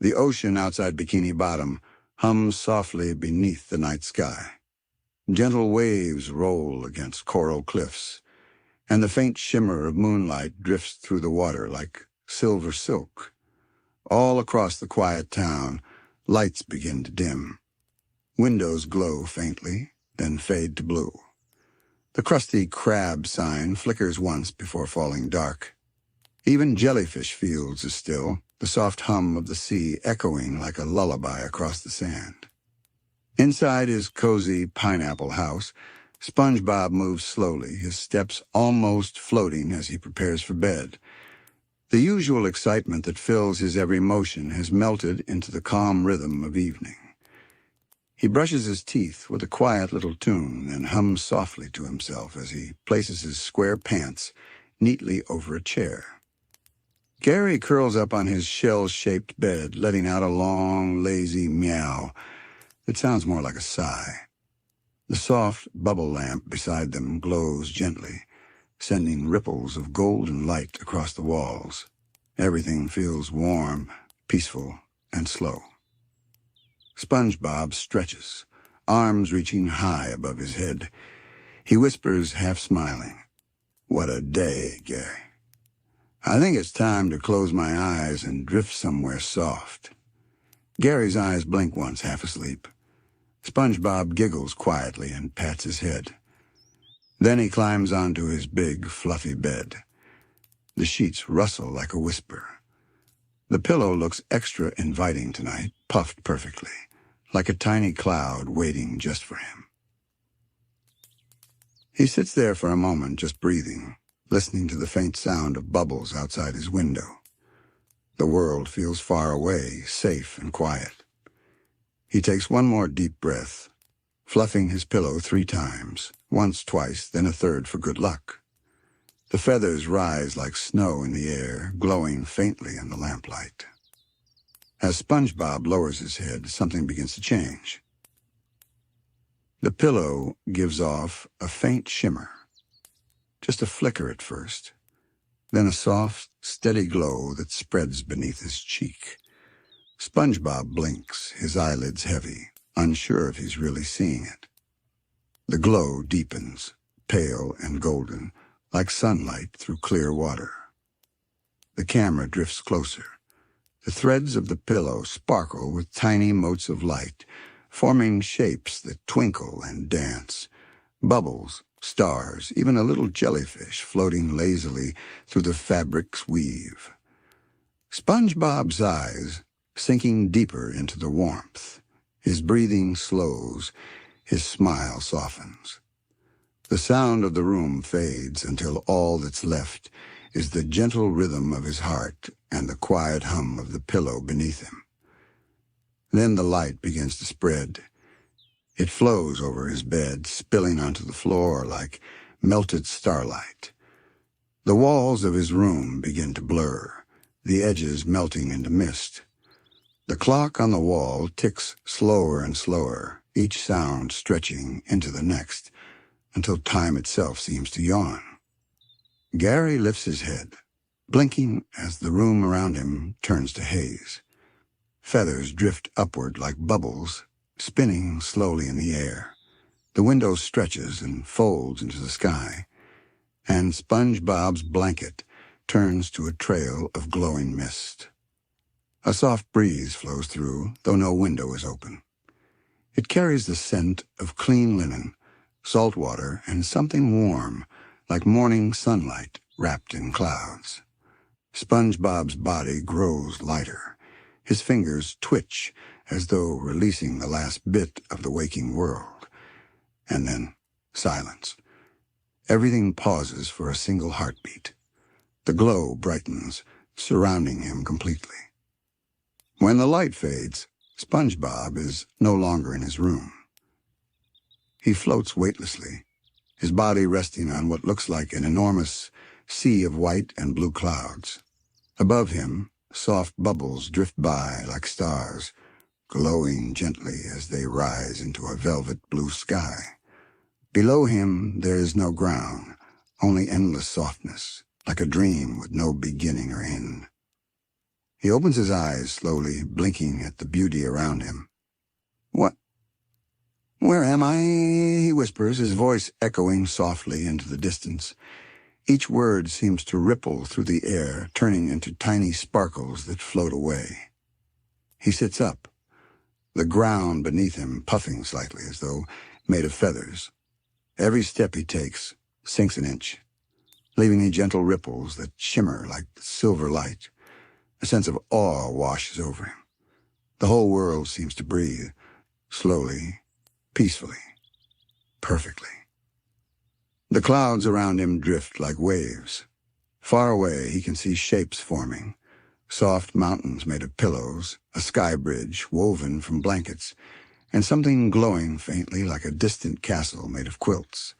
The ocean outside Bikini Bottom hums softly beneath the night sky. Gentle waves roll against coral cliffs, and the faint shimmer of moonlight drifts through the water like silver silk. All across the quiet town, lights begin to dim. Windows glow faintly, then fade to blue. The crusty crab sign flickers once before falling dark. Even jellyfish fields are still, the soft hum of the sea echoing like a lullaby across the sand. Inside his cozy pineapple house, SpongeBob moves slowly, his steps almost floating as he prepares for bed. The usual excitement that fills his every motion has melted into the calm rhythm of evening. He brushes his teeth with a quiet little tune and hums softly to himself as he places his square pants neatly over a chair. Gary curls up on his shell-shaped bed, letting out a long, lazy meow that sounds more like a sigh. The soft bubble lamp beside them glows gently, sending ripples of golden light across the walls. Everything feels warm, peaceful, and slow. SpongeBob stretches, arms reaching high above his head. He whispers, half smiling, "What a day, Gary. I think it's time to close my eyes and drift somewhere soft." Gary's eyes blink once, half asleep. SpongeBob giggles quietly and pats his head. Then he climbs onto his big, fluffy bed. The sheets rustle like a whisper. The pillow looks extra inviting tonight, puffed perfectly, like a tiny cloud waiting just for him. He sits there for a moment, just breathing, listening to the faint sound of bubbles outside his window. The world feels far away, safe and quiet. He takes one more deep breath, fluffing his pillow 3 times, once, twice, then a third for good luck. The feathers rise like snow in the air, glowing faintly in the lamplight. As SpongeBob lowers his head, something begins to change. The pillow gives off a faint shimmer. Just a flicker at first, then a soft, steady glow that spreads beneath his cheek. SpongeBob blinks, his eyelids heavy, unsure if he's really seeing it. The glow deepens, pale and golden, like sunlight through clear water. The camera drifts closer. The threads of the pillow sparkle with tiny motes of light, forming shapes that twinkle and dance. Bubbles, stars, even a little jellyfish floating lazily through the fabric's weave. SpongeBob's eyes sinking deeper into the warmth. His breathing slows, his smile softens. The sound of the room fades until all that's left is the gentle rhythm of his heart and the quiet hum of the pillow beneath him. Then the light begins to spread. It flows over his bed, spilling onto the floor like melted starlight. The walls of his room begin to blur, the edges melting into mist. The clock on the wall ticks slower and slower, each sound stretching into the next, until time itself seems to yawn. Gary lifts his head, blinking as the room around him turns to haze. Feathers drift upward like bubbles, spinning slowly in the air. The window stretches and folds into the sky, and SpongeBob's blanket turns to a trail of glowing mist. A soft breeze flows through, though no window is open. It carries the scent of clean linen, salt water, and something warm, like morning sunlight wrapped in clouds. SpongeBob's body grows lighter. His fingers twitch as though releasing the last bit of the waking world. And then silence. Everything pauses for a single heartbeat. The glow brightens, surrounding him completely. When the light fades, SpongeBob is no longer in his room. He floats weightlessly, his body resting on what looks like an enormous sea of white and blue clouds. Above him, soft bubbles drift by like stars, glowing gently as they rise into a velvet blue sky. Below him there is no ground, only endless softness, like a dream with no beginning or end. He opens his eyes slowly, blinking at the beauty around him. "What? Where am I?" he whispers, his voice echoing softly into the distance. Each word seems to ripple through the air, turning into tiny sparkles that float away. He sits up, the ground beneath him puffing slightly as though made of feathers. Every step he takes sinks an inch, leaving gentle ripples that shimmer like silver light. A sense of awe washes over him. The whole world seems to breathe, slowly, peacefully, perfectly. The clouds around him drift like waves. Far away he can see shapes forming, soft mountains made of pillows, a sky bridge woven from blankets, and something glowing faintly like a distant castle made of quilts.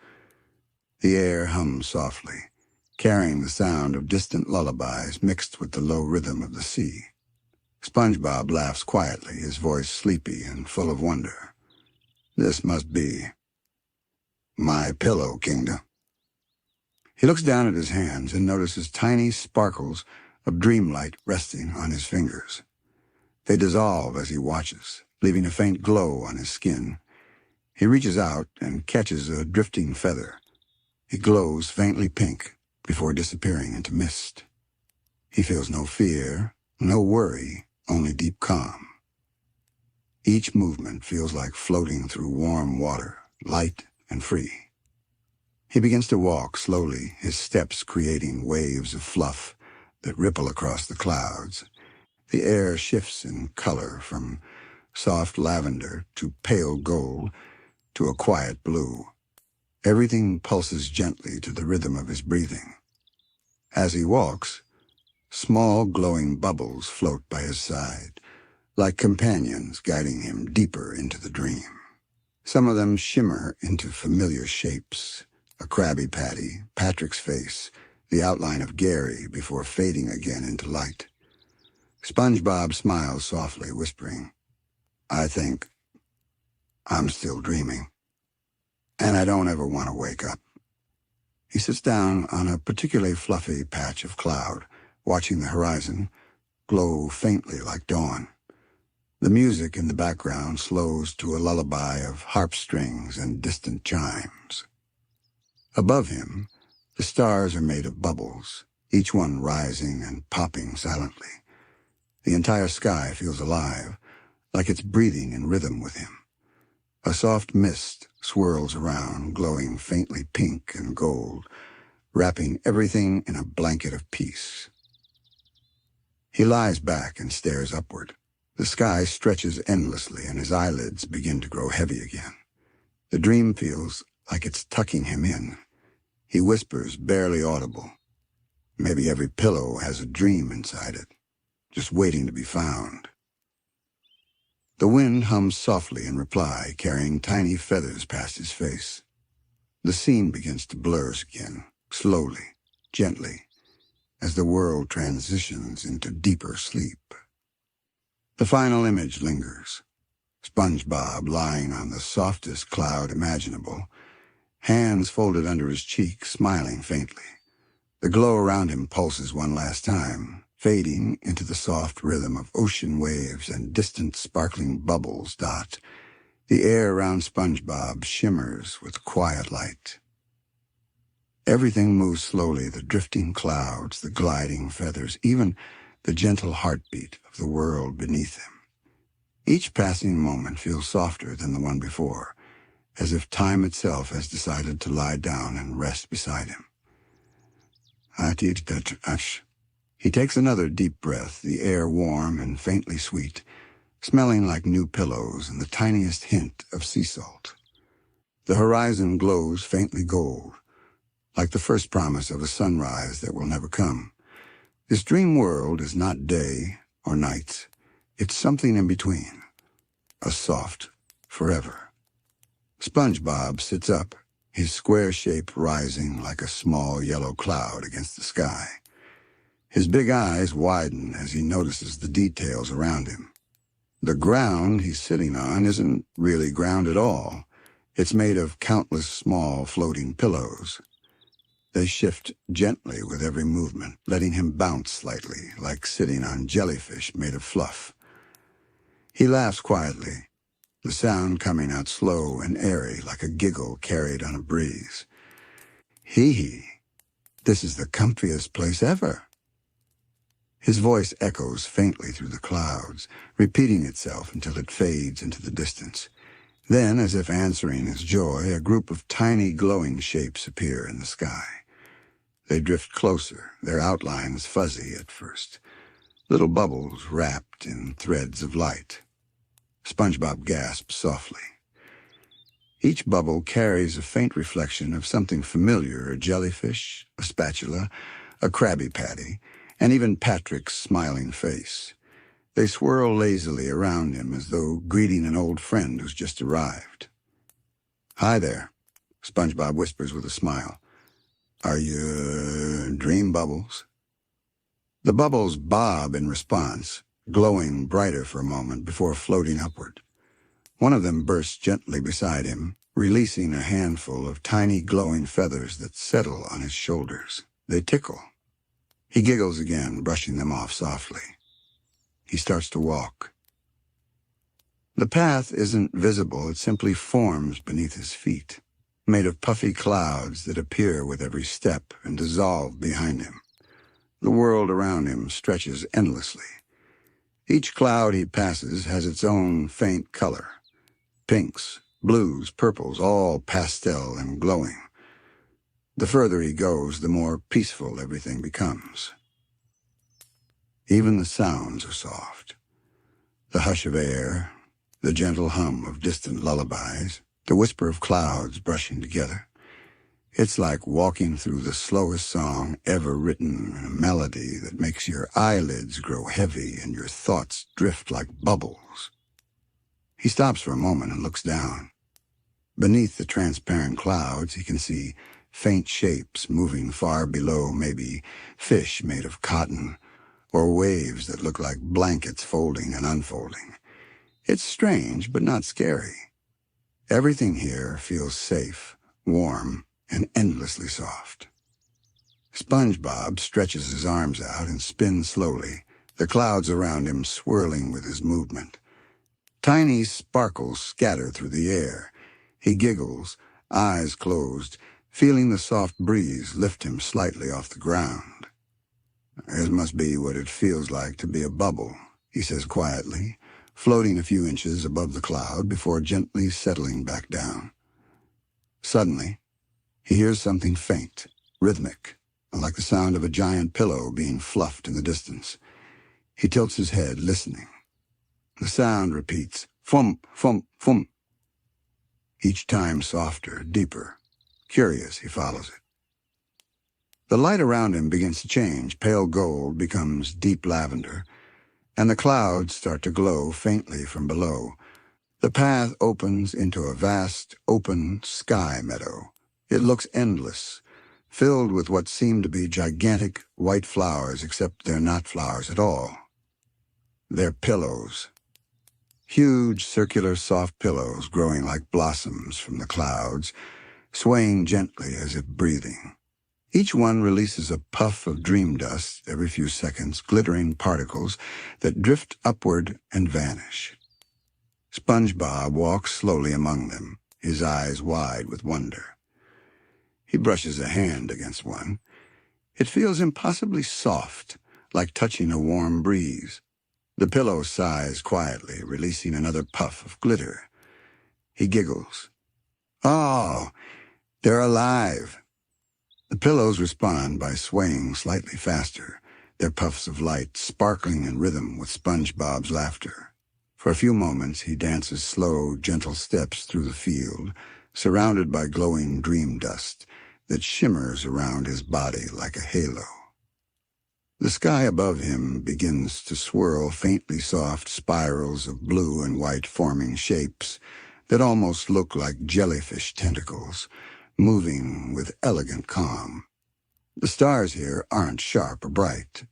The air hums softly, carrying the sound of distant lullabies mixed with the low rhythm of the sea. SpongeBob laughs quietly, his voice sleepy and full of wonder. This must be my pillow kingdom. He looks down at his hands and notices tiny sparkles of dreamlight resting on his fingers. They dissolve as he watches, leaving a faint glow on his skin. He reaches out and catches a drifting feather. It glows faintly pink before disappearing into mist. He feels no fear, no worry, only deep calm. Each movement feels like floating through warm water, light and free. He begins to walk slowly, his steps creating waves of fluff that ripple across the clouds. The air shifts in color from soft lavender to pale gold to a quiet blue. Everything pulses gently to the rhythm of his breathing. As he walks, small glowing bubbles float by his side, like companions guiding him deeper into the dream. Some of them shimmer into familiar shapes, a Krabby Patty, Patrick's face, the outline of Gary before fading again into light. SpongeBob smiles softly, whispering, I think I'm still dreaming, and I don't ever want to wake up. He sits down on a particularly fluffy patch of cloud, watching the horizon glow faintly like dawn. The music in the background slows to a lullaby of harp strings and distant chimes. Above him, the stars are made of bubbles, each one rising and popping silently. The entire sky feels alive, like it's breathing in rhythm with him. A soft mist swirls around, glowing faintly pink and gold, wrapping everything in a blanket of peace. He lies back and stares upward. The sky stretches endlessly, and his eyelids begin to grow heavy again. The dream feels like it's tucking him in. He whispers, barely audible. Maybe every pillow has a dream inside it, just waiting to be found. The wind hums softly in reply, carrying tiny feathers past his face. The scene begins to blur again, slowly, gently, as the world transitions into deeper sleep. The final image lingers. SpongeBob lying on the softest cloud imaginable, hands folded under his cheeks, smiling faintly. The glow around him pulses one last time, fading into the soft rhythm of ocean waves and distant sparkling bubbles dot. The air around SpongeBob shimmers with quiet light. Everything moves slowly, the drifting clouds, the gliding feathers, even the gentle heartbeat of the world beneath him. Each passing moment feels softer than the one before, as if time itself has decided to lie down and rest beside him. He takes another deep breath, the air warm and faintly sweet, smelling like new pillows and the tiniest hint of sea salt. The horizon glows faintly gold, like the first promise of a sunrise that will never come. This dream world is not day or night. It's something in between, a soft forever. SpongeBob sits up, his square shape rising like a small yellow cloud against the sky. His big eyes widen as he notices the details around him. The ground he's sitting on isn't really ground at all. It's made of countless small floating pillows. They shift gently with every movement, letting him bounce slightly, like sitting on jellyfish made of fluff. He laughs quietly, the sound coming out slow and airy like a giggle carried on a breeze. Hee, this is the comfiest place ever. His voice echoes faintly through the clouds, repeating itself until it fades into the distance. Then, as if answering his joy, a group of tiny glowing shapes appear in the sky. They drift closer, their outlines fuzzy at first, little bubbles wrapped in threads of light. SpongeBob gasps softly. Each bubble carries a faint reflection of something familiar, a jellyfish, a spatula, a Krabby Patty, and even Patrick's smiling face. They swirl lazily around him as though greeting an old friend who's just arrived. "Hi there," SpongeBob whispers with a smile. "Are you dream bubbles?" The bubbles bob in response, glowing brighter for a moment before floating upward. One of them bursts gently beside him, releasing a handful of tiny glowing feathers that settle on his shoulders. They tickle. He giggles again, brushing them off softly. He starts to walk. The path isn't visible, it simply forms beneath his feet, made of puffy clouds that appear with every step and dissolve behind him. The world around him stretches endlessly. Each cloud he passes has its own faint color. Pinks, blues, purples, all pastel and glowing. The further he goes, the more peaceful everything becomes. Even the sounds are soft. The hush of air, the gentle hum of distant lullabies, the whisper of clouds brushing together. It's like walking through the slowest song ever written, a melody that makes your eyelids grow heavy and your thoughts drift like bubbles. He stops for a moment and looks down. Beneath the transparent clouds, he can see faint shapes moving far below, maybe fish made of cotton, or waves that look like blankets folding and unfolding. It's strange, but not scary. Everything here feels safe, warm, and endlessly soft. SpongeBob stretches his arms out and spins slowly, the clouds around him swirling with his movement. Tiny sparkles scatter through the air. He giggles, eyes closed, feeling the soft breeze lift him slightly off the ground. "This must be what it feels like to be a bubble," he says quietly, floating a few inches above the cloud before gently settling back down. Suddenly, he hears something faint, rhythmic, like the sound of a giant pillow being fluffed in the distance. He tilts his head, listening. The sound repeats, "Fump, fump, fump." Each time softer, deeper. Curious, he follows it. The light around him begins to change. Pale gold becomes deep lavender, and the clouds start to glow faintly from below. The path opens into a vast, open sky meadow. It looks endless, filled with what seem to be gigantic white flowers, except they're not flowers at all. They're pillows. Huge, circular, soft pillows growing like blossoms from the clouds, swaying gently as if breathing. Each one releases a puff of dream dust every few seconds, glittering particles that drift upward and vanish. SpongeBob walks slowly among them, his eyes wide with wonder. He brushes a hand against one. It feels impossibly soft, like touching a warm breeze. The pillow sighs quietly, releasing another puff of glitter. He giggles. "Oh, they're alive." The pillows respond by swaying slightly faster, their puffs of light sparkling in rhythm with SpongeBob's laughter. For a few moments he dances slow, gentle steps through the field, surrounded by glowing dream dust that shimmers around his body like a halo. The sky above him begins to swirl faintly soft spirals of blue and white forming shapes that almost look like jellyfish tentacles, moving with elegant calm. The stars here aren't sharp or bright.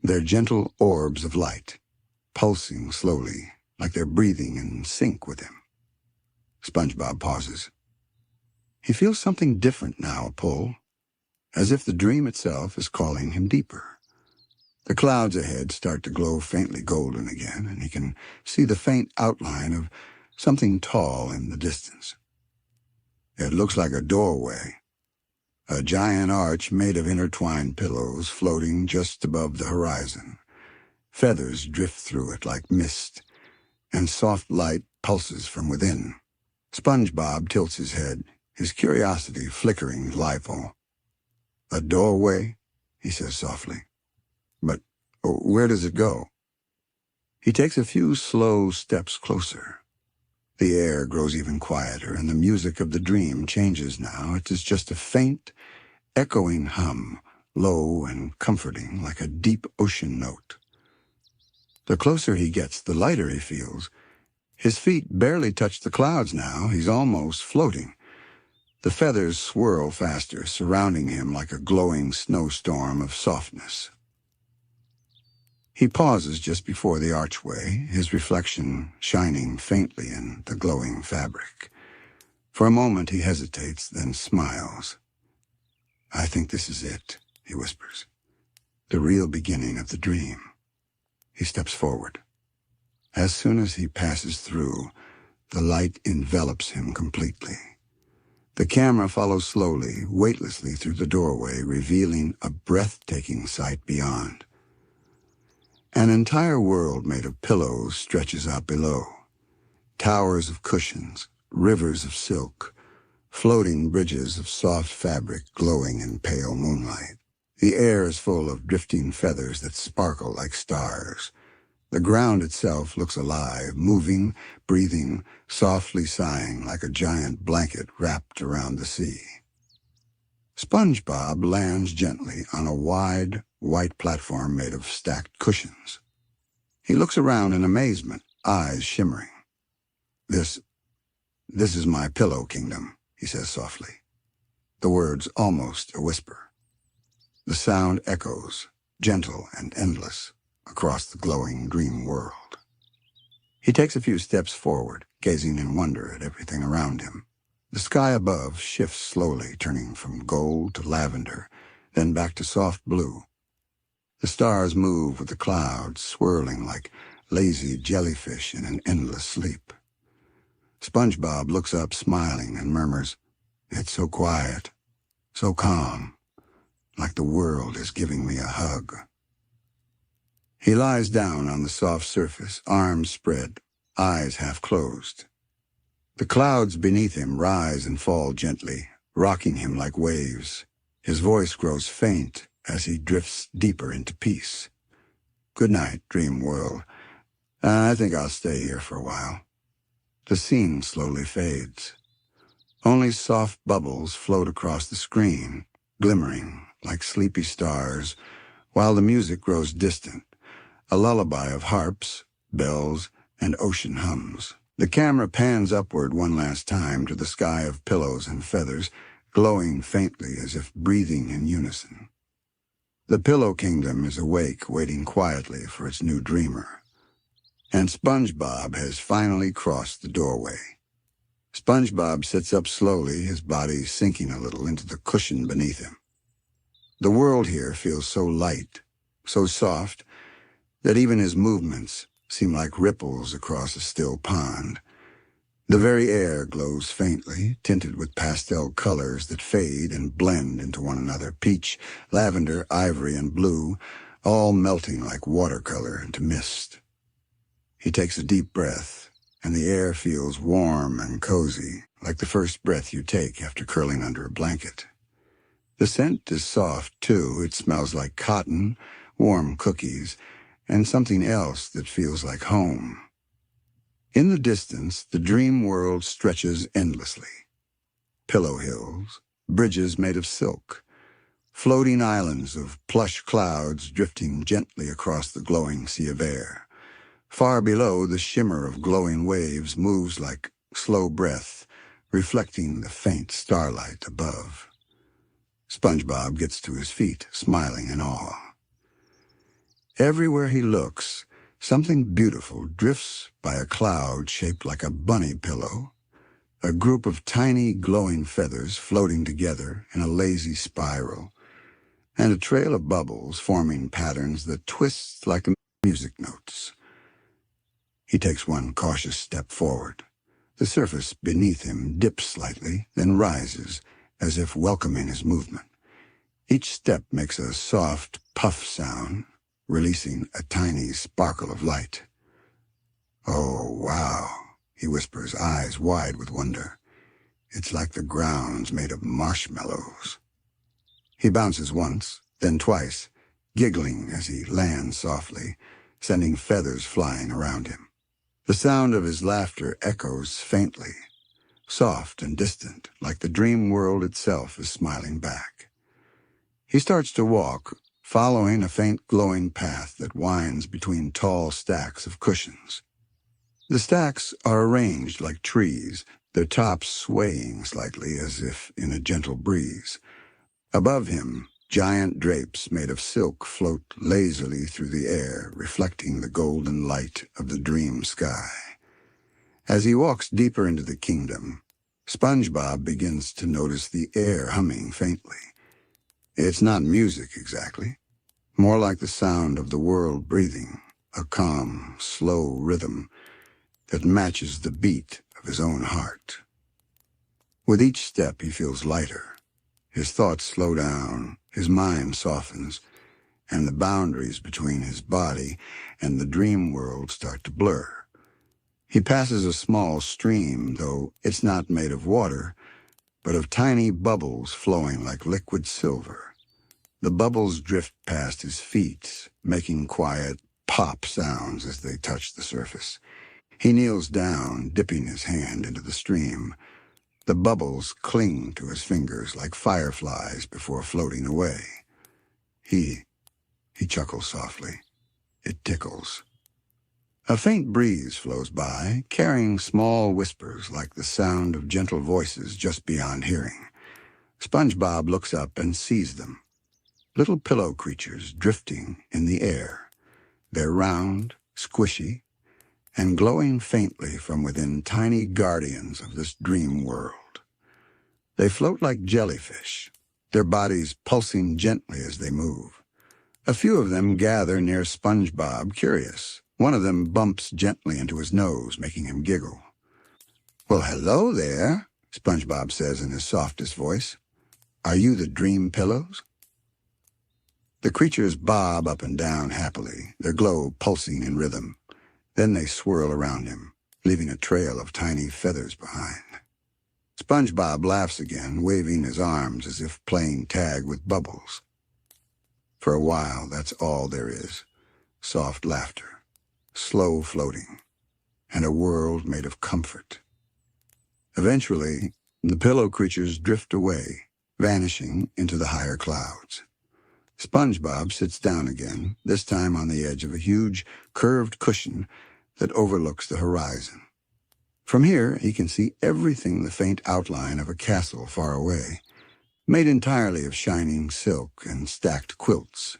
They're gentle orbs of light, pulsing slowly, like they're breathing in sync with him. SpongeBob pauses. He feels something different now, a pull. as if the dream itself is calling him deeper. The clouds ahead start to glow faintly golden again, and he can see the faint outline of something tall in the distance. It looks like a doorway, a giant arch made of intertwined pillows floating just above the horizon. Feathers drift through it like mist, and soft light pulses from within. SpongeBob tilts his head, his curiosity flickering lively. "A doorway?" he says softly. "But where does it go?" He takes a few slow steps closer. The air grows even quieter, and the music of the dream changes now. It is just a faint, echoing hum, low and comforting, like a deep ocean note. The closer he gets, the lighter he feels. His feet barely touch the clouds now. He's almost floating. The feathers swirl faster, surrounding him like a glowing snowstorm of softness. He pauses just before the archway, his reflection shining faintly in the glowing fabric. For a moment he hesitates, then smiles. "I think this is it," he whispers. "The real beginning of the dream." He steps forward. As soon as he passes through, the light envelops him completely. The camera follows slowly, weightlessly through the doorway, revealing a breathtaking sight beyond. An entire world made of pillows stretches out below. Towers of cushions, rivers of silk, floating bridges of soft fabric glowing in pale moonlight. The air is full of drifting feathers that sparkle like stars. The ground itself looks alive, moving, breathing, softly sighing like a giant blanket wrapped around the sea. SpongeBob lands gently on a wide, white platform made of stacked cushions. He looks around in amazement, eyes shimmering. This is my pillow kingdom," he says softly, the words almost a whisper. The sound echoes, gentle and endless, across the glowing dream world. He takes a few steps forward, gazing in wonder at everything around him. The sky above shifts slowly, turning from gold to lavender, then back to soft blue. The stars move with the clouds, swirling like lazy jellyfish in an endless sleep. SpongeBob looks up, smiling, and murmurs, "It's so quiet, so calm, like the world is giving me a hug." He lies down on the soft surface, arms spread, eyes half closed. The clouds beneath him rise and fall gently, rocking him like waves. His voice grows faint as he drifts deeper into peace. "Good night, dream world. I think I'll stay here for a while." The scene slowly fades. Only soft bubbles float across the screen, glimmering like sleepy stars, while the music grows distant, a lullaby of harps, bells, and ocean hums. The camera pans upward one last time to the sky of pillows and feathers, glowing faintly as if breathing in unison. The Pillow Kingdom is awake, waiting quietly for its new dreamer. And SpongeBob has finally crossed the doorway. SpongeBob sits up slowly, his body sinking a little into the cushion beneath him. The world here feels so light, so soft, that even his movements seem like ripples across a still pond. The very air glows faintly, tinted with pastel colors that fade and blend into one another, peach, lavender, ivory, and blue, all melting like watercolor into mist. He takes a deep breath, and the air feels warm and cozy, like the first breath you take after curling under a blanket. The scent is soft, too. It smells like cotton, warm cookies, and something else that feels like home. In the distance, the dream world stretches endlessly. Pillow hills, bridges made of silk, floating islands of plush clouds drifting gently across the glowing sea of air. Far below, the shimmer of glowing waves moves like slow breath, reflecting the faint starlight above. SpongeBob gets to his feet, smiling in awe. Everywhere he looks, something beautiful drifts by a cloud shaped like a bunny pillow, a group of tiny glowing feathers floating together in a lazy spiral, and a trail of bubbles forming patterns that twist like music notes. He takes one cautious step forward. The surface beneath him dips slightly, then rises, as if welcoming his movement. Each step makes a soft puff sound, releasing a tiny sparkle of light. "Oh, wow," he whispers, eyes wide with wonder. "It's like the ground's made of marshmallows." He bounces once, then twice, giggling as he lands softly, sending feathers flying around him. The sound of his laughter echoes faintly, soft and distant, like the dream world itself is smiling back. He starts to walk, following a faint glowing path that winds between tall stacks of cushions. The stacks are arranged like trees, their tops swaying slightly as if in a gentle breeze. Above him, giant drapes made of silk float lazily through the air, reflecting the golden light of the dream sky. As he walks deeper into the kingdom, SpongeBob begins to notice the air humming faintly. It's not music exactly, more like the sound of the world breathing, a calm, slow rhythm that matches the beat of his own heart. With each step he feels lighter. His thoughts slow down, his mind softens, and the boundaries between his body and the dream world start to blur. He passes a small stream, though it's not made of water, but of tiny bubbles flowing like liquid silver. The bubbles drift past his feet, making quiet pop sounds as they touch the surface. He kneels down, dipping his hand into the stream. The bubbles cling to his fingers like fireflies before floating away. He chuckles softly. It tickles. A faint breeze flows by, carrying small whispers like the sound of gentle voices just beyond hearing. SpongeBob looks up and sees them. Little pillow creatures drifting in the air. They're round, squishy, and glowing faintly from within, tiny guardians of this dream world. They float like jellyfish, their bodies pulsing gently as they move. A few of them gather near SpongeBob, curious. One of them bumps gently into his nose, making him giggle. "Well, hello there," SpongeBob says in his softest voice. "Are you the dream pillows?" The creatures bob up and down happily, their glow pulsing in rhythm. Then they swirl around him, leaving a trail of tiny feathers behind. SpongeBob laughs again, waving his arms as if playing tag with bubbles. For a while, that's all there is. Soft laughter, slow floating, and a world made of comfort. Eventually, the pillow creatures drift away, vanishing into the higher clouds. SpongeBob sits down again, this time on the edge of a huge, curved cushion that overlooks the horizon. From here, he can see everything the faint outline of a castle far away, made entirely of shining silk and stacked quilts.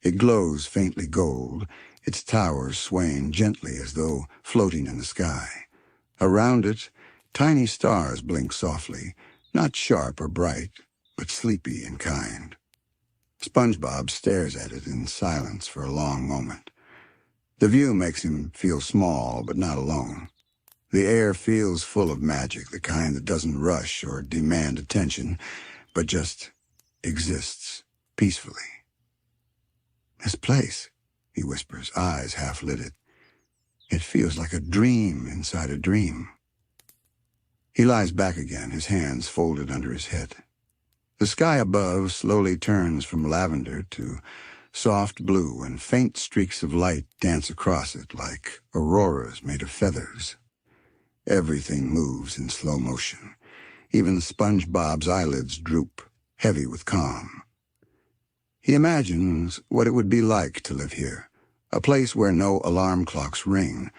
It glows faintly gold, its towers swaying gently as though floating in the sky. Around it, tiny stars blink softly, not sharp or bright, but sleepy and kind. SpongeBob stares at it in silence for a long moment. The view makes him feel small, but not alone. The air feels full of magic, the kind that doesn't rush or demand attention, but just exists peacefully. "This place," he whispers, eyes half-lidded. "It feels like a dream inside a dream." He lies back again, his hands folded under his head. The sky above slowly turns from lavender to soft blue, and faint streaks of light dance across it like auroras made of feathers. Everything moves in slow motion. Even SpongeBob's eyelids droop, heavy with calm. He imagines what it would be like to live here, a place where no alarm clocks ring,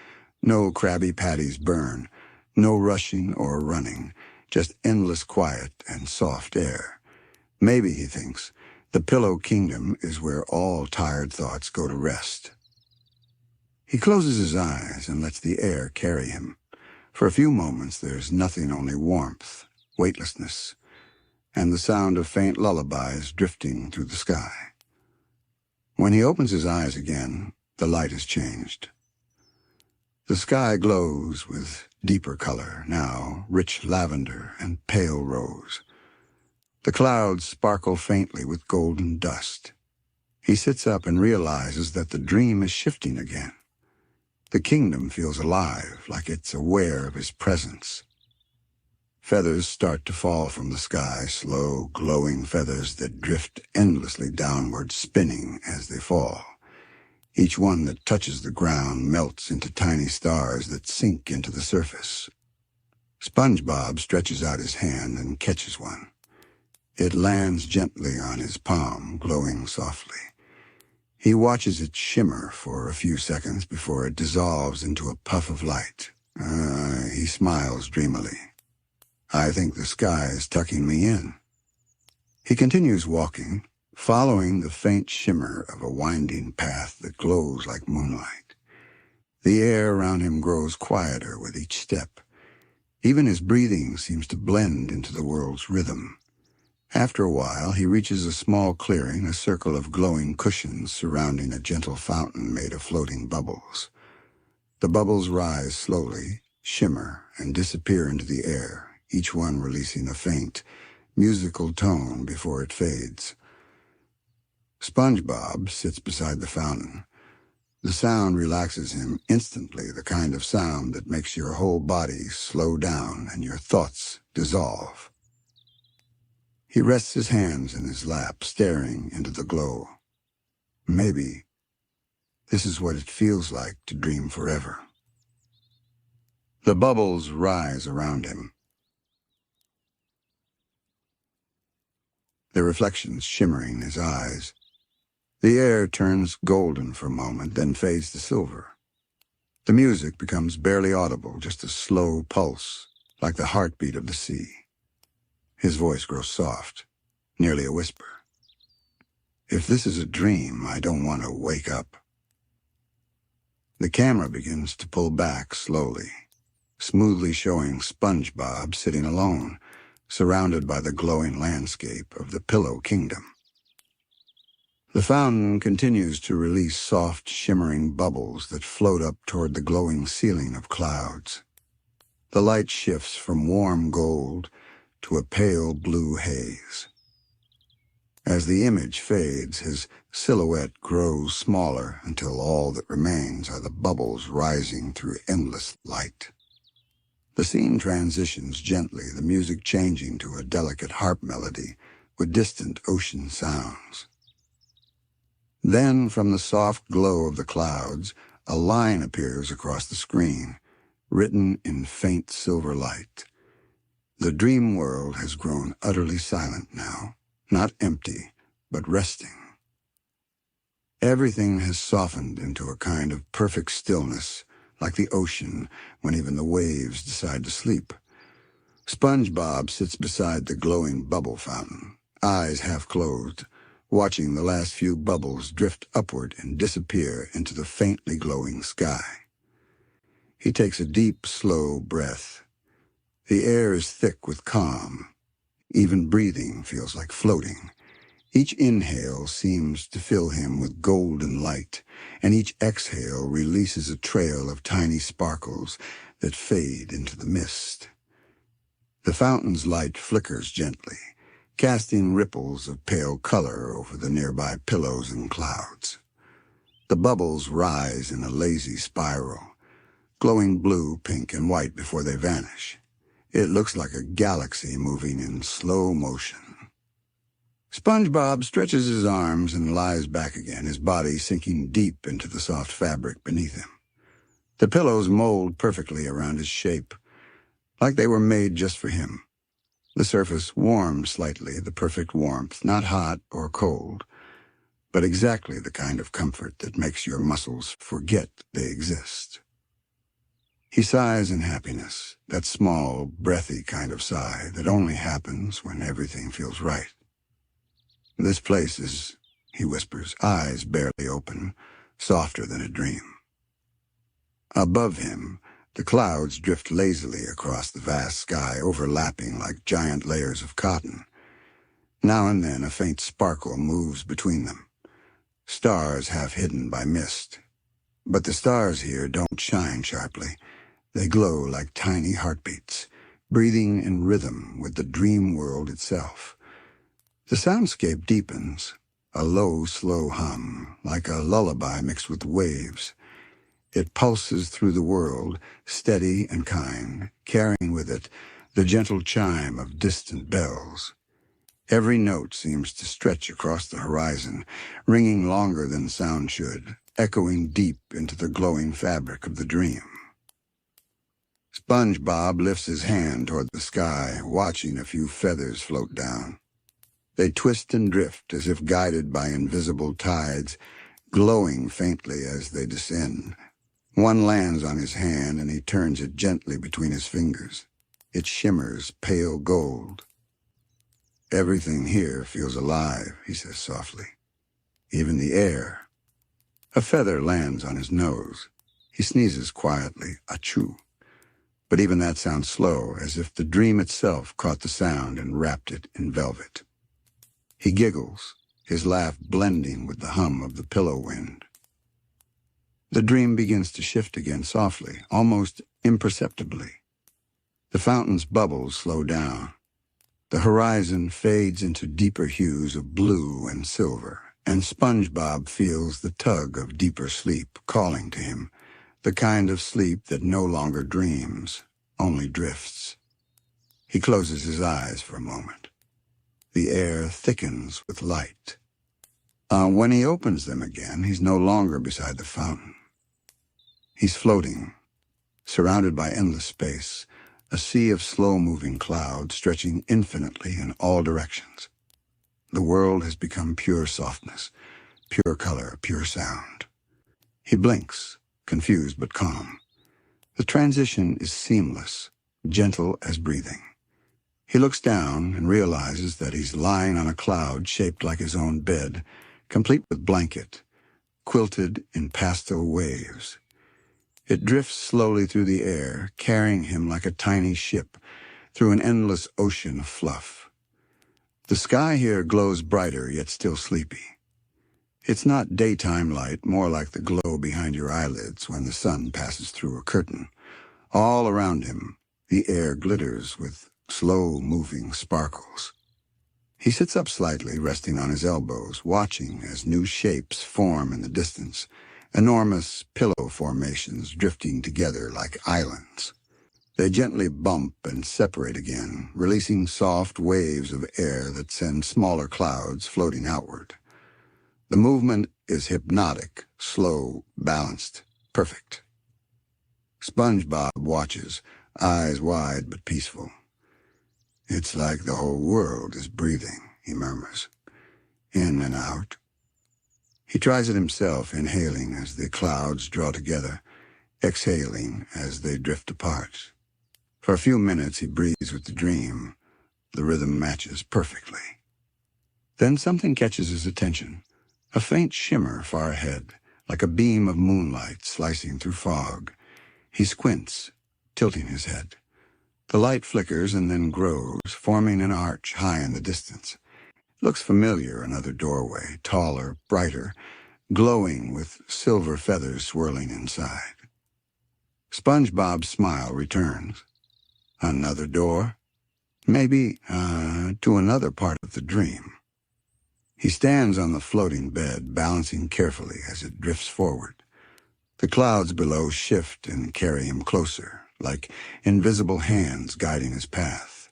no Krabby Patties burn, no rushing or running, just endless quiet and soft air. Maybe, he thinks, the Pillow Kingdom is where all tired thoughts go to rest. He closes his eyes and lets the air carry him. For a few moments there's nothing, only warmth, weightlessness. and the sound of faint lullabies drifting through the sky. When he opens his eyes again, the light has changed. The sky glows with deeper color, now rich lavender and pale rose. The clouds sparkle faintly with golden dust. He sits up and realizes that the dream is shifting again. The kingdom feels alive, like it's aware of his presence. Feathers start to fall from the sky, slow, glowing feathers that drift endlessly downward, spinning as they fall. Each one that touches the ground melts into tiny stars that sink into the surface. SpongeBob stretches out his hand and catches one. It lands gently on his palm, glowing softly. He watches it shimmer for a few seconds before it dissolves into a puff of light. He smiles dreamily. I think the sky is tucking me in. He continues walking, following the faint shimmer of a winding path that glows like moonlight. The air around him grows quieter with each step. Even his breathing seems to blend into the world's rhythm. After a while, he reaches a small clearing, a circle of glowing cushions surrounding a gentle fountain made of floating bubbles. The bubbles rise slowly, shimmer, and disappear into the air, each one releasing a faint, musical tone before it fades. SpongeBob sits beside the fountain. The sound relaxes him instantly, the kind of sound that makes your whole body slow down and your thoughts dissolve. He rests his hands in his lap, staring into the glow. Maybe this is what it feels like to dream forever. The bubbles rise around him, their reflections shimmering his eyes. The air turns golden for a moment, then fades to silver. The music becomes barely audible, just a slow pulse, like the heartbeat of the sea. His voice grows soft, nearly a whisper. If this is a dream, I don't want to wake up. The camera begins to pull back slowly, smoothly showing SpongeBob sitting alone, surrounded by the glowing landscape of the Pillow Kingdom. The fountain continues to release soft, shimmering bubbles that float up toward the glowing ceiling of clouds. The light shifts from warm gold to a pale blue haze. As the image fades, his silhouette grows smaller until all that remains are the bubbles rising through endless light. The scene transitions gently, the music changing to a delicate harp melody with distant ocean sounds. Then, from the soft glow of the clouds, a line appears across the screen, written in faint silver light. The dream world has grown utterly silent now, not empty, but resting. Everything has softened into a kind of perfect stillness, like the ocean when even the waves decide to sleep. SpongeBob sits beside the glowing bubble fountain, eyes half closed, watching the last few bubbles drift upward and disappear into the faintly glowing sky. He takes a deep, slow breath. The air is thick with calm. Even breathing feels like floating. Each inhale seems to fill him with golden light, and each exhale releases a trail of tiny sparkles that fade into the mist. The fountain's light flickers gently, casting ripples of pale color over the nearby pillows and clouds. The bubbles rise in a lazy spiral, glowing blue, pink, and white before they vanish. It looks like a galaxy moving in slow motion. SpongeBob stretches his arms and lies back again, his body sinking deep into the soft fabric beneath him. The pillows mold perfectly around his shape, like they were made just for him. The surface warms slightly, the perfect warmth, not hot or cold, but exactly the kind of comfort that makes your muscles forget they exist. He sighs in happiness, that small, breathy kind of sigh that only happens when everything feels right. This place is, he whispers, eyes barely open, softer than a dream. Above him, the clouds drift lazily across the vast sky, overlapping like giant layers of cotton. Now and then a faint sparkle moves between them, stars half hidden by mist. But the stars here don't shine sharply. They glow like tiny heartbeats, breathing in rhythm with the dream world itself. The soundscape deepens, a low, slow hum, like a lullaby mixed with waves. It pulses through the world, steady and kind, carrying with it the gentle chime of distant bells. Every note seems to stretch across the horizon, ringing longer than sound should, echoing deep into the glowing fabric of the dream. SpongeBob lifts his hand toward the sky, watching a few feathers float down. They twist and drift as if guided by invisible tides, glowing faintly as they descend. One lands on his hand and he turns it gently between his fingers. It shimmers pale gold. "Everything here feels alive," he says softly. "Even the air." A feather lands on his nose. He sneezes quietly, achoo. But even that sounds slow, as if the dream itself caught the sound and wrapped it in velvet. He giggles, his laugh blending with the hum of the pillow wind. The dream begins to shift again softly, almost imperceptibly. The fountain's bubbles slow down. The horizon fades into deeper hues of blue and silver, and SpongeBob feels the tug of deeper sleep calling to him, the kind of sleep that no longer dreams, only drifts. He closes his eyes for a moment. The air thickens with light. When he opens them again, he's no longer beside the fountain. He's floating, surrounded by endless space, a sea of slow-moving clouds stretching infinitely in all directions. The world has become pure softness, pure color, pure sound. He blinks, confused but calm. The transition is seamless, gentle as breathing. He looks down and realizes that he's lying on a cloud shaped like his own bed, complete with blanket, quilted in pastel waves. It drifts slowly through the air, carrying him like a tiny ship through an endless ocean of fluff. The sky here glows brighter, yet still sleepy. It's not daytime light, more like the glow behind your eyelids when the sun passes through a curtain. All around him, the air glitters with slow-moving sparkles. He sits up slightly, resting on his elbows, watching as new shapes form in the distance, enormous pillow formations drifting together like islands. They gently bump and separate again, releasing soft waves of air that send smaller clouds floating outward. The movement is hypnotic, slow, balanced, perfect. SpongeBob watches, eyes wide but peaceful. "It's like the whole world is breathing," he murmurs, "in and out." He tries it himself, inhaling as the clouds draw together, exhaling as they drift apart. For a few minutes he breathes with the dream. The rhythm matches perfectly. Then something catches his attention, a faint shimmer far ahead, like a beam of moonlight slicing through fog. He squints, tilting his head. The light flickers and then grows, forming an arch high in the distance. It looks familiar, another doorway, taller, brighter, glowing with silver feathers swirling inside. SpongeBob's smile returns. Another door? Maybe, to another part of the dream. He stands on the floating bed, balancing carefully as it drifts forward. The clouds below shift and carry him closer, like invisible hands guiding his path.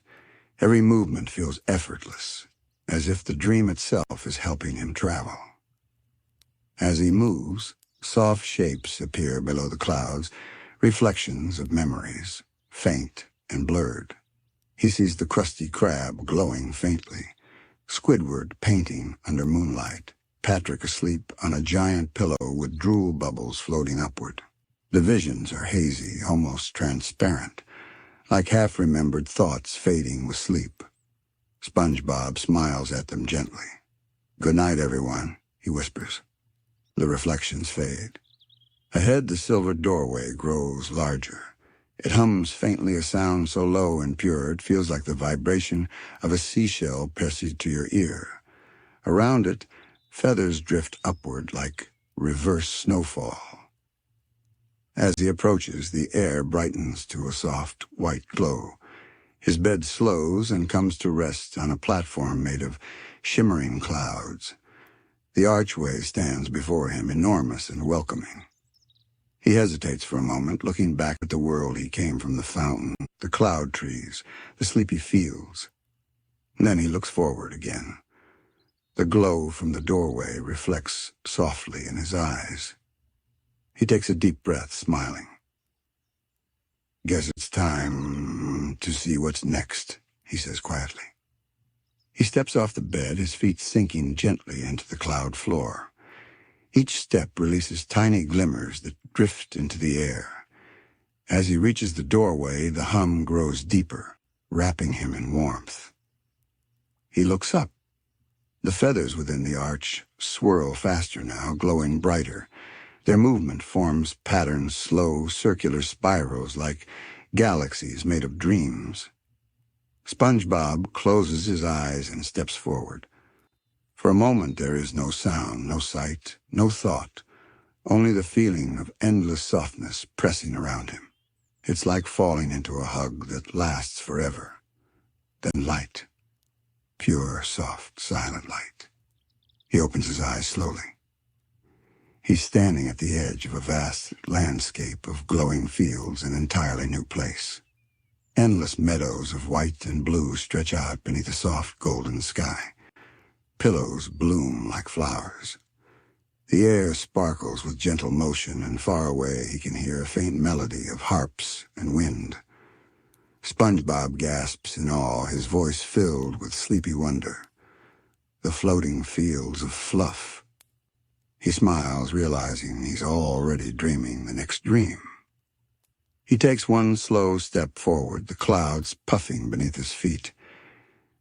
Every movement feels effortless, as if the dream itself is helping him travel. As he moves, soft shapes appear below the clouds, reflections of memories, faint and blurred. He sees the Krusty Krab glowing faintly, Squidward painting under moonlight, Patrick asleep on a giant pillow with drool bubbles floating upward. The visions are hazy, almost transparent, like half-remembered thoughts fading with sleep. SpongeBob smiles at them gently. "Good night, everyone," he whispers. The reflections fade. Ahead, the silver doorway grows larger, It hums faintly, a sound so low and pure it feels like the vibration of a seashell pressing to your ear. Around it, feathers drift upward like reverse snowfall. As he approaches, the air brightens to a soft, white glow. His bed slows and comes to rest on a platform made of shimmering clouds. The archway stands before him, enormous and welcoming. He hesitates for a moment, looking back at the world he came from: the fountain, the cloud trees, the sleepy fields. Then he looks forward again. The glow from the doorway reflects softly in his eyes. He takes a deep breath, smiling. "Guess it's time to see what's next," he says quietly. He steps off the bed, his feet sinking gently into the cloud floor. Each step releases tiny glimmers that drift into the air. As he reaches the doorway, the hum grows deeper, wrapping him in warmth. He looks up. The feathers within the arch swirl faster now, glowing brighter. Their movement forms patterned, slow, circular spirals like galaxies made of dreams. SpongeBob closes his eyes and steps forward. For a moment there is no sound, no sight, no thought, only the feeling of endless softness pressing around him. It's like falling into a hug that lasts forever. Then light. Pure, soft, silent light. He opens his eyes slowly. He's standing at the edge of a vast landscape of glowing fields, an entirely new place. Endless meadows of white and blue stretch out beneath a soft golden sky. Pillows bloom like flowers. The air sparkles with gentle motion, and far away he can hear a faint melody of harps and wind. SpongeBob gasps in awe, his voice filled with sleepy wonder. The floating fields of fluff. He smiles, realizing he's already dreaming the next dream. He takes one slow step forward, the clouds puffing beneath his feet,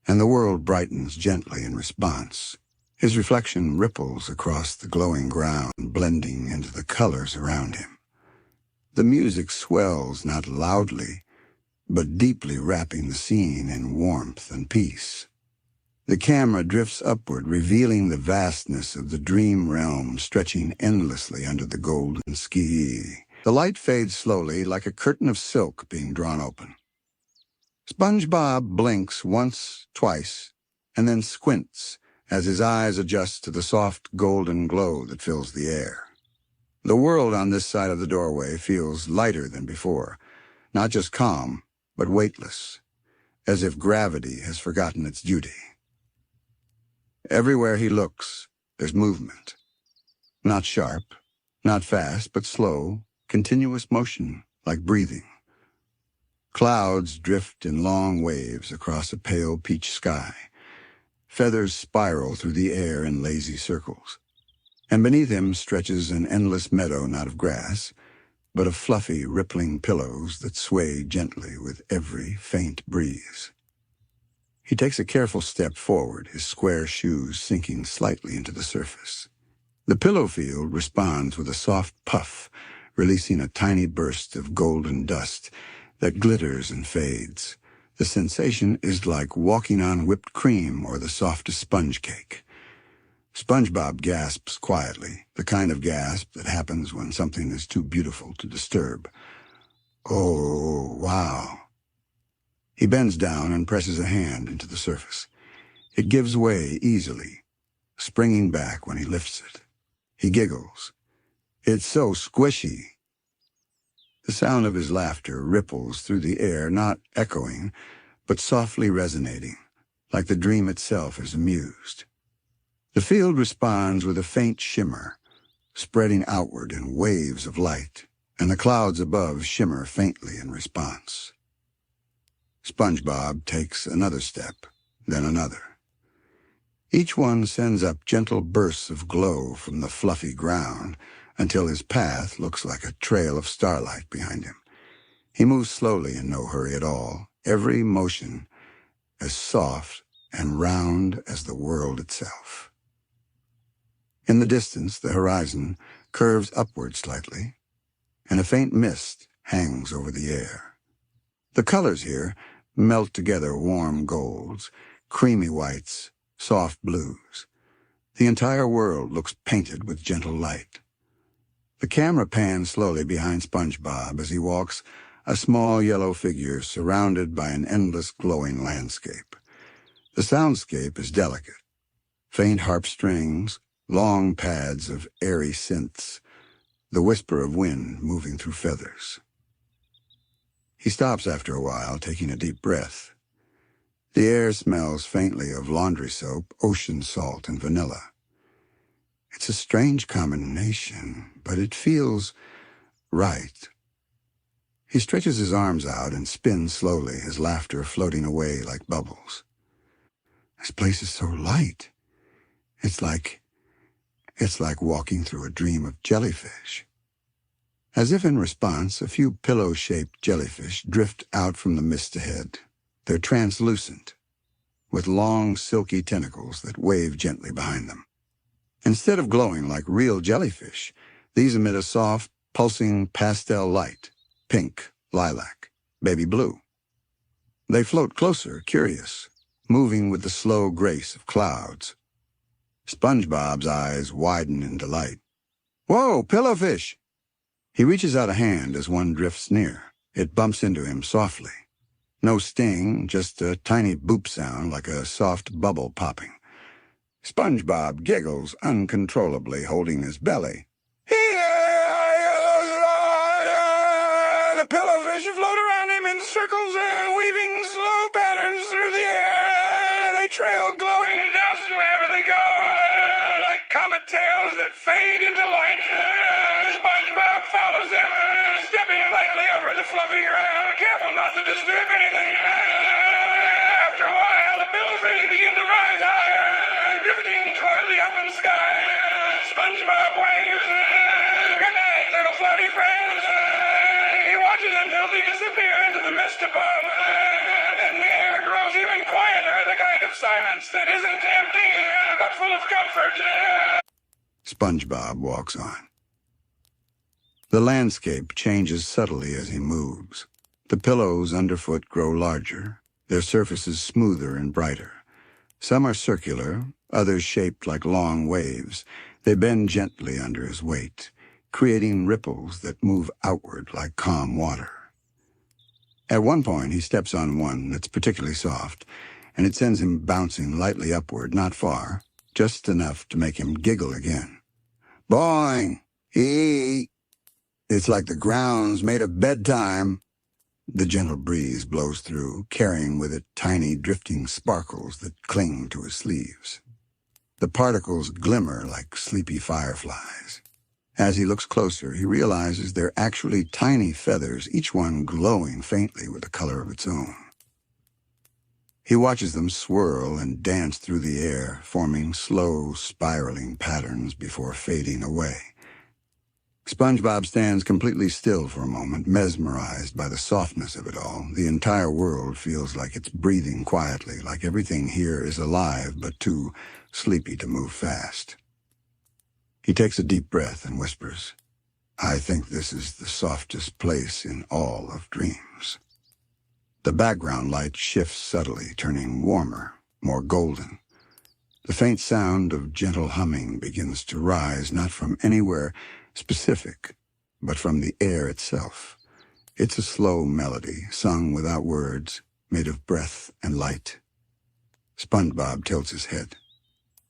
and the world brightens gently in response. His reflection ripples across the glowing ground, blending into the colors around him. The music swells not loudly, but deeply wrapping the scene in warmth and peace. The camera drifts upward, revealing the vastness of the dream realm stretching endlessly under the golden sky. The light fades slowly, like a curtain of silk being drawn open. SpongeBob blinks once, twice, and then squints as his eyes adjust to the soft golden glow that fills the air. The world on this side of the doorway feels lighter than before, not just calm, but weightless, as if gravity has forgotten its duty. Everywhere he looks, there's movement. Not sharp, not fast, but slow, continuous motion, like breathing. Clouds drift in long waves across a pale peach sky. Feathers spiral through the air in lazy circles. And beneath him stretches an endless meadow not of grass, but of fluffy, rippling pillows that sway gently with every faint breeze. He takes a careful step forward, his square shoes sinking slightly into the surface. The pillow field responds with a soft puff, releasing a tiny burst of golden dust that glitters and fades. The sensation is like walking on whipped cream or the softest sponge cake. SpongeBob gasps quietly, the kind of gasp that happens when something is too beautiful to disturb. "Oh, wow." He bends down and presses a hand into the surface. It gives way easily, springing back when he lifts it. He giggles. "It's so squishy." The sound of his laughter ripples through the air, not echoing, but softly resonating, like the dream itself is amused. The field responds with a faint shimmer, spreading outward in waves of light, and the clouds above shimmer faintly in response. SpongeBob takes another step, then another. Each one sends up gentle bursts of glow from the fluffy ground until his path looks like a trail of starlight behind him. He moves slowly in no hurry at all, every motion as soft and round as the world itself. In the distance, the horizon curves upward slightly, and a faint mist hangs over the air. The colors here melt together: warm golds, creamy whites, soft blues. The entire world looks painted with gentle light. The camera pans slowly behind SpongeBob as he walks, a small yellow figure surrounded by an endless glowing landscape. The soundscape is delicate. Faint harp strings, long pads of airy synths, the whisper of wind moving through feathers. He stops after a while, taking a deep breath. The air smells faintly of laundry soap, ocean salt, and vanilla. It's a strange combination, but it feels right. He stretches his arms out and spins slowly, his laughter floating away like bubbles. This place is so light. It's like walking through a dream of jellyfish. As if in response, a few pillow-shaped jellyfish drift out from the mist ahead. They're translucent, with long, silky tentacles that wave gently behind them. Instead of glowing like real jellyfish, these emit a soft, pulsing pastel light: pink, lilac, baby blue. They float closer, curious, moving with the slow grace of clouds. SpongeBob's eyes widen in delight. "Whoa, pillowfish!" He reaches out a hand as one drifts near. It bumps into him softly. No sting, just a tiny boop sound like a soft bubble popping. SpongeBob giggles uncontrollably, holding his belly. The pillowfish float around him in circles, weaving slow patterns through the air. They trail glowing dust wherever they go, like comet tails that fade into light. SpongeBob follows them, stepping lightly over the fluffy ground, careful not to disturb anything. After a while, the pillowfish begin to rise higher, drifting toward the open sky. SpongeBob waves. "Good night, little floaty friends." He watches until they disappear into the mist above. And the air grows even quieter, the kind of silence that isn't empty, but full of comfort. SpongeBob walks on. The landscape changes subtly as he moves. The pillows underfoot grow larger, their surfaces smoother and brighter. Some are circular, others shaped like long waves. They bend gently under his weight, creating ripples that move outward like calm water. At one point, he steps on one that's particularly soft, and it sends him bouncing lightly upward, not far, just enough to make him giggle again. "Boing! Eee! It's like the ground's made of bedtime." The gentle breeze blows through, carrying with it tiny drifting sparkles that cling to his sleeves. The particles glimmer like sleepy fireflies. As he looks closer, he realizes they're actually tiny feathers, each one glowing faintly with a color of its own. He watches them swirl and dance through the air, forming slow, spiraling patterns before fading away. SpongeBob stands completely still for a moment, mesmerized by the softness of it all. The entire world feels like it's breathing quietly, like everything here is alive but too sleepy to move fast. He takes a deep breath and whispers, "I think this is the softest place in all of dreams." The background light shifts subtly, turning warmer, more golden. The faint sound of gentle humming begins to rise, not from anywhere specific, but from the air itself. It's a slow melody, sung without words, made of breath and light. SpongeBob tilts his head.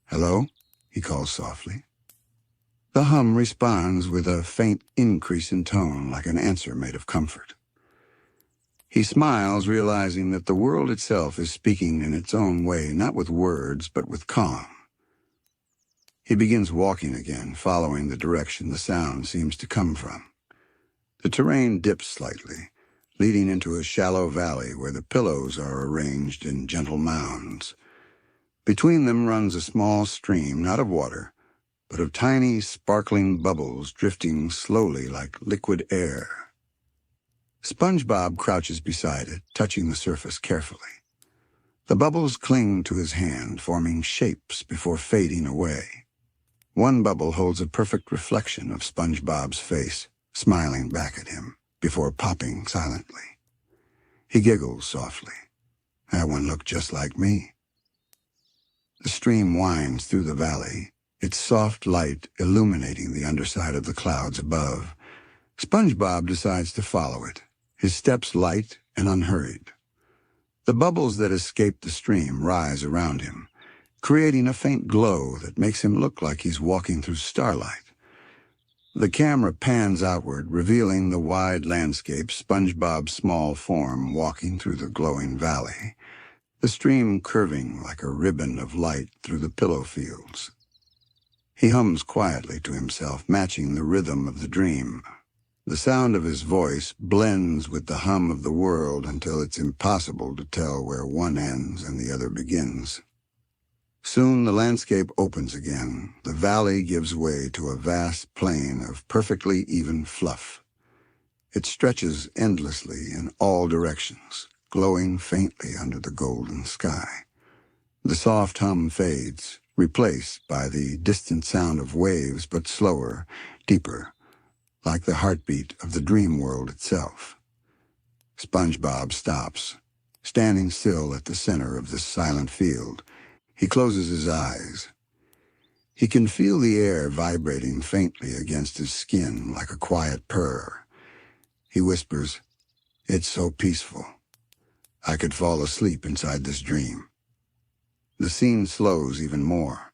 "Hello?" he calls softly. The hum responds with a faint increase in tone, like an answer made of comfort. He smiles, realizing that the world itself is speaking in its own way, not with words, but with calm. He begins walking again, following the direction the sound seems to come from. The terrain dips slightly, leading into a shallow valley where the pillows are arranged in gentle mounds. Between them runs a small stream, not of water, but of tiny, sparkling bubbles drifting slowly like liquid air. SpongeBob crouches beside it, touching the surface carefully. The bubbles cling to his hand, forming shapes before fading away. One bubble holds a perfect reflection of SpongeBob's face, smiling back at him. before popping silently. He giggles softly. That one looked just like me. The stream winds through the valley, its soft light illuminating the underside of the clouds above. SpongeBob decides to follow it, his steps light and unhurried. The bubbles that escape the stream rise around him, creating a faint glow that makes him look like he's walking through starlight. The camera pans outward, revealing the wide landscape, SpongeBob's small form walking through the glowing valley, the stream curving like a ribbon of light through the pillow fields. He hums quietly to himself, matching the rhythm of the dream. The sound of his voice blends with the hum of the world until it's impossible to tell where one ends and the other begins. Soon the landscape opens again. The valley gives way to a vast plain of perfectly even fluff. It stretches endlessly in all directions, glowing faintly under the golden sky. The soft hum fades, replaced by the distant sound of waves, but slower, deeper, like the heartbeat of the dream world itself. SpongeBob stops, standing still at the center of this silent field. He closes his eyes. He can feel the air vibrating faintly against his skin like a quiet purr. He whispers, "It's so peaceful. I could fall asleep inside this dream." The scene slows even more.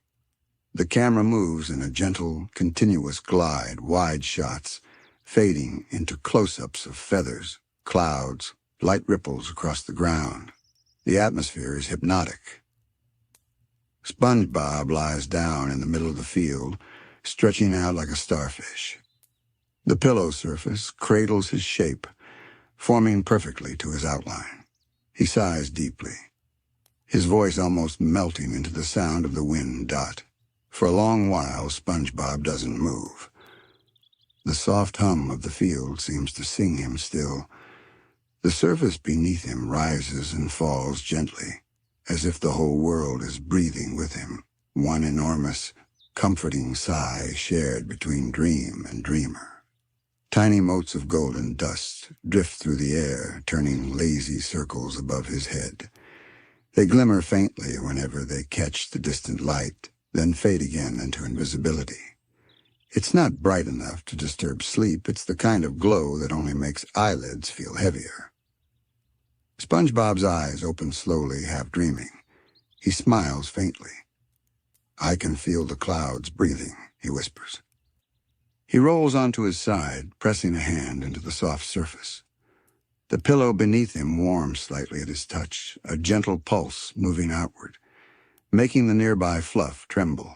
The camera moves in a gentle, continuous glide, wide shots, fading into close-ups of feathers, clouds, light ripples across the ground. The atmosphere is hypnotic. SpongeBob lies down in the middle of the field, stretching out like a starfish. The pillow surface cradles his shape, forming perfectly to his outline. He sighs deeply, his voice almost melting into the sound of the wind. For a long while, SpongeBob doesn't move. The soft hum of the field seems to sing him still. The surface beneath him rises and falls gently, as if the whole world is breathing with him, one enormous, comforting sigh shared between dream and dreamer. Tiny motes of golden dust drift through the air, turning lazy circles above his head. They glimmer faintly whenever they catch the distant light, then fade again into invisibility. It's not bright enough to disturb sleep. It's the kind of glow that only makes eyelids feel heavier. SpongeBob's eyes open slowly, half dreaming. He smiles faintly. "I can feel the clouds breathing," he whispers. He rolls onto his side, pressing a hand into the soft surface. The pillow beneath him warms slightly at his touch, a gentle pulse moving outward, making the nearby fluff tremble.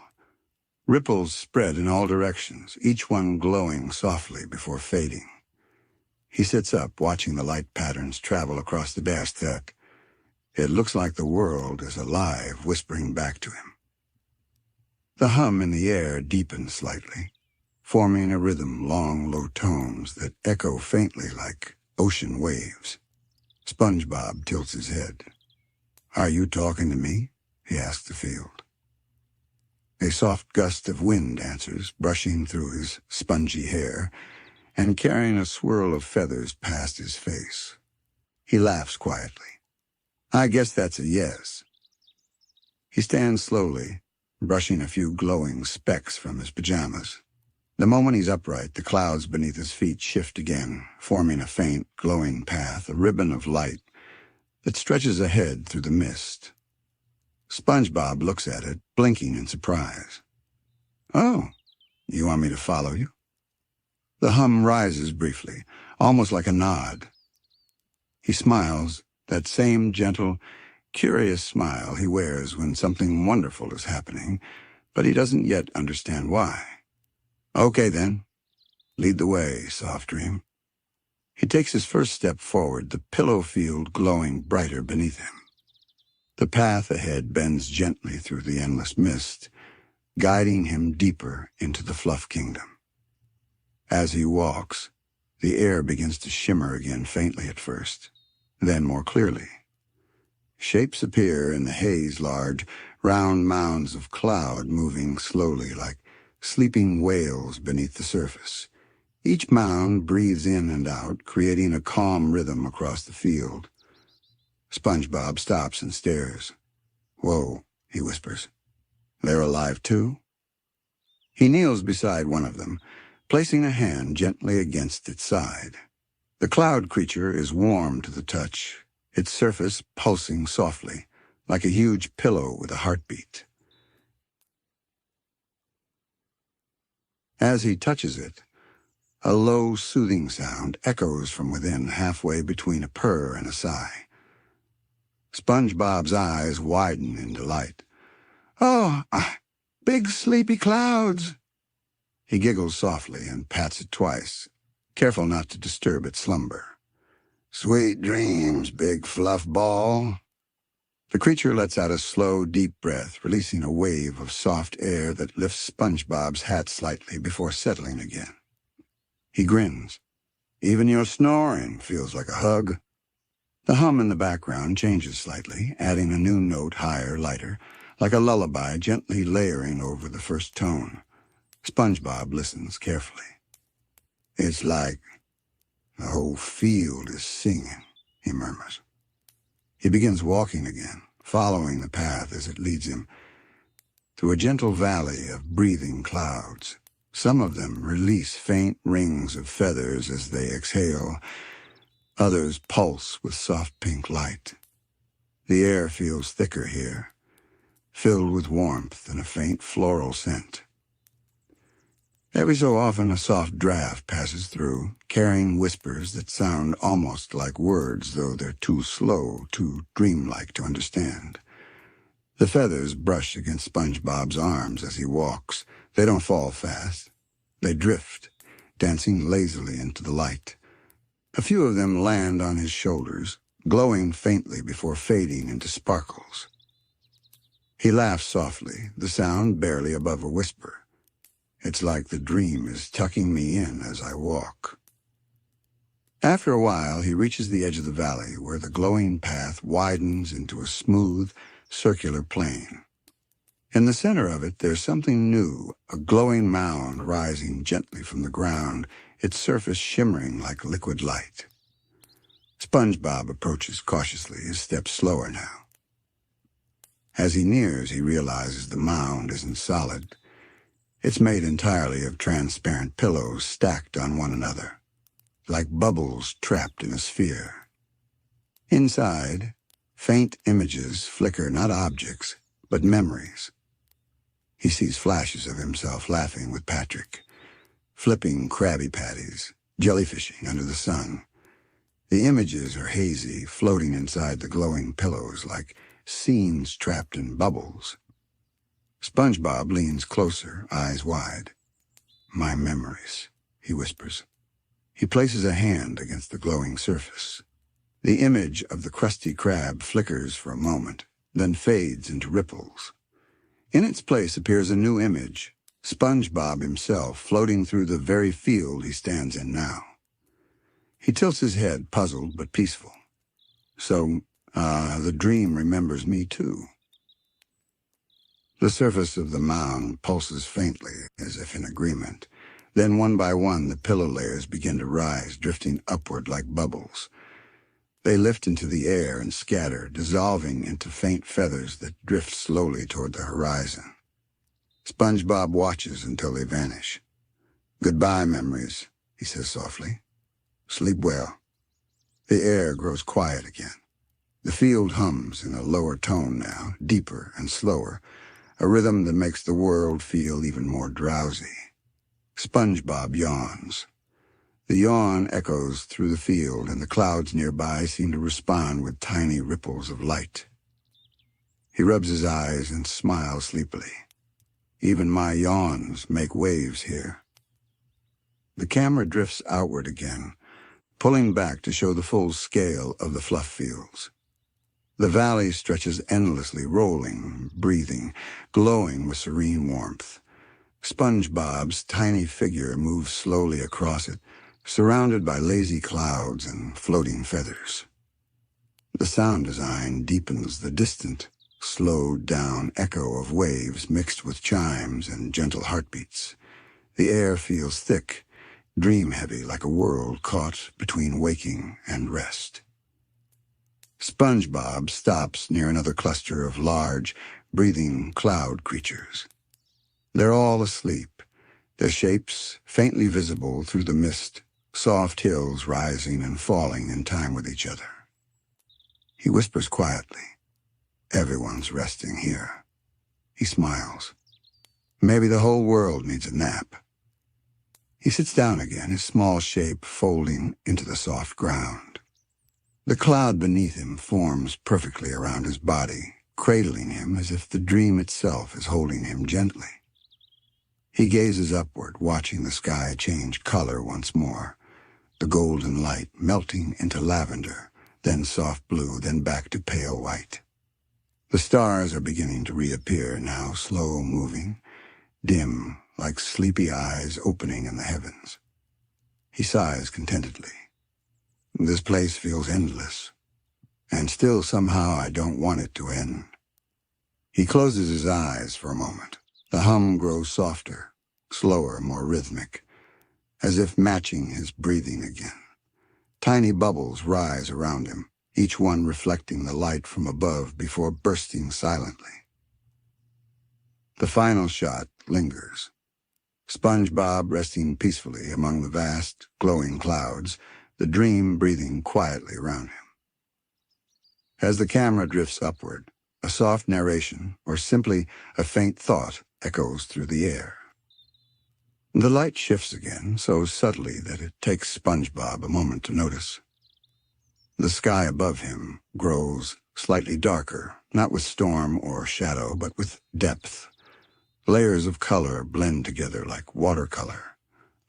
Ripples spread in all directions, each one glowing softly before fading. He sits up, watching the light patterns travel across the vast deck. It looks like the world is alive, whispering back to him. The hum in the air deepens slightly, forming a rhythm, long, low tones that echo faintly like ocean waves. SpongeBob tilts his head. "Are you talking to me?" he asks the field. A soft gust of wind answers, brushing through his spongy hair and carrying a swirl of feathers past his face. He laughs quietly. "I guess that's a yes." He stands slowly, brushing a few glowing specks from his pajamas. The moment he's upright, the clouds beneath his feet shift again, forming a faint, glowing path, a ribbon of light that stretches ahead through the mist. SpongeBob looks at it, blinking in surprise. "Oh, you want me to follow you?" The hum rises briefly, almost like a nod. He smiles, that same gentle, curious smile he wears when something wonderful is happening, but he doesn't yet understand why. "Okay, then. Lead the way, soft dream." He takes his first step forward, the pillow field glowing brighter beneath him. The path ahead bends gently through the endless mist, guiding him deeper into the fluff kingdom. As he walks, the air begins to shimmer again, faintly at first, then more clearly. Shapes appear in the haze, large, round mounds of cloud moving slowly like sleeping whales beneath the surface, Each mound breathes in and out, creating a calm rhythm across the field. SpongeBob stops and stares. "Whoa," he whispers. "They're alive too?" He kneels beside one of them, placing a hand gently against its side. The cloud creature is warm to the touch, its surface pulsing softly, like a huge pillow with a heartbeat. As he touches it, a low, soothing sound echoes from within, halfway between a purr and a sigh. SpongeBob's eyes widen in delight. "Oh, big sleepy clouds!" He giggles softly and pats it twice, careful not to disturb its slumber. "Sweet dreams, big fluff ball." The creature lets out a slow, deep breath, releasing a wave of soft air that lifts SpongeBob's hat slightly before settling again. He grins. "Even your snoring feels like a hug." The hum in the background changes slightly, adding a new note higher, lighter, like a lullaby gently layering over the first tone. SpongeBob listens carefully. "It's like the whole field is singing," he murmurs. He begins walking again, following the path as it leads him, through a gentle valley of breathing clouds. Some of them release faint rings of feathers as they exhale. Others pulse with soft pink light. The air feels thicker here, filled with warmth and a faint floral scent. Every so often a soft draft passes through, carrying whispers that sound almost like words, though they're too slow, too dreamlike to understand. The feathers brush against SpongeBob's arms as he walks. They don't fall fast. They drift, dancing lazily into the light. A few of them land on his shoulders, glowing faintly before fading into sparkles. He laughs softly, the sound barely above a whisper. It's like the dream is tucking me in as I walk. After a while, he reaches the edge of the valley, where the glowing path widens into a smooth, circular plain. In the center of it, there's something new, a glowing mound rising gently from the ground, its surface shimmering like liquid light. SpongeBob approaches cautiously, his steps slower now. As he nears, he realizes the mound isn't solid. It's made entirely of transparent pillows stacked on one another, like bubbles trapped in a sphere. Inside, faint images flicker, not objects, but memories. He sees flashes of himself laughing with Patrick, flipping Krabby Patties, jellyfishing under the sun. The images are hazy, floating inside the glowing pillows like scenes trapped in bubbles. SpongeBob leans closer, eyes wide. "My memories," he whispers. He places a hand against the glowing surface. The image of the Krusty Krab flickers for a moment, then fades into ripples. In its place appears a new image, SpongeBob himself floating through the very field he stands in now. He tilts his head, puzzled but peaceful. "So, the dream remembers me too." The surface of the mound pulses faintly, as if in agreement. Then one by one the pillow layers begin to rise, drifting upward like bubbles. They lift into the air and scatter, dissolving into faint feathers that drift slowly toward the horizon. SpongeBob watches until they vanish. "Goodbye, memories," he says softly. "Sleep well." The air grows quiet again. The field hums in a lower tone now, deeper and slower, a rhythm that makes the world feel even more drowsy. SpongeBob yawns. The yawn echoes through the field, and the clouds nearby seem to respond with tiny ripples of light. He rubs his eyes and smiles sleepily. "Even my yawns make waves here." The camera drifts outward again, pulling back to show the full scale of the fluff fields. The valley stretches endlessly, rolling, breathing, glowing with serene warmth. SpongeBob's tiny figure moves slowly across it, surrounded by lazy clouds and floating feathers. The sound design deepens the distant, slowed-down echo of waves mixed with chimes and gentle heartbeats. The air feels thick, dream-heavy like a world caught between waking and rest. SpongeBob stops near another cluster of large, breathing cloud creatures. They're all asleep, their shapes faintly visible through the mist, soft hills rising and falling in time with each other. He whispers quietly, "Everyone's resting here." He smiles. Maybe the whole world needs a nap. He sits down again, his small shape folding into the soft ground. The cloud beneath him forms perfectly around his body, cradling him as if the dream itself is holding him gently. He gazes upward, watching the sky change color once more, the golden light melting into lavender, then soft blue, then back to pale white. The stars are beginning to reappear, now slow-moving, dim, like sleepy eyes opening in the heavens. He sighs contentedly. This place feels endless, and still somehow I don't want it to end. He closes his eyes for a moment. The hum grows softer, slower, more rhythmic, as if matching his breathing again. Tiny bubbles rise around him, each one reflecting the light from above before bursting silently. The final shot lingers. SpongeBob resting peacefully among the vast, glowing clouds, the dream breathing quietly around him. As the camera drifts upward, a soft narration, or simply a faint thought, echoes through the air. The light shifts again, so subtly that it takes SpongeBob a moment to notice. The sky above him grows slightly darker, not with storm or shadow, but with depth. Layers of color blend together like watercolor,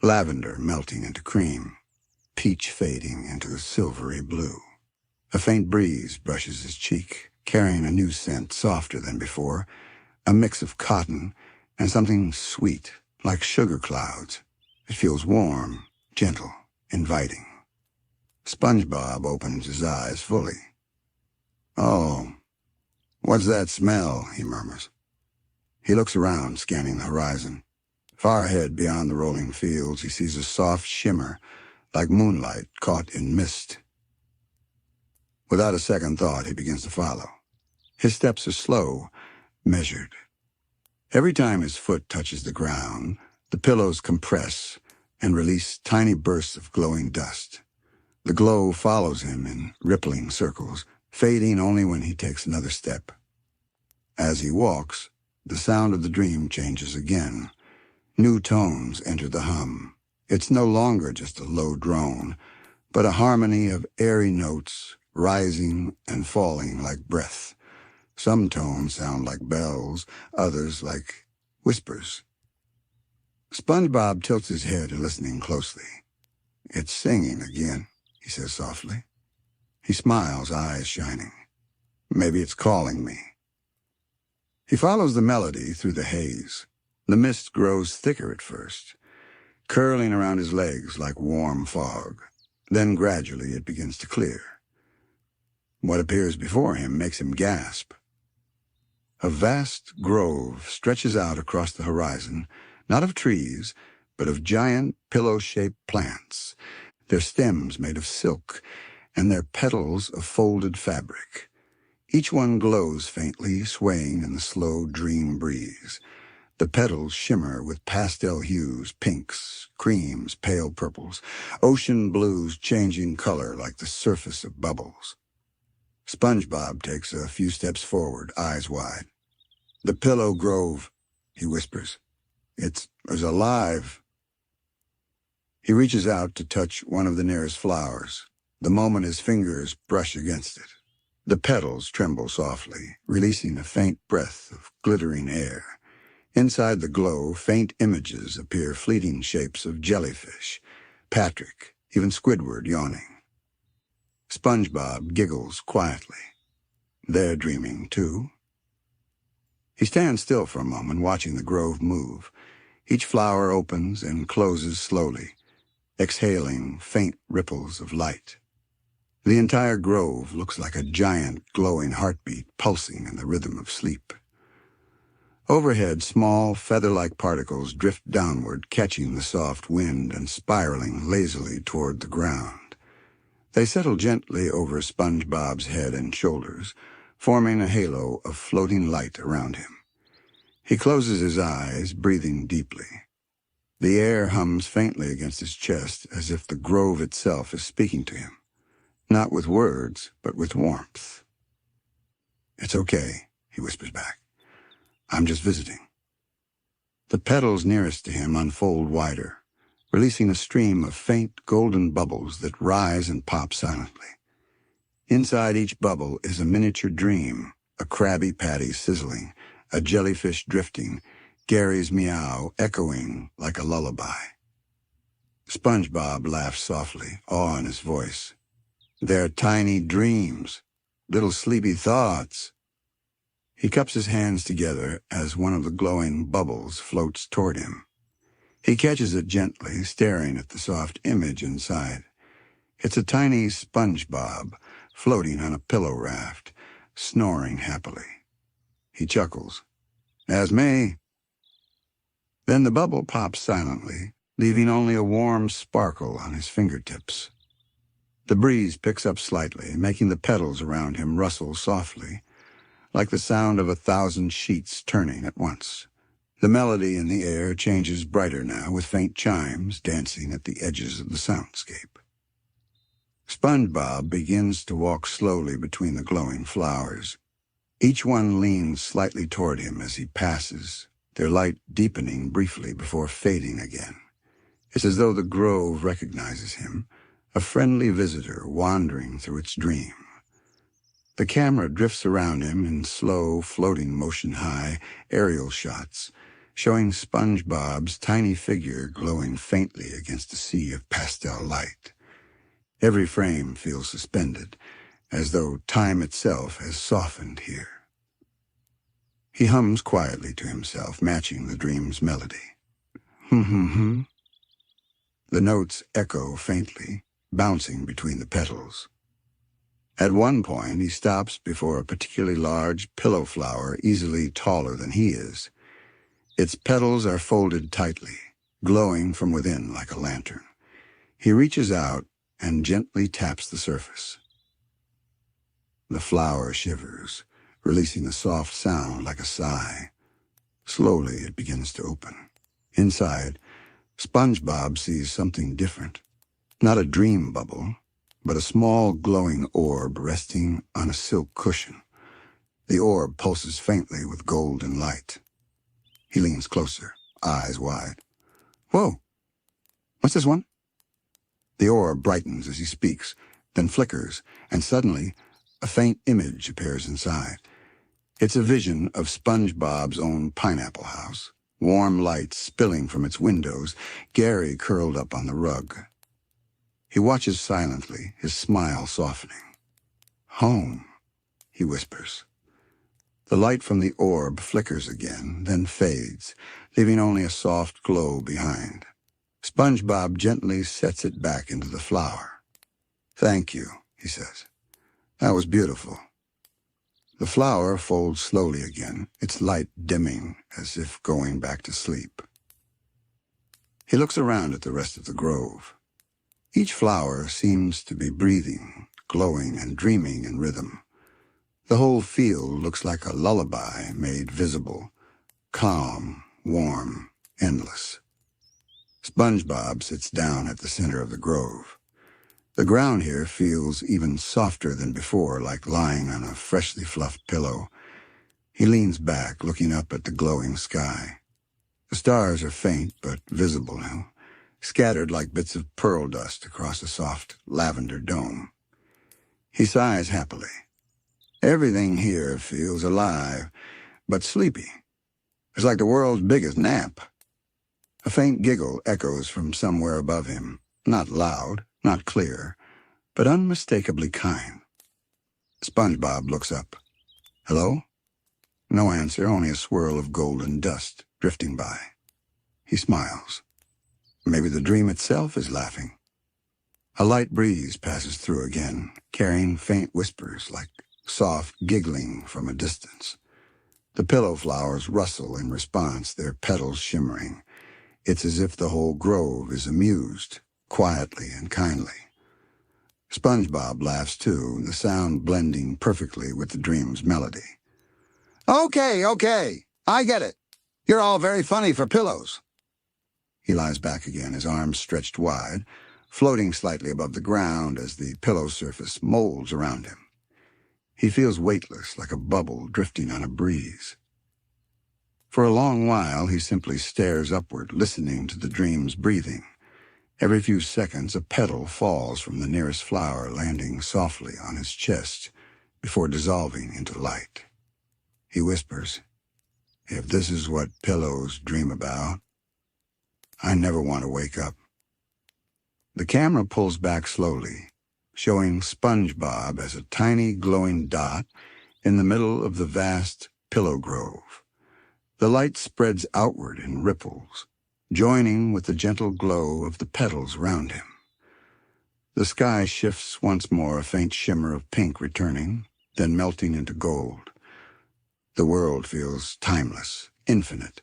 lavender melting into cream, peach fading into silvery blue. A faint breeze brushes his cheek, carrying a new scent softer than before, a mix of cotton and something sweet, like sugar clouds. It feels warm, gentle, inviting. SpongeBob opens his eyes fully. "Oh, what's that smell?" he murmurs. He looks around, scanning the horizon. Far ahead, beyond the rolling fields, he sees a soft shimmer, like moonlight caught in mist. Without a second thought, he begins to follow. His steps are slow, measured. Every time his foot touches the ground, the pillows compress and release tiny bursts of glowing dust. The glow follows him in rippling circles, fading only when he takes another step. As he walks, the sound of the dream changes again. New tones enter the hum. It's no longer just a low drone, but a harmony of airy notes rising and falling like breath. Some tones sound like bells, others like whispers. SpongeBob tilts his head, listening closely. "It's singing again," he says softly. He smiles, eyes shining. "Maybe it's calling me." He follows the melody through the haze. The mist grows thicker at first, curling around his legs like warm fog. Then gradually it begins to clear. What appears before him makes him gasp. A vast grove stretches out across the horizon, not of trees, but of giant pillow-shaped plants, their stems made of silk and their petals of folded fabric. Each one glows faintly, swaying in the slow dream breeze. The petals shimmer with pastel hues, pinks, creams, pale purples, ocean blues changing color like the surface of bubbles. SpongeBob takes a few steps forward, eyes wide. "The pillow grove," he whispers. It's alive." He reaches out to touch one of the nearest flowers. The moment his fingers brush against it, the petals tremble softly, releasing a faint breath of glittering air. Inside the glow, faint images appear, fleeting shapes of jellyfish, Patrick, even Squidward yawning. SpongeBob giggles quietly. They're dreaming, too. He stands still for a moment, watching the grove move. Each flower opens and closes slowly, exhaling faint ripples of light. The entire grove looks like a giant, glowing heartbeat pulsing in the rhythm of sleep. Overhead, small, feather-like particles drift downward, catching the soft wind and spiraling lazily toward the ground. They settle gently over SpongeBob's head and shoulders, forming a halo of floating light around him. He closes his eyes, breathing deeply. The air hums faintly against his chest, as if the grove itself is speaking to him, not with words, but with warmth. "It's okay," he whispers back. "I'm just visiting." The petals nearest to him unfold wider, releasing a stream of faint golden bubbles that rise and pop silently. Inside each bubble is a miniature dream, a Krabby Patty sizzling, a jellyfish drifting, Gary's meow echoing like a lullaby. SpongeBob laughs softly, awe in his voice. "They're tiny dreams, little sleepy thoughts." He cups his hands together as one of the glowing bubbles floats toward him. He catches it gently, staring at the soft image inside. It's a tiny SpongeBob floating on a pillow raft, snoring happily. He chuckles. "That's me." Then the bubble pops silently, leaving only a warm sparkle on his fingertips. The breeze picks up slightly, making the petals around him rustle softly, like the sound of 1,000 sheets turning at once. The melody in the air changes brighter now, with faint chimes dancing at the edges of the soundscape. SpongeBob begins to walk slowly between the glowing flowers. Each one leans slightly toward him as he passes, their light deepening briefly before fading again. It's as though the grove recognizes him, a friendly visitor wandering through its dream. The camera drifts around him in slow, floating motion-high aerial shots, showing SpongeBob's tiny figure glowing faintly against a sea of pastel light. Every frame feels suspended, as though time itself has softened here. He hums quietly to himself, matching the dream's melody. "Hum-hum-hum." The notes echo faintly, bouncing between the petals. At one point, he stops before a particularly large pillow flower easily taller than he is. Its petals are folded tightly, glowing from within like a lantern. He reaches out and gently taps the surface. The flower shivers, releasing a soft sound like a sigh. Slowly, it begins to open. Inside, SpongeBob sees something different. Not a dream bubble, but a small glowing orb resting on a silk cushion. The orb pulses faintly with golden light. He leans closer, eyes wide. "Whoa! What's this one?" The orb brightens as he speaks, then flickers, and suddenly a faint image appears inside. It's a vision of SpongeBob's own pineapple house, warm light spilling from its windows, Gary curled up on the rug. He watches silently, his smile softening. "Home," he whispers. The light from the orb flickers again, then fades, leaving only a soft glow behind. SpongeBob gently sets it back into the flower. "Thank you," he says. "That was beautiful." The flower folds slowly again, its light dimming as if going back to sleep. He looks around at the rest of the grove. Each flower seems to be breathing, glowing, and dreaming in rhythm. The whole field looks like a lullaby made visible, calm, warm, endless. SpongeBob sits down at the center of the grove. The ground here feels even softer than before, like lying on a freshly fluffed pillow. He leans back, looking up at the glowing sky. The stars are faint but visible now, scattered like bits of pearl dust across a soft lavender dome. He sighs happily. Everything here feels alive, but sleepy. It's like the world's biggest nap. A faint giggle echoes from somewhere above him, not loud, not clear, but unmistakably kind. SpongeBob looks up. "Hello?" No answer, only a swirl of golden dust drifting by. He smiles. Maybe the dream itself is laughing. A light breeze passes through again, carrying faint whispers like soft giggling from a distance. The pillow flowers rustle in response, their petals shimmering. It's as if the whole grove is amused, quietly and kindly. SpongeBob laughs too, the sound blending perfectly with the dream's melody. Okay, I get it. You're all very funny for pillows. He lies back again, his arms stretched wide, floating slightly above the ground as the pillow surface molds around him. He feels weightless, like a bubble drifting on a breeze. For a long while, he simply stares upward, listening to the dream's breathing. Every few seconds, a petal falls from the nearest flower, landing softly on his chest before dissolving into light. He whispers, "If this is what pillows dream about, I never want to wake up." The camera pulls back slowly, showing SpongeBob as a tiny glowing dot in the middle of the vast pillow grove. The light spreads outward in ripples, joining with the gentle glow of the petals round him. The sky shifts once more, a faint shimmer of pink returning, then melting into gold. The world feels timeless, infinite,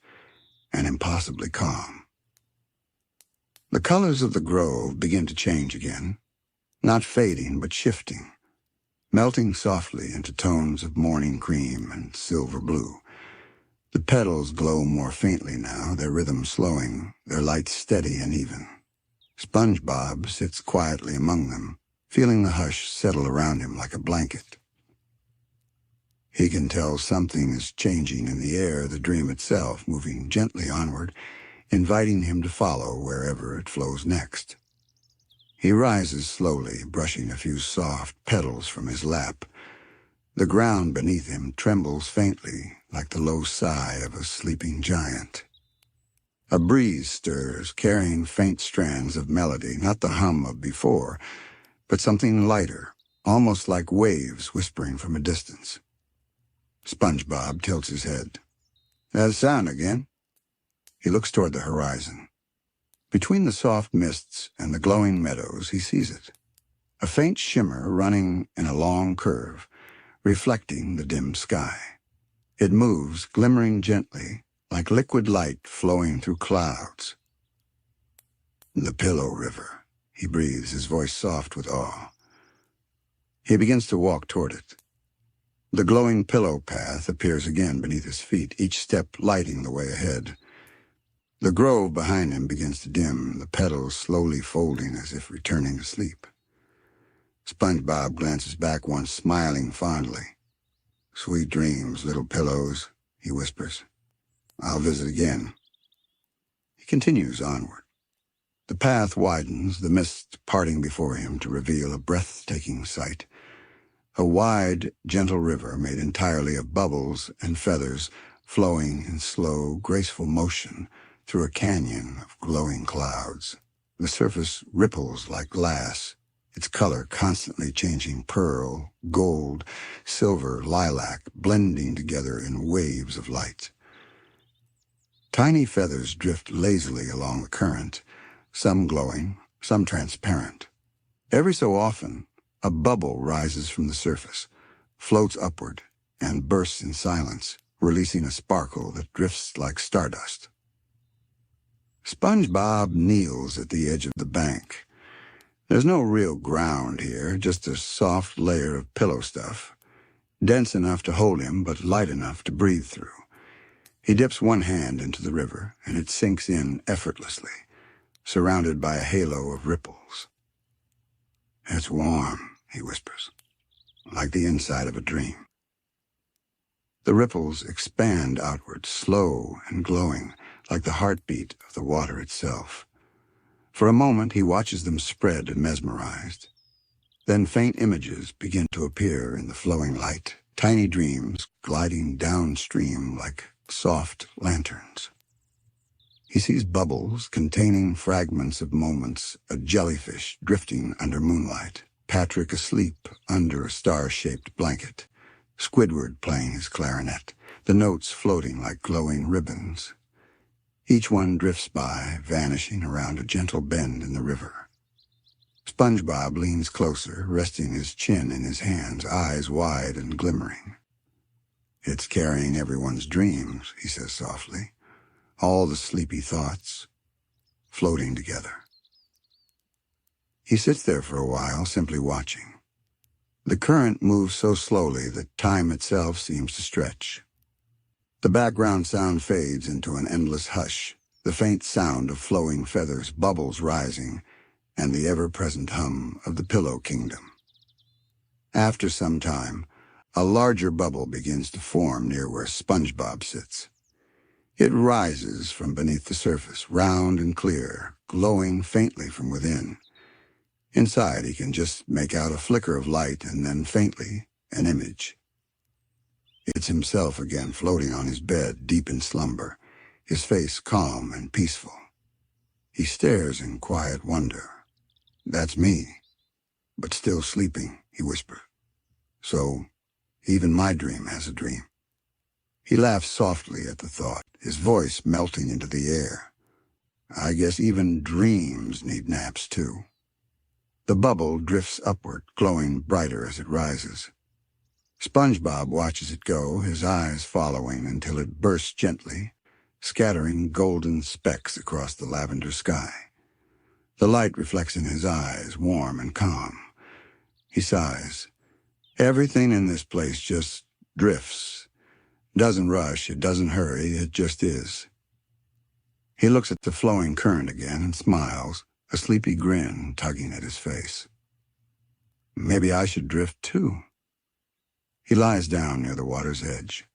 and impossibly calm. The colors of the grove begin to change again, not fading but shifting, melting softly into tones of morning cream and silver blue. The petals glow more faintly now, their rhythm slowing, their light steady and even. SpongeBob sits quietly among them, feeling the hush settle around him like a blanket. He can tell something is changing in the air, the dream itself moving gently onward, inviting him to follow wherever it flows next. He rises slowly, brushing a few soft petals from his lap. The ground beneath him trembles faintly, like the low sigh of a sleeping giant. A breeze stirs, carrying faint strands of melody, not the hum of before, but something lighter, almost like waves whispering from a distance. SpongeBob tilts his head. "That sound again." He looks toward the horizon. Between the soft mists and the glowing meadows, he sees it. A faint shimmer running in a long curve, reflecting the dim sky. It moves, glimmering gently, like liquid light flowing through clouds. "The Pillow River," he breathes, his voice soft with awe. He begins to walk toward it. The glowing pillow path appears again beneath his feet, each step lighting the way ahead. The grove behind him begins to dim, the petals slowly folding as if returning to sleep. SpongeBob glances back once, smiling fondly. "Sweet dreams, little pillows," he whispers. "I'll visit again." He continues onward. The path widens, the mist parting before him to reveal a breathtaking sight. A wide, gentle river made entirely of bubbles and feathers, flowing in slow, graceful motion through a canyon of glowing clouds. The surface ripples like glass, its color constantly changing pearl, gold, silver, lilac, blending together in waves of light. Tiny feathers drift lazily along the current, some glowing, some transparent. Every so often, a bubble rises from the surface, floats upward, and bursts in silence, releasing a sparkle that drifts like stardust. SpongeBob kneels at the edge of the bank. There's no real ground here, just a soft layer of pillow stuff, dense enough to hold him but light enough to breathe through. He dips one hand into the river, and it sinks in effortlessly, surrounded by a halo of ripples. "It's warm," he whispers, "like the inside of a dream." The ripples expand outward, slow and glowing, like the heartbeat of the water itself. For a moment, he watches them spread, mesmerized. Then faint images begin to appear in the flowing light, tiny dreams gliding downstream like soft lanterns. He sees bubbles containing fragments of moments, a jellyfish drifting under moonlight, Patrick asleep under a star-shaped blanket, Squidward playing his clarinet, the notes floating like glowing ribbons. Each one drifts by, vanishing around a gentle bend in the river. SpongeBob leans closer, resting his chin in his hands, eyes wide and glimmering. It's carrying everyone's dreams, he says softly. All the sleepy thoughts, floating together. He sits there for a while, simply watching. The current moves so slowly that time itself seems to stretch. The background sound fades into an endless hush, the faint sound of flowing feathers, bubbles rising, and the ever-present hum of the Pillow Kingdom. After some time, a larger bubble begins to form near where SpongeBob sits. It rises from beneath the surface, round and clear, glowing faintly from within. Inside, he can just make out a flicker of light and then faintly, an image. It's himself again, floating on his bed, deep in slumber, his face calm and peaceful. He stares in quiet wonder. That's me, but still sleeping, he whispers. So, even my dream has a dream. He laughs softly at the thought, his voice melting into the air. I guess even dreams need naps too. The bubble drifts upward, glowing brighter as it rises. SpongeBob watches it go, his eyes following until it bursts gently, scattering golden specks across the lavender sky. The light reflects in his eyes, warm and calm. He sighs. Everything in this place just drifts. Doesn't rush, it doesn't hurry, it just is. He looks at the flowing current again and smiles, a sleepy grin tugging at his face. Maybe I should drift too. He lies down near the water's edge.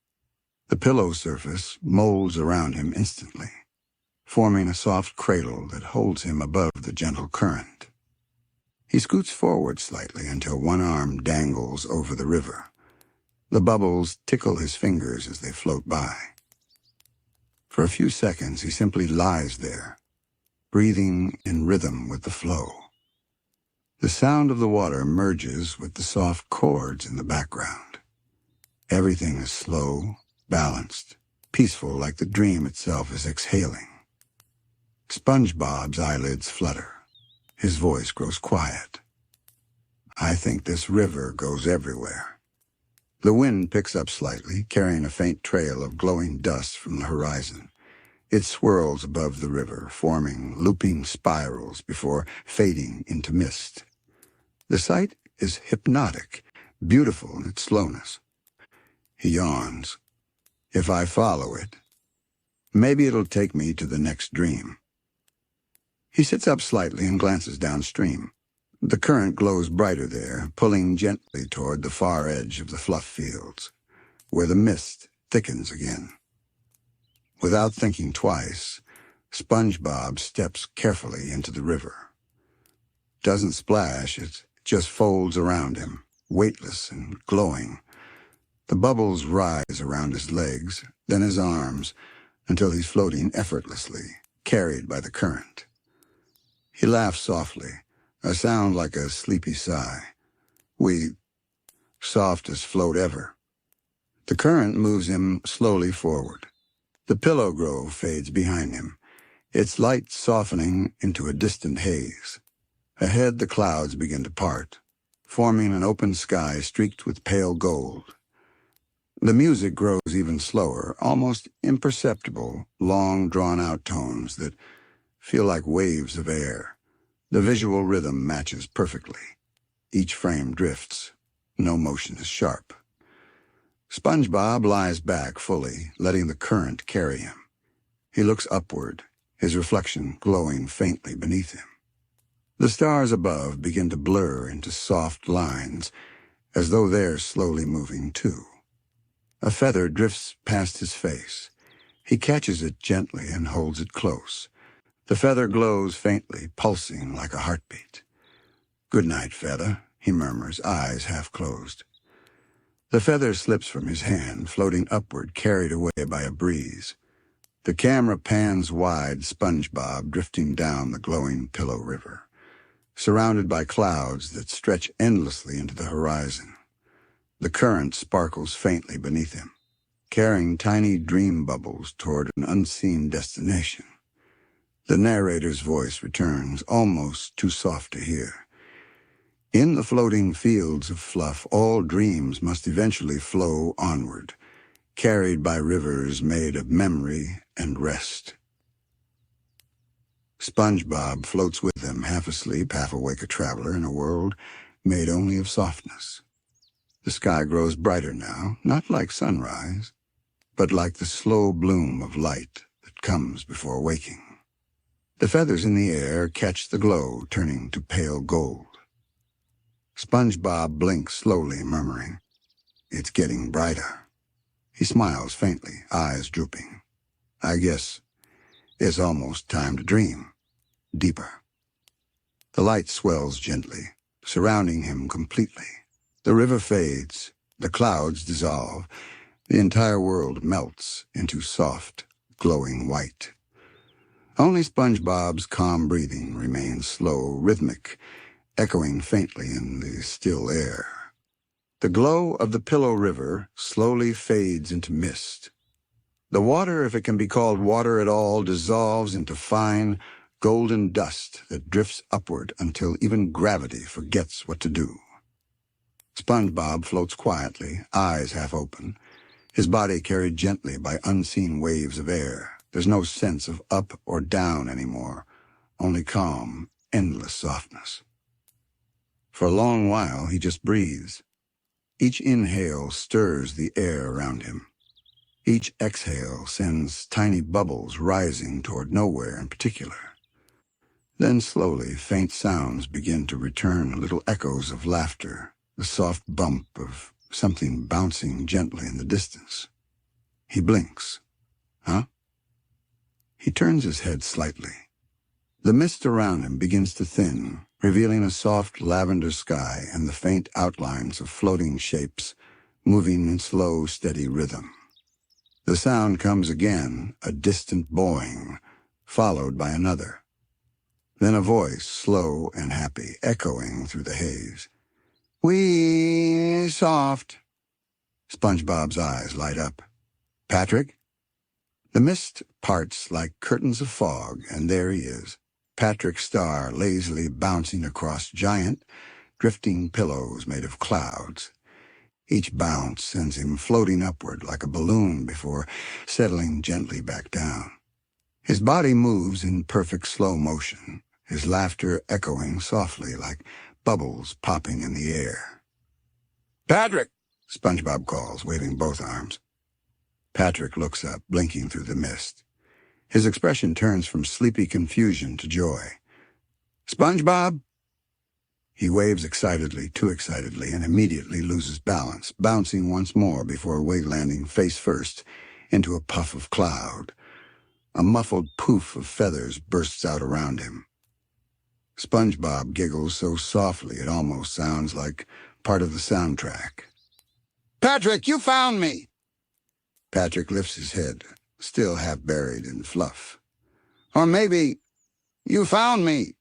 The pillow surface molds around him instantly, forming a soft cradle that holds him above the gentle current. He scoots forward slightly until one arm dangles over the river. The bubbles tickle his fingers as they float by. For a few seconds, he simply lies there, breathing in rhythm with the flow. The sound of the water merges with the soft chords in the background. Everything is slow, balanced, peaceful, like the dream itself is exhaling. SpongeBob's eyelids flutter. His voice grows quiet. I think this river goes everywhere. The wind picks up slightly, carrying a faint trail of glowing dust from the horizon. It swirls above the river, forming looping spirals before fading into mist. The sight is hypnotic, beautiful in its slowness. He yawns. If I follow it, maybe it'll take me to the next dream. He sits up slightly and glances downstream. The current glows brighter there, pulling gently toward the far edge of the fluff fields, where the mist thickens again. Without thinking twice, SpongeBob steps carefully into the river. Doesn't splash, it just folds around him, weightless and glowing. The bubbles rise around his legs, then his arms, until he's floating effortlessly, carried by the current. He laughs softly, a sound like a sleepy sigh. Softest float ever. The current moves him slowly forward. The pillow grove fades behind him, its light softening into a distant haze. Ahead, the clouds begin to part, forming an open sky streaked with pale gold. The music grows even slower, almost imperceptible, long, drawn-out tones that feel like waves of air. The visual rhythm matches perfectly. Each frame drifts. No motion is sharp. SpongeBob lies back fully, letting the current carry him. He looks upward, his reflection glowing faintly beneath him. The stars above begin to blur into soft lines, as though they're slowly moving too. A feather drifts past his face. He catches it gently and holds it close. The feather glows faintly, pulsing like a heartbeat. "Good night, feather," he murmurs, eyes half closed. The feather slips from his hand, floating upward, carried away by a breeze. The camera pans wide, SpongeBob drifting down the glowing Pillow River, surrounded by clouds that stretch endlessly into the horizon. The current sparkles faintly beneath him, carrying tiny dream bubbles toward an unseen destination. The narrator's voice returns, almost too soft to hear. In the floating fields of fluff, all dreams must eventually flow onward. carried by rivers made of memory and rest. SpongeBob floats with them, half asleep, half awake, a traveler in a world made only of softness. The sky grows brighter now, not like sunrise, but like the slow bloom of light that comes before waking. The feathers in the air catch the glow, turning to pale gold. SpongeBob blinks slowly, murmuring, "It's getting brighter." He smiles faintly, eyes drooping. I guess it's almost time to dream. Deeper. The light swells gently, surrounding him completely. The river fades, the clouds dissolve, the entire world melts into soft, glowing white. Only SpongeBob's calm breathing remains slow, rhythmic, echoing faintly in the still air. The glow of the Pillow River slowly fades into mist. The water, if it can be called water at all, dissolves into fine, golden dust that drifts upward until even gravity forgets what to do. SpongeBob floats quietly, eyes half open, his body carried gently by unseen waves of air. There's no sense of up or down anymore, only calm, endless softness. For a long while, he just breathes. Each inhale stirs the air around him. Each exhale sends tiny bubbles rising toward nowhere in particular. Then slowly, faint sounds begin to return, little echoes of laughter, the soft bump of something bouncing gently in the distance. He blinks. Huh? He turns his head slightly. The mist around him begins to thin, revealing a soft lavender sky and the faint outlines of floating shapes moving in slow, steady rhythm. The sound comes again, a distant boing, followed by another. Then a voice, slow and happy, echoing through the haze. "Wee soft." SpongeBob's eyes light up. "Patrick?" The mist parts like curtains of fog, and there he is, Patrick Star, lazily bouncing across giant, drifting pillows made of clouds. Each bounce sends him floating upward like a balloon before settling gently back down. His body moves in perfect slow motion, his laughter echoing softly like bubbles popping in the air. "Patrick!" SpongeBob calls, waving both arms. Patrick looks up, blinking through the mist. His expression turns from sleepy confusion to joy. "SpongeBob?" He waves excitedly, too excitedly, and immediately loses balance, bouncing once more before wave-landing face first into a puff of cloud. A muffled poof of feathers bursts out around him. SpongeBob giggles so softly it almost sounds like part of the soundtrack. "Patrick, you found me!" Patrick lifts his head, still half buried in fluff. "Or maybe you found me.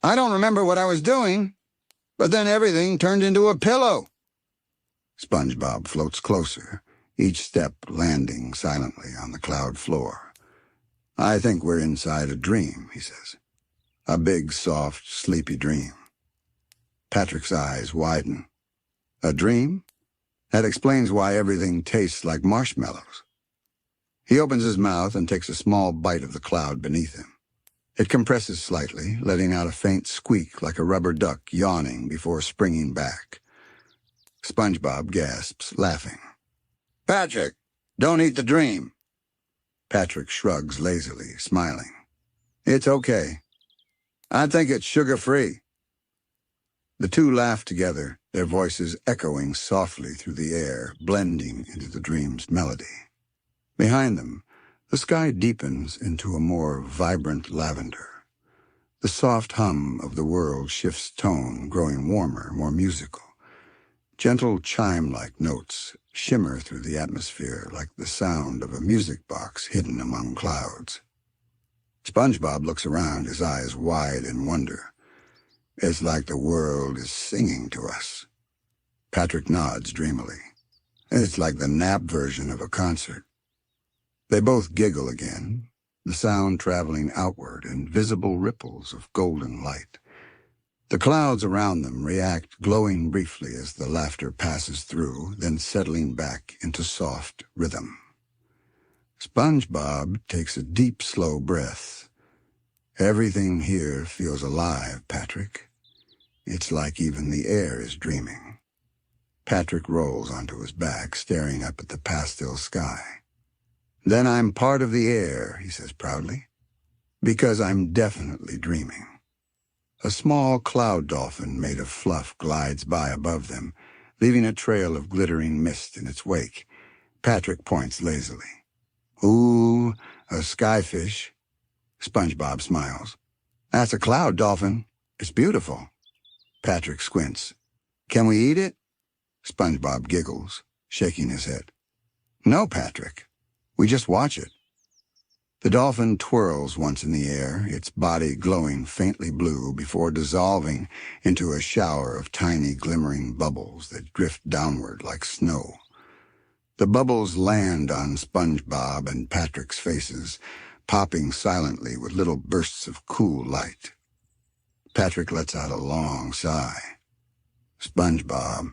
I don't remember what I was doing, but then everything turned into a pillow." SpongeBob floats closer, each step landing silently on the cloud floor. "I think we're inside a dream," he says. "A big, soft, sleepy dream." Patrick's eyes widen. "A dream? That explains why everything tastes like marshmallows." He opens his mouth and takes a small bite of the cloud beneath him. It compresses slightly, letting out a faint squeak like a rubber duck yawning before springing back. SpongeBob gasps, laughing. "Patrick, don't eat the dream." Patrick shrugs lazily, smiling. "It's okay. I think it's sugar-free." The two laugh together, their voices echoing softly through the air, blending into the dream's melody. Behind them, the sky deepens into a more vibrant lavender. The soft hum of the world shifts tone, growing warmer, more musical. Gentle chime-like notes shimmer through the atmosphere like the sound of a music box hidden among clouds. SpongeBob looks around, his eyes wide in wonder. It's like the world is singing to us. Patrick nods dreamily. It's like the nap version of a concert. They both giggle again, the sound traveling outward in visible ripples of golden light. The clouds around them react, glowing briefly as the laughter passes through, then settling back into soft rhythm. SpongeBob takes a deep, slow breath. Everything here feels alive, Patrick. It's like even the air is dreaming. Patrick rolls onto his back, staring up at the pastel sky. Then I'm part of the air, he says proudly, because I'm definitely dreaming. A small cloud dolphin made of fluff glides by above them, leaving a trail of glittering mist in its wake. Patrick points lazily. Ooh, a skyfish. SpongeBob smiles. That's a cloud dolphin. It's beautiful. Patrick squints. Can we eat it? SpongeBob giggles, shaking his head. No, Patrick. We just watch it. The dolphin twirls once in the air, its body glowing faintly blue before dissolving into a shower of tiny glimmering bubbles that drift downward like snow. The bubbles land on SpongeBob and Patrick's faces, popping silently with little bursts of cool light. Patrick lets out a long sigh. SpongeBob,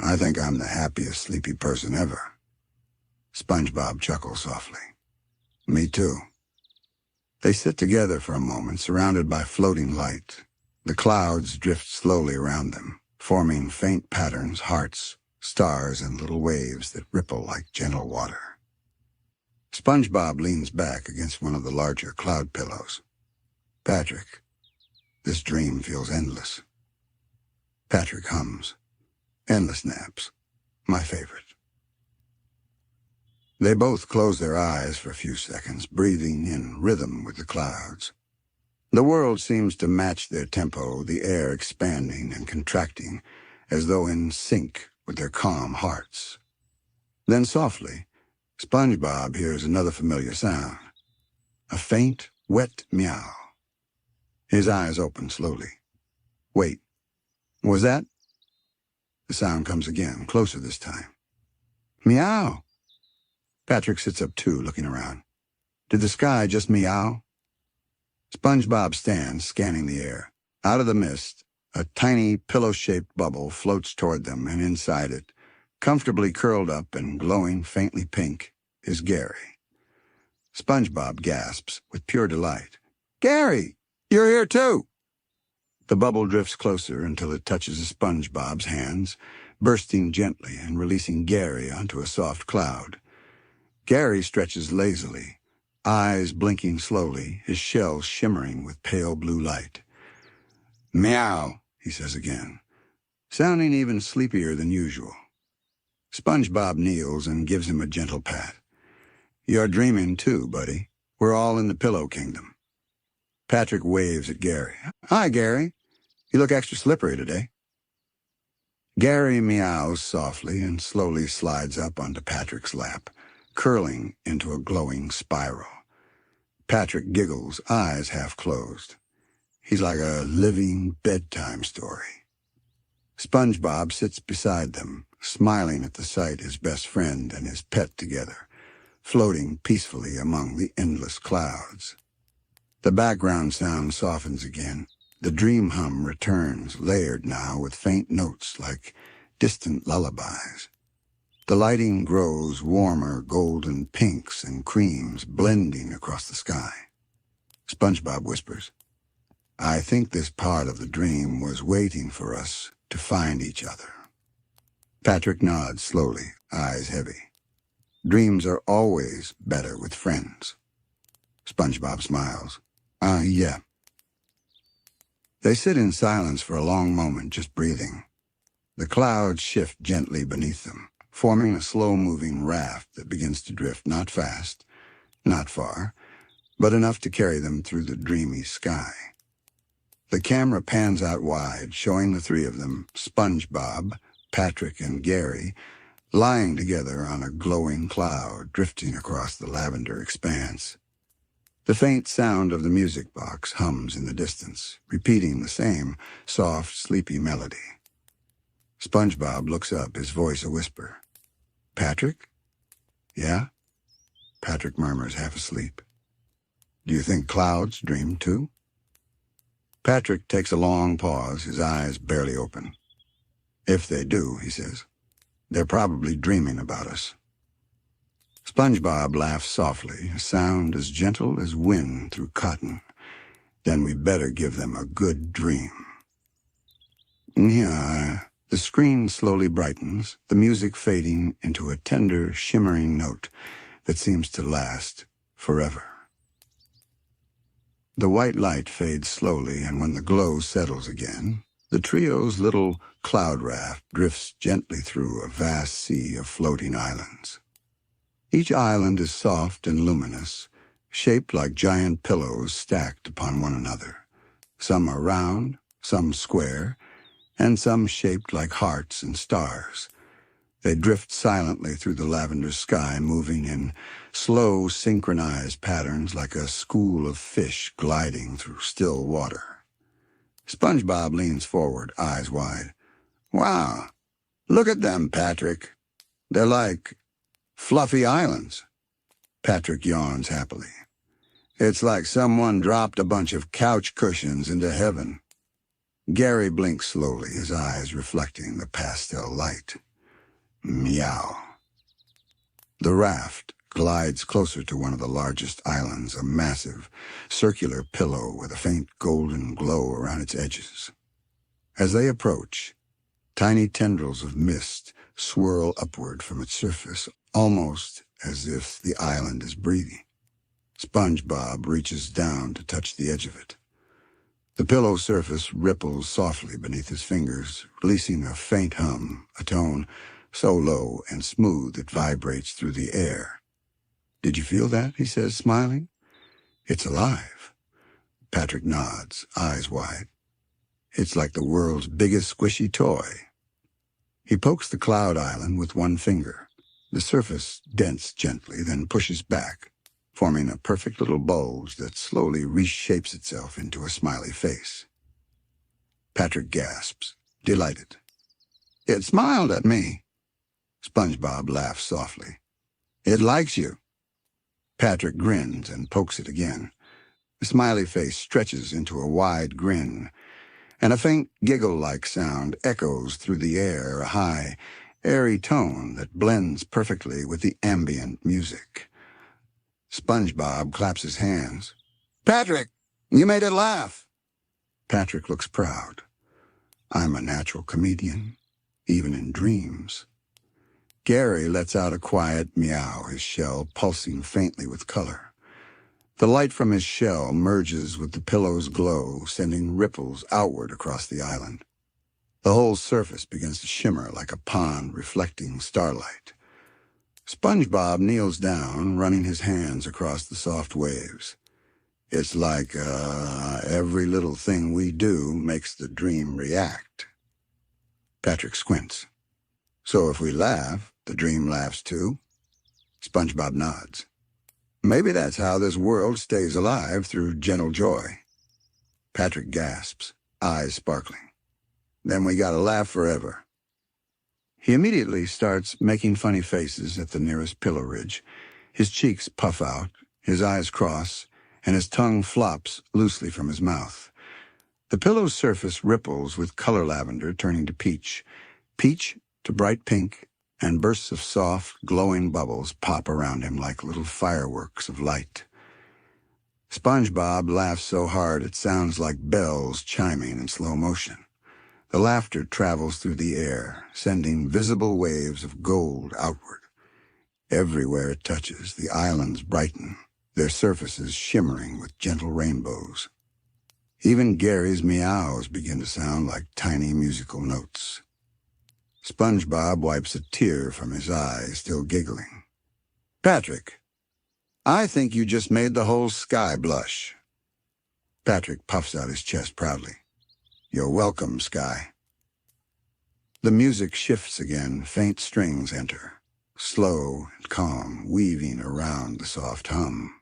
I think I'm the happiest sleepy person ever. SpongeBob chuckles softly. Me too. They sit together for a moment, surrounded by floating light. The clouds drift slowly around them, forming faint patterns, hearts, stars, and little waves that ripple like gentle water. SpongeBob leans back against one of the larger cloud pillows. Patrick, this dream feels endless. Patrick hums. Endless naps. My favorite. They both close their eyes for a few seconds, breathing in rhythm with the clouds. The world seems to match their tempo, the air expanding and contracting, as though in sync with their calm hearts. Then softly, SpongeBob hears another familiar sound. A faint, wet meow. His eyes open slowly. Wait, was that? The sound comes again, closer this time. Meow! Patrick sits up too, looking around. Did the sky just meow? SpongeBob stands, scanning the air. Out of the mist, a tiny pillow-shaped bubble floats toward them, and inside it, comfortably curled up and glowing faintly pink, is Gary. SpongeBob gasps with pure delight. Gary, you're here too! The bubble drifts closer until it touches SpongeBob's hands, bursting gently and releasing Gary onto a soft cloud. Gary stretches lazily, eyes blinking slowly, his shell shimmering with pale blue light. Meow, he says again, sounding even sleepier than usual. SpongeBob kneels and gives him a gentle pat. You're dreaming too, buddy. We're all in the pillow kingdom. Patrick waves at Gary. Hi, Gary. You look extra slippery today. Gary meows softly and slowly slides up onto Patrick's lap, curling into a glowing spiral. Patrick giggles, eyes half closed. He's like a living bedtime story. SpongeBob sits beside them, smiling at the sight his best friend and his pet together, floating peacefully among the endless clouds. The background sound softens again. The dream hum returns, layered now with faint notes like distant lullabies. The lighting grows warmer golden pinks and creams blending across the sky. SpongeBob whispers, I think this part of the dream was waiting for us to find each other. Patrick nods slowly, eyes heavy. Dreams are always better with friends. SpongeBob smiles. Yeah. They sit in silence for a long moment, just breathing. The clouds shift gently beneath them, forming a slow-moving raft that begins to drift not fast, not far, but enough to carry them through the dreamy sky. The camera pans out wide, showing the three of them, SpongeBob, Patrick, and Gary, lying together on a glowing cloud drifting across the lavender expanse. The faint sound of the music box hums in the distance, repeating the same soft, sleepy melody. SpongeBob looks up, his voice a whisper. Patrick? Yeah? Patrick murmurs, half asleep. Do you think clouds dream too? Patrick takes a long pause, his eyes barely open. If they do, he says, they're probably dreaming about us. SpongeBob laughs softly, a sound as gentle as wind through cotton. Then we better give them a good dream. Yeah, the screen slowly brightens, the music fading into a tender, shimmering note that seems to last forever. The white light fades slowly, and when the glow settles again, the trio's little cloud raft drifts gently through a vast sea of floating islands. Each island is soft and luminous, shaped like giant pillows stacked upon one another. Some are round, some square, and some shaped like hearts and stars. They drift silently through the lavender sky, moving in slow, synchronized patterns like a school of fish gliding through still water. SpongeBob leans forward, eyes wide. Wow, look at them, Patrick. They're like fluffy islands. Patrick yawns happily. It's like someone dropped a bunch of couch cushions into heaven. Gary blinks slowly, his eyes reflecting the pastel light. Meow. The raft glides closer to one of the largest islands, a massive, circular pillow with a faint golden glow around its edges. As they approach, tiny tendrils of mist swirl upward from its surface, almost as if the island is breathing. SpongeBob reaches down to touch the edge of it. The pillow surface ripples softly beneath his fingers, releasing a faint hum, a tone so low and smooth it vibrates through the air. Did you feel that? He says, smiling. It's alive. Patrick nods, eyes wide. It's like the world's biggest squishy toy. He pokes the cloud island with one finger. The surface dents gently, then pushes back, forming a perfect little bulge that slowly reshapes itself into a smiley face. Patrick gasps, delighted. It smiled at me. SpongeBob laughs softly. It likes you. Patrick grins and pokes it again. The smiley face stretches into a wide grin, and a faint giggle-like sound echoes through the air, a high, airy tone that blends perfectly with the ambient music. SpongeBob claps his hands. Patrick, you made it laugh. Patrick looks proud. I'm a natural comedian, even in dreams. Gary lets out a quiet meow, his shell pulsing faintly with color. The light from his shell merges with the pillow's glow, sending ripples outward across the island. The whole surface begins to shimmer like a pond reflecting starlight. SpongeBob kneels down, running his hands across the soft waves. It's like every little thing we do makes the dream react. Patrick squints. So if we laugh, the dream laughs too? SpongeBob nods. Maybe that's how this world stays alive, through gentle joy. Patrick gasps, eyes sparkling. Then we gotta laugh forever. He immediately starts making funny faces at the nearest pillow ridge. His cheeks puff out, his eyes cross, and his tongue flops loosely from his mouth. The pillow's surface ripples with color lavender turning to peach to bright pink, and bursts of soft, glowing bubbles pop around him like little fireworks of light. SpongeBob laughs so hard it sounds like bells chiming in slow motion. The laughter travels through the air, sending visible waves of gold outward. Everywhere it touches, the islands brighten, their surfaces shimmering with gentle rainbows. Even Gary's meows begin to sound like tiny musical notes. SpongeBob wipes a tear from his eye, still giggling. Patrick, I think you just made the whole sky blush. Patrick puffs out his chest proudly. You're welcome, Sky. The music shifts again, faint strings enter, slow and calm, weaving around the soft hum.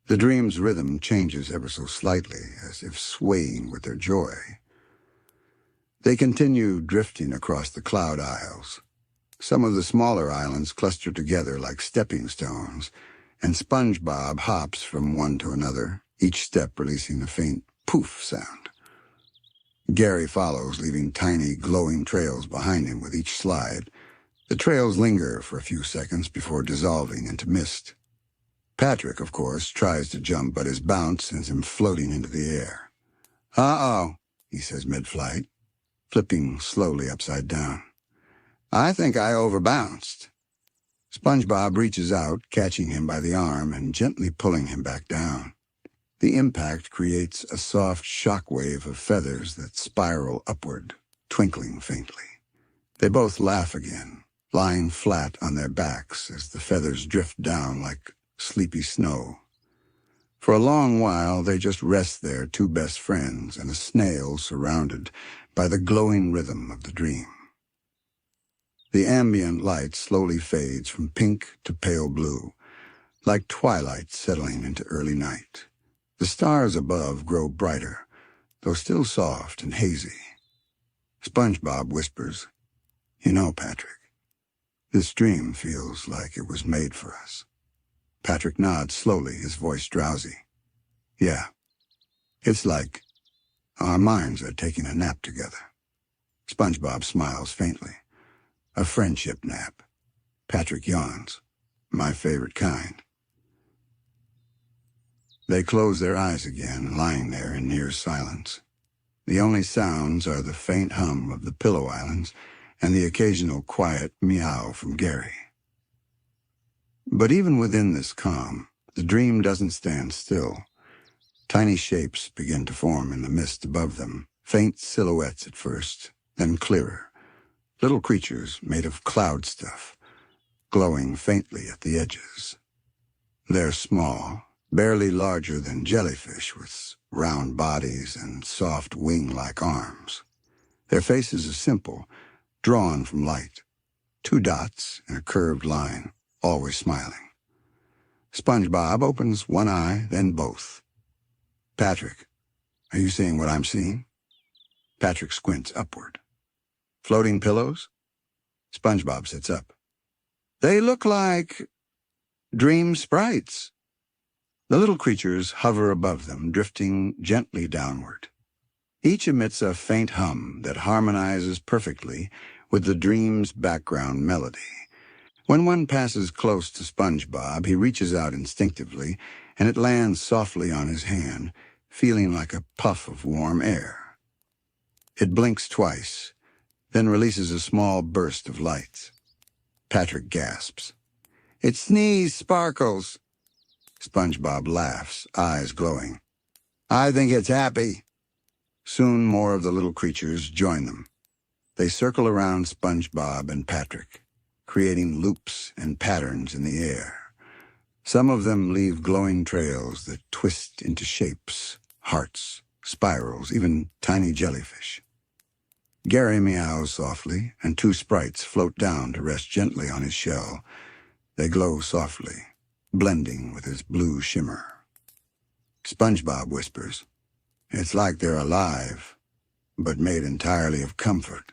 The dream's rhythm changes ever so slightly, as if swaying with their joy. They continue drifting across the cloud isles. Some of the smaller islands cluster together like stepping stones, and SpongeBob hops from one to another, each step releasing a faint poof sound. Gary follows, leaving tiny, glowing trails behind him with each slide. The trails linger for a few seconds before dissolving into mist. Patrick, of course, tries to jump, but his bounce sends him floating into the air. "Uh-oh," he says mid-flight, flipping slowly upside down. "I think I overbounced." SpongeBob reaches out, catching him by the arm and gently pulling him back down. The impact creates a soft shock wave of feathers that spiral upward, twinkling faintly. They both laugh again, lying flat on their backs as the feathers drift down like sleepy snow. For a long while, they just rest there, two best friends and a snail surrounded by the glowing rhythm of the dream. The ambient light slowly fades from pink to pale blue, like twilight settling into early night. The stars above grow brighter, though still soft and hazy. SpongeBob whispers, "You know, Patrick, this dream feels like it was made for us." Patrick nods slowly, his voice drowsy. "Yeah, it's like our minds are taking a nap together." SpongeBob smiles faintly. "A friendship nap." Patrick yawns. "My favorite kind." They close their eyes again, lying there in near silence. The only sounds are the faint hum of the Pillow Islands and the occasional quiet meow from Gary. But even within this calm, the dream doesn't stand still. Tiny shapes begin to form in the mist above them, faint silhouettes at first, then clearer. Little creatures made of cloud stuff, glowing faintly at the edges. They're small, barely larger than jellyfish, with round bodies and soft wing-like arms. Their faces are simple, drawn from light. 2 dots in a curved line, always smiling. SpongeBob opens one eye, then both. "Patrick, are you seeing what I'm seeing?" Patrick squints upward. "Floating pillows?" SpongeBob sits up. "They look like dream sprites." The little creatures hover above them, drifting gently downward. Each emits a faint hum that harmonizes perfectly with the dream's background melody. When one passes close to SpongeBob, he reaches out instinctively, and it lands softly on his hand, feeling like a puff of warm air. It blinks twice, then releases a small burst of light. Patrick gasps. "It sneeze sparkles." SpongeBob laughs, eyes glowing. "I think it's happy." Soon more of the little creatures join them. They circle around SpongeBob and Patrick, creating loops and patterns in the air. Some of them leave glowing trails that twist into shapes, hearts, spirals, even tiny jellyfish. Gary meows softly, and 2 sprites float down to rest gently on his shell. They glow softly, blending with his blue shimmer. SpongeBob whispers, "It's like they're alive, but made entirely of comfort."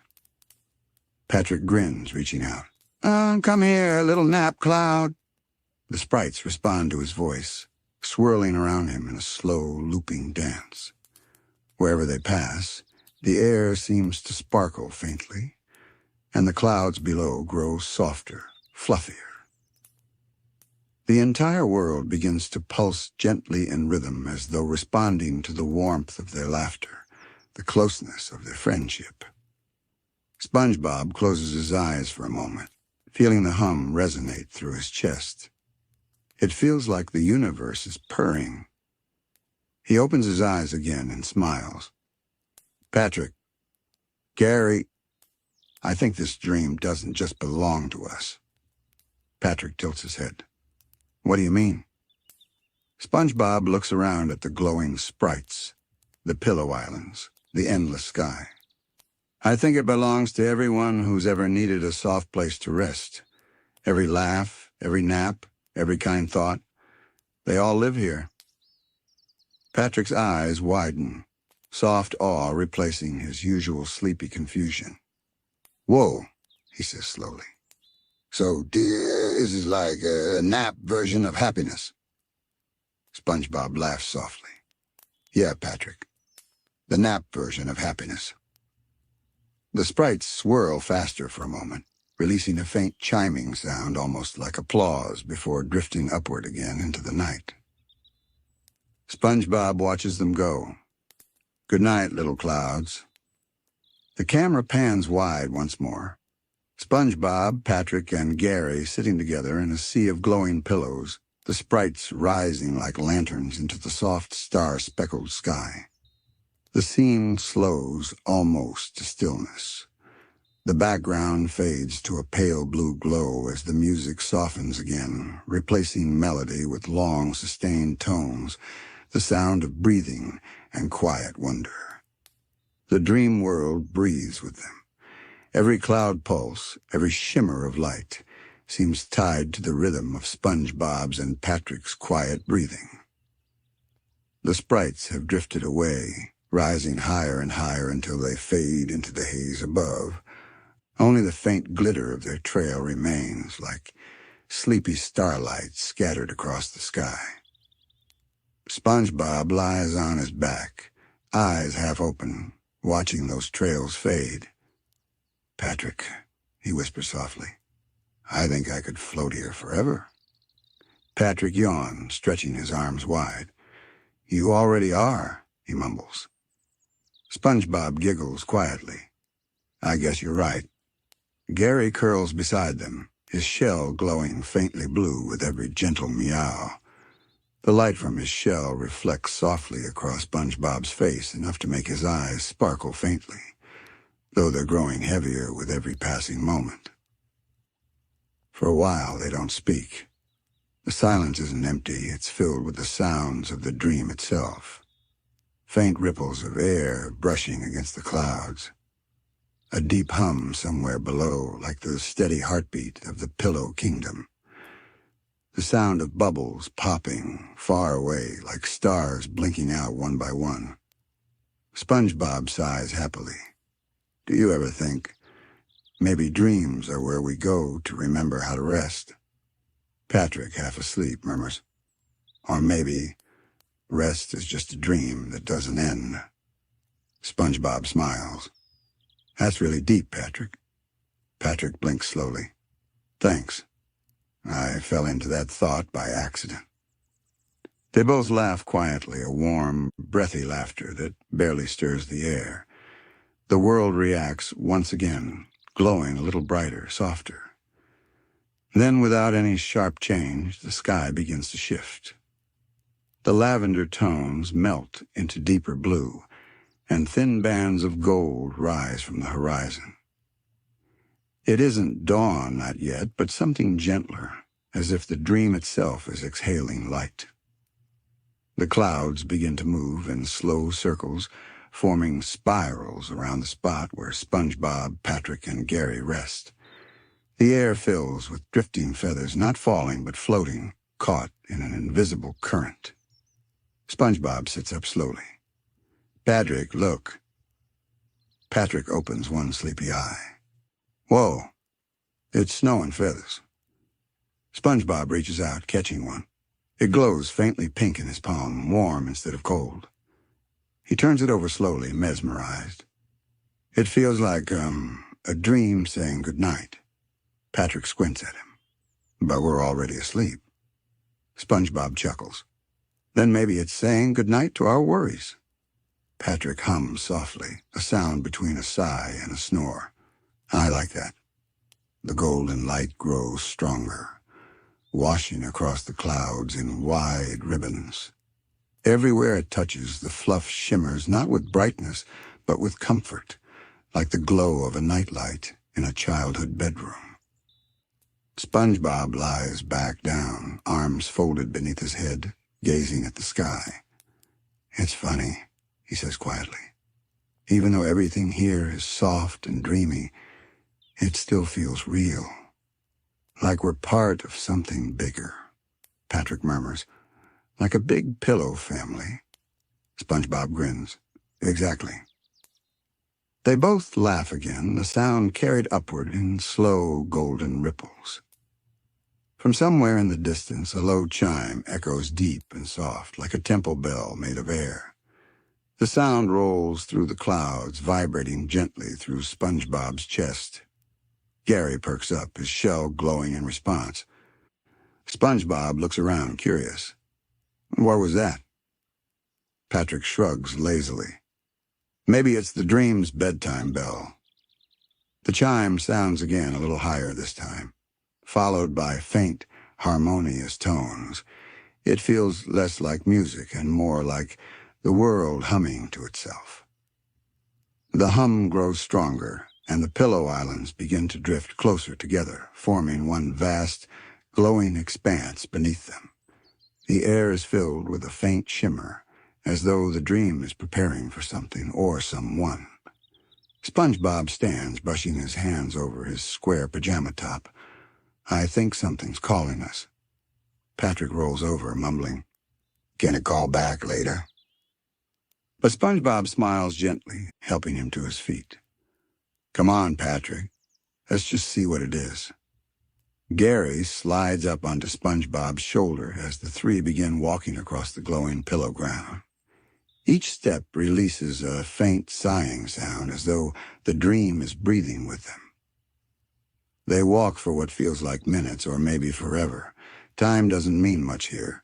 Patrick grins, reaching out. "Come here, little nap cloud." The sprites respond to his voice, swirling around him in a slow, looping dance. Wherever they pass, the air seems to sparkle faintly, and the clouds below grow softer, fluffier. The entire world begins to pulse gently in rhythm, as though responding to the warmth of their laughter, the closeness of their friendship. SpongeBob closes his eyes for a moment, feeling the hum resonate through his chest. It feels like the universe is purring. He opens his eyes again and smiles. "Patrick, Gary, I think this dream doesn't just belong to us." Patrick tilts his head. "What do you mean?" SpongeBob looks around at the glowing sprites, the Pillow Islands, the endless sky. "I think it belongs to everyone who's ever needed a soft place to rest. Every laugh, every nap, every kind thought. They all live here." Patrick's eyes widen, soft awe replacing his usual sleepy confusion. "Whoa," he says slowly. "So this is like a nap version of happiness." SpongeBob laughs softly. "Yeah, Patrick. the nap version of happiness. The sprites swirl faster for a moment, releasing a faint chiming sound almost like applause before drifting upward again into the night. SpongeBob watches them go. Good night, little clouds. The camera pans wide once more. SpongeBob, Patrick, and Gary sitting together in a sea of glowing pillows, the sprites rising like lanterns into the soft star-speckled sky. The scene slows almost to stillness. The background fades to a pale blue glow as the music softens again, replacing melody with long, sustained tones, the sound of breathing and quiet wonder. The dream world breathes with them. Every cloud pulse, every shimmer of light, seems tied to the rhythm of SpongeBob's and Patrick's quiet breathing. The sprites have drifted away, rising higher and higher until they fade into the haze above. Only the faint glitter of their trail remains, like sleepy starlight scattered across the sky. SpongeBob lies on his back, eyes half open, watching those trails fade. "Patrick," he whispers softly, "I think I could float here forever." Patrick yawns, stretching his arms wide. "You already are," he mumbles. SpongeBob giggles quietly. "I guess you're right." Gary curls beside them, his shell glowing faintly blue with every gentle meow. The light from his shell reflects softly across SpongeBob's face, enough to make his eyes sparkle faintly, though they're growing heavier with every passing moment. For a while, they don't speak. The silence isn't empty, it's filled with the sounds of the dream itself. Faint ripples of air brushing against the clouds. A deep hum somewhere below, like the steady heartbeat of the Pillow Kingdom. The sound of bubbles popping far away, like stars blinking out one by one. SpongeBob sighs happily. "Do you ever think, maybe dreams are where we go to remember how to rest?" Patrick, half asleep, murmurs, "Or maybe rest is just a dream that doesn't end." SpongeBob smiles. "That's really deep, Patrick." Patrick blinks slowly. "Thanks. I fell into that thought by accident." They both laugh quietly, a warm, breathy laughter that barely stirs the air. The world reacts once again, glowing a little brighter, softer. Then, without any sharp change, the sky begins to shift. The lavender tones melt into deeper blue, and thin bands of gold rise from the horizon. It isn't dawn, not yet, but something gentler, as if the dream itself is exhaling light. The clouds begin to move in slow circles, forming spirals around the spot where SpongeBob, Patrick, and Gary rest. The air fills with drifting feathers, not falling but floating, caught in an invisible current. SpongeBob sits up slowly. "Patrick, look." Patrick opens one sleepy eye. "Whoa, it's snowing feathers." SpongeBob reaches out, catching one. It glows faintly pink in his palm, warm instead of cold. He turns it over slowly, mesmerized. It feels like, a dream saying goodnight. Patrick squints at him. "But we're already asleep." SpongeBob chuckles. "Then maybe it's saying goodnight to our worries." Patrick hums softly, a sound between a sigh and a snore. "I like that." The golden light grows stronger, washing across the clouds in wide ribbons. Everywhere it touches, the fluff shimmers not with brightness, but with comfort, like the glow of a nightlight in a childhood bedroom. SpongeBob lies back down, arms folded beneath his head, gazing at the sky. "It's funny," he says quietly. "Even though everything here is soft and dreamy, it still feels real. Like we're part of something bigger." Patrick murmurs, "Like a big pillow family." SpongeBob grins. "Exactly." They both laugh again, the sound carried upward in slow golden ripples. From somewhere in the distance, a low chime echoes deep and soft, like a temple bell made of air. The sound rolls through the clouds, vibrating gently through SpongeBob's chest. Gary perks up, his shell glowing in response. SpongeBob looks around, curious. What was that? Patrick shrugs lazily. Maybe it's the dream's bedtime bell. The chime sounds again, a little higher this time, followed by faint, harmonious tones. It feels less like music and more like the world humming to itself. The hum grows stronger, and the pillow islands begin to drift closer together, forming one vast, glowing expanse beneath them. The air is filled with a faint shimmer, as though the dream is preparing for something or someone. SpongeBob stands, brushing his hands over his square pajama top. I think something's calling us. Patrick rolls over, mumbling, "Can it call back later?" But SpongeBob smiles gently, helping him to his feet. "Come on, Patrick. Let's just see what it is." Gary slides up onto SpongeBob's shoulder as the three begin walking across the glowing pillow ground. Each step releases a faint sighing sound, as though the dream is breathing with them. They walk for what feels like minutes, or maybe forever. Time doesn't mean much here.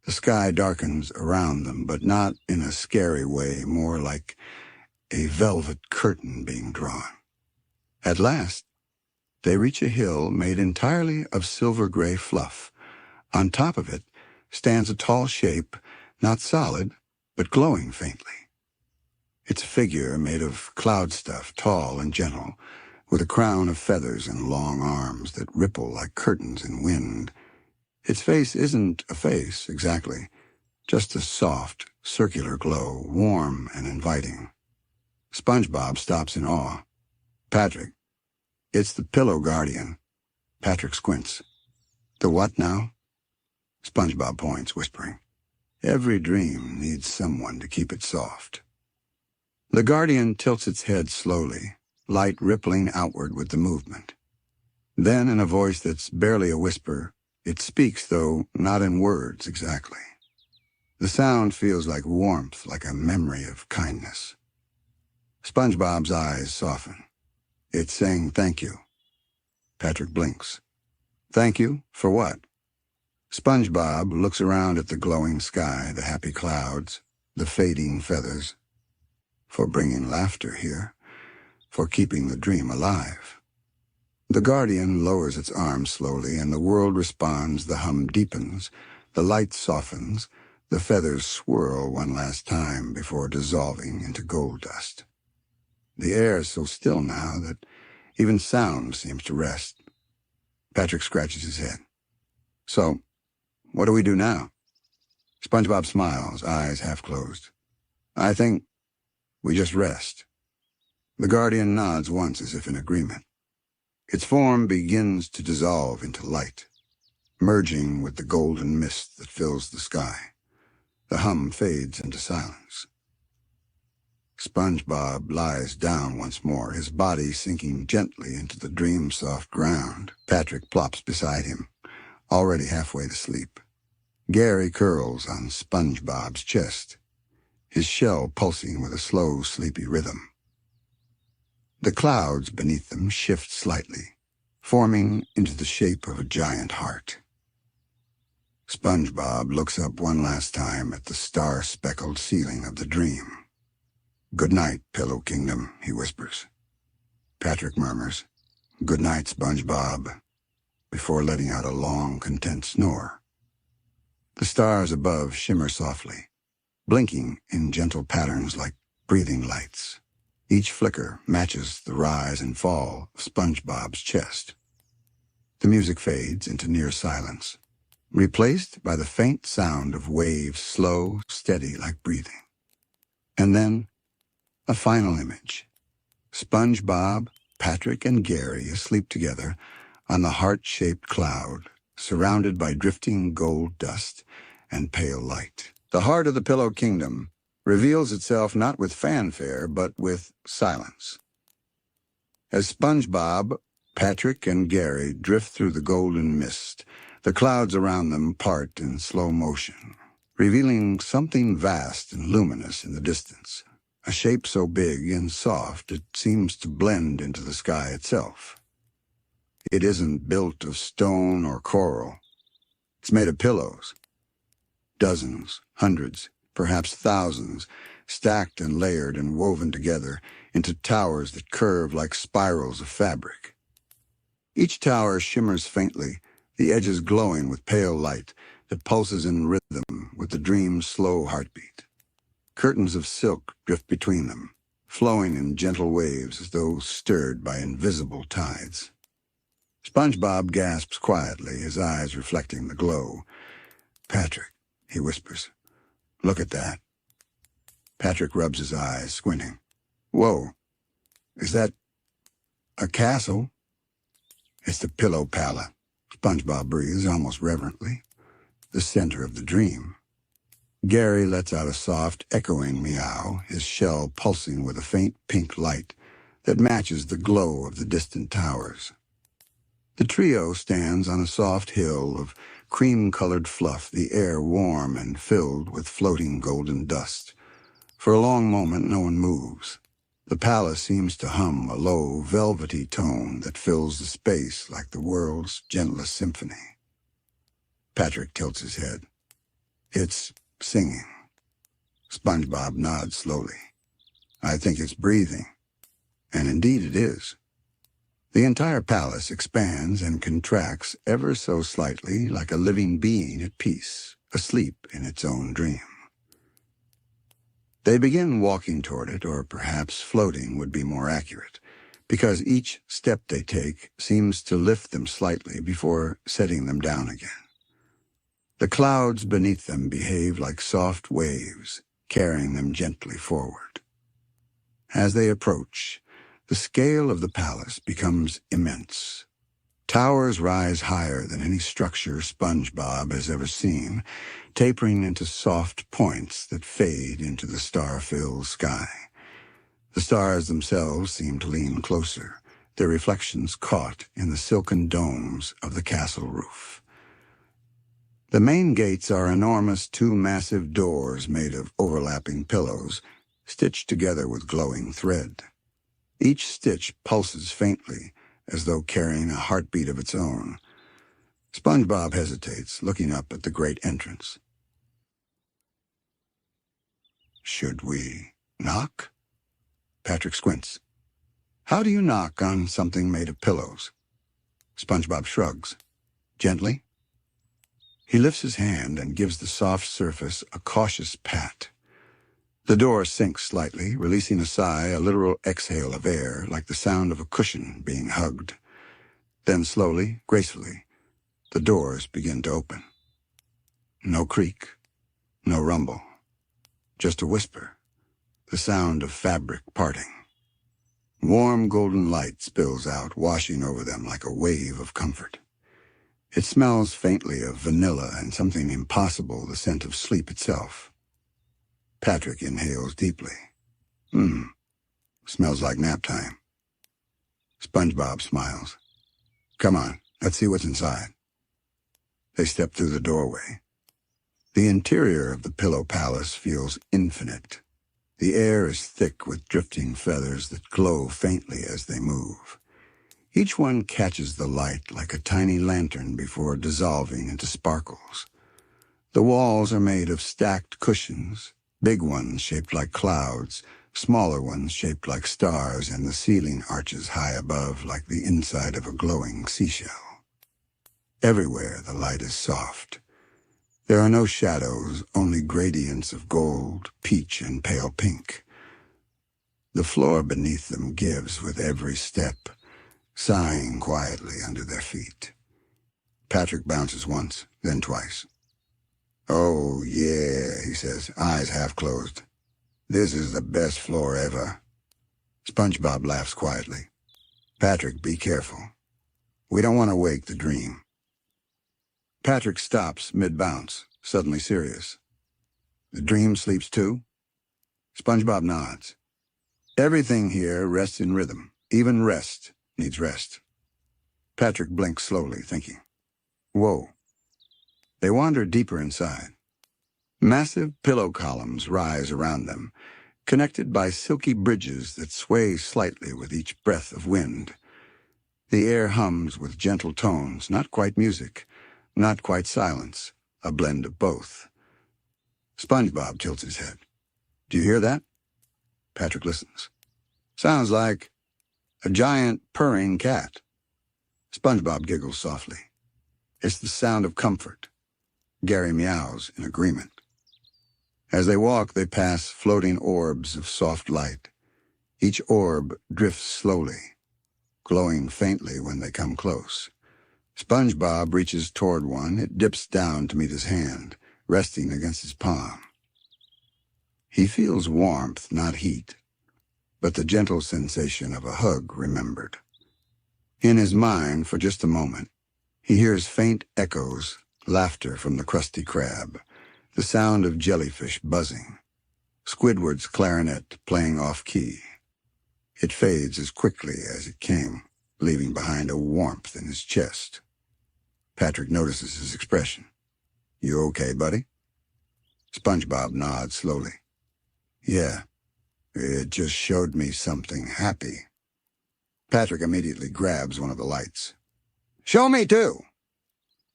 The sky darkens around them, but not in a scary way, more like a velvet curtain being drawn. At last, they reach a hill made entirely of silver-gray fluff. On top of it stands a tall shape, not solid, but glowing faintly. It's a figure made of cloud stuff, tall and gentle, with a crown of feathers and long arms that ripple like curtains in wind. Its face isn't a face, exactly, just a soft, circular glow, warm and inviting. SpongeBob stops in awe. "Patrick, it's the Pillow Guardian." Patrick squints. "The what now?" SpongeBob points, whispering. "Every dream needs someone to keep it soft." The Guardian tilts its head slowly, light rippling outward with the movement. Then, in a voice that's barely a whisper, it speaks, though not in words exactly. The sound feels like warmth, like a memory of kindness. SpongeBob's eyes soften. It's saying thank you. Patrick blinks. "Thank you? For what?" SpongeBob looks around at the glowing sky, the happy clouds, the fading feathers. "For bringing laughter here, for keeping the dream alive." The Guardian lowers its arms slowly, and the world responds. The hum deepens, the light softens, the feathers swirl one last time before dissolving into gold dust. The air is so still now that even sound seems to rest. Patrick scratches his head. "So, what do we do now?" SpongeBob smiles, eyes half closed. "I think we just rest." The Guardian nods once as if in agreement. Its form begins to dissolve into light, merging with the golden mist that fills the sky. The hum fades into silence. SpongeBob lies down once more, his body sinking gently into the dream-soft ground. Patrick plops beside him, already halfway to sleep. Gary curls on SpongeBob's chest, his shell pulsing with a slow, sleepy rhythm. The clouds beneath them shift slightly, forming into the shape of a giant heart. SpongeBob looks up one last time at the star-speckled ceiling of the dream. "Good night, Pillow Kingdom," he whispers. Patrick murmurs, "Good night, SpongeBob," before letting out a long, content snore. The stars above shimmer softly, blinking in gentle patterns like breathing lights. Each flicker matches the rise and fall of SpongeBob's chest. The music fades into near silence, replaced by the faint sound of waves, slow, steady like breathing. And then, a final image. SpongeBob, Patrick, and Gary asleep together on the heart-shaped cloud, surrounded by drifting gold dust and pale light. The heart of the Pillow Kingdom reveals itself not with fanfare, but with silence. As SpongeBob, Patrick, and Gary drift through the golden mist, the clouds around them part in slow motion. revealing something vast and luminous in the distance, a shape so big and soft it seems to blend into the sky itself. It isn't built of stone or coral. It's made of pillows. Dozens, hundreds, perhaps thousands, stacked and layered and woven together into towers that curve like spirals of fabric. Each tower shimmers faintly, the edges glowing with pale light that pulses in rhythm with the dream's slow heartbeat. Curtains of silk drift between them, flowing in gentle waves as though stirred by invisible tides. SpongeBob gasps quietly, his eyes reflecting the glow. "Patrick," he whispers, "look at that." Patrick rubs his eyes, squinting. "Whoa, is that a castle?" "It's the Pillow Palace," SpongeBob breathes almost reverently. "The center of the dream." Gary lets out a soft, echoing meow, his shell pulsing with a faint pink light that matches the glow of the distant towers. The trio stands on a soft hill of cream-colored fluff, the air warm and filled with floating golden dust. For a long moment, no one moves. The palace seems to hum a low, velvety tone that fills the space like the world's gentlest symphony. Patrick tilts his head. "It's singing." SpongeBob nods slowly. "I think it's breathing." And indeed it is. The entire palace expands and contracts ever so slightly, like a living being at peace, asleep in its own dream. They begin walking toward it, or perhaps floating would be more accurate, because each step they take seems to lift them slightly before setting them down again. The clouds beneath them behave like soft waves, carrying them gently forward. As they approach, the scale of the palace becomes immense. Towers rise higher than any structure SpongeBob has ever seen, tapering into soft points that fade into the star-filled sky. The stars themselves seem to lean closer, their reflections caught in the silken domes of the castle roof. The main gates are enormous two massive doors made of overlapping pillows, stitched together with glowing thread. Each stitch pulses faintly, as though carrying a heartbeat of its own. SpongeBob hesitates, looking up at the great entrance. "Should we knock?" Patrick squints. "How do you knock on something made of pillows?" SpongeBob shrugs. "Gently." He lifts his hand and gives the soft surface a cautious pat. The door sinks slightly, releasing a sigh, a literal exhale of air, like the sound of a cushion being hugged. Then slowly, gracefully, the doors begin to open. No creak, no rumble, just a whisper, the sound of fabric parting. Warm golden light spills out, washing over them like a wave of comfort. It smells faintly of vanilla and something impossible, the scent of sleep itself. Patrick inhales deeply. Smells like nap time. SpongeBob smiles. "Come on, let's see what's inside." They step through the doorway. The interior of the Pillow Palace feels infinite. The air is thick with drifting feathers that glow faintly as they move. Each one catches the light like a tiny lantern before dissolving into sparkles. The walls are made of stacked cushions, big ones shaped like clouds, smaller ones shaped like stars, and the ceiling arches high above like the inside of a glowing seashell. Everywhere the light is soft. There are no shadows, only gradients of gold, peach, and pale pink. The floor beneath them gives with every step, sighing quietly under their feet. Patrick bounces once, then twice. "Oh, yeah," he says, eyes half closed. "This is the best floor ever." SpongeBob laughs quietly. "Patrick, be careful. We don't want to wake the dream." Patrick stops mid-bounce, suddenly serious. "The dream sleeps too?" SpongeBob nods. "Everything here rests in rhythm. Even rest needs rest." Patrick blinks slowly, thinking. Whoa. They wander deeper inside. Massive pillow columns rise around them, connected by silky bridges that sway slightly with each breath of wind. The air hums with gentle tones, not quite music, not quite silence, a blend of both. SpongeBob tilts his head. Do you hear that? Patrick listens. Sounds like a giant purring cat. SpongeBob giggles softly. It's the sound of comfort. Gary meows in agreement. As they walk, they pass floating orbs of soft light. Each orb drifts slowly, glowing faintly when they come close. SpongeBob reaches toward one. It dips down to meet his hand, resting against his palm. He feels warmth, not heat, but the gentle sensation of a hug remembered. In his mind, for just a moment, he hears faint echoes, laughter from the Krusty Krab, the sound of jellyfish buzzing, Squidward's clarinet playing off-key. It fades as quickly as it came, leaving behind a warmth in his chest. Patrick notices his expression. You okay, buddy? SpongeBob nods slowly. Yeah, it just showed me something happy. Patrick immediately grabs one of the lights. Show me too!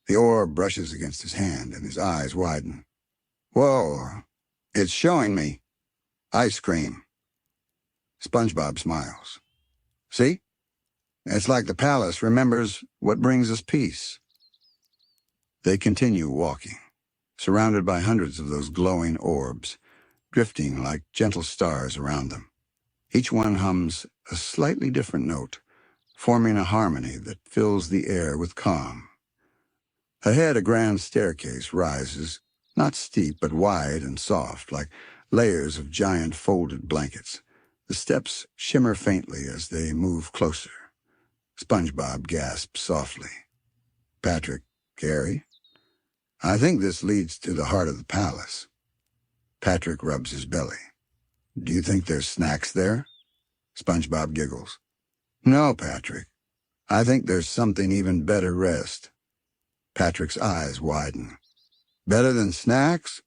The orb brushes against his hand and his eyes widen. Whoa, it's showing me ice cream. SpongeBob smiles. See? It's like the palace remembers what brings us peace. They continue walking, surrounded by hundreds of those glowing orbs, drifting like gentle stars around them. Each one hums a slightly different note, forming a harmony that fills the air with calm. Ahead, a grand staircase rises, not steep but wide and soft, like layers of giant folded blankets. The steps shimmer faintly as they move closer. SpongeBob gasps softly. Patrick, Gary, I think this leads to the heart of the palace. Patrick rubs his belly. Do you think there's snacks there? SpongeBob giggles. No, Patrick. I think there's something even better rest. Patrick's eyes widen. Better than snacks?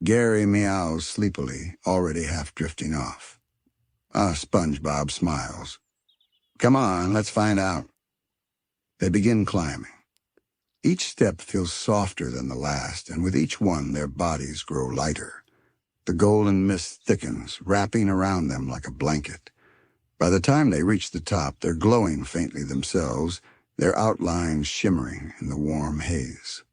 Gary meows sleepily, already half drifting off. SpongeBob smiles. Come on, let's find out. They begin climbing. Each step feels softer than the last, and with each one their bodies grow lighter. The golden mist thickens, wrapping around them like a blanket. By the time they reach the top, they're glowing faintly themselves, their outlines shimmering in the warm haze.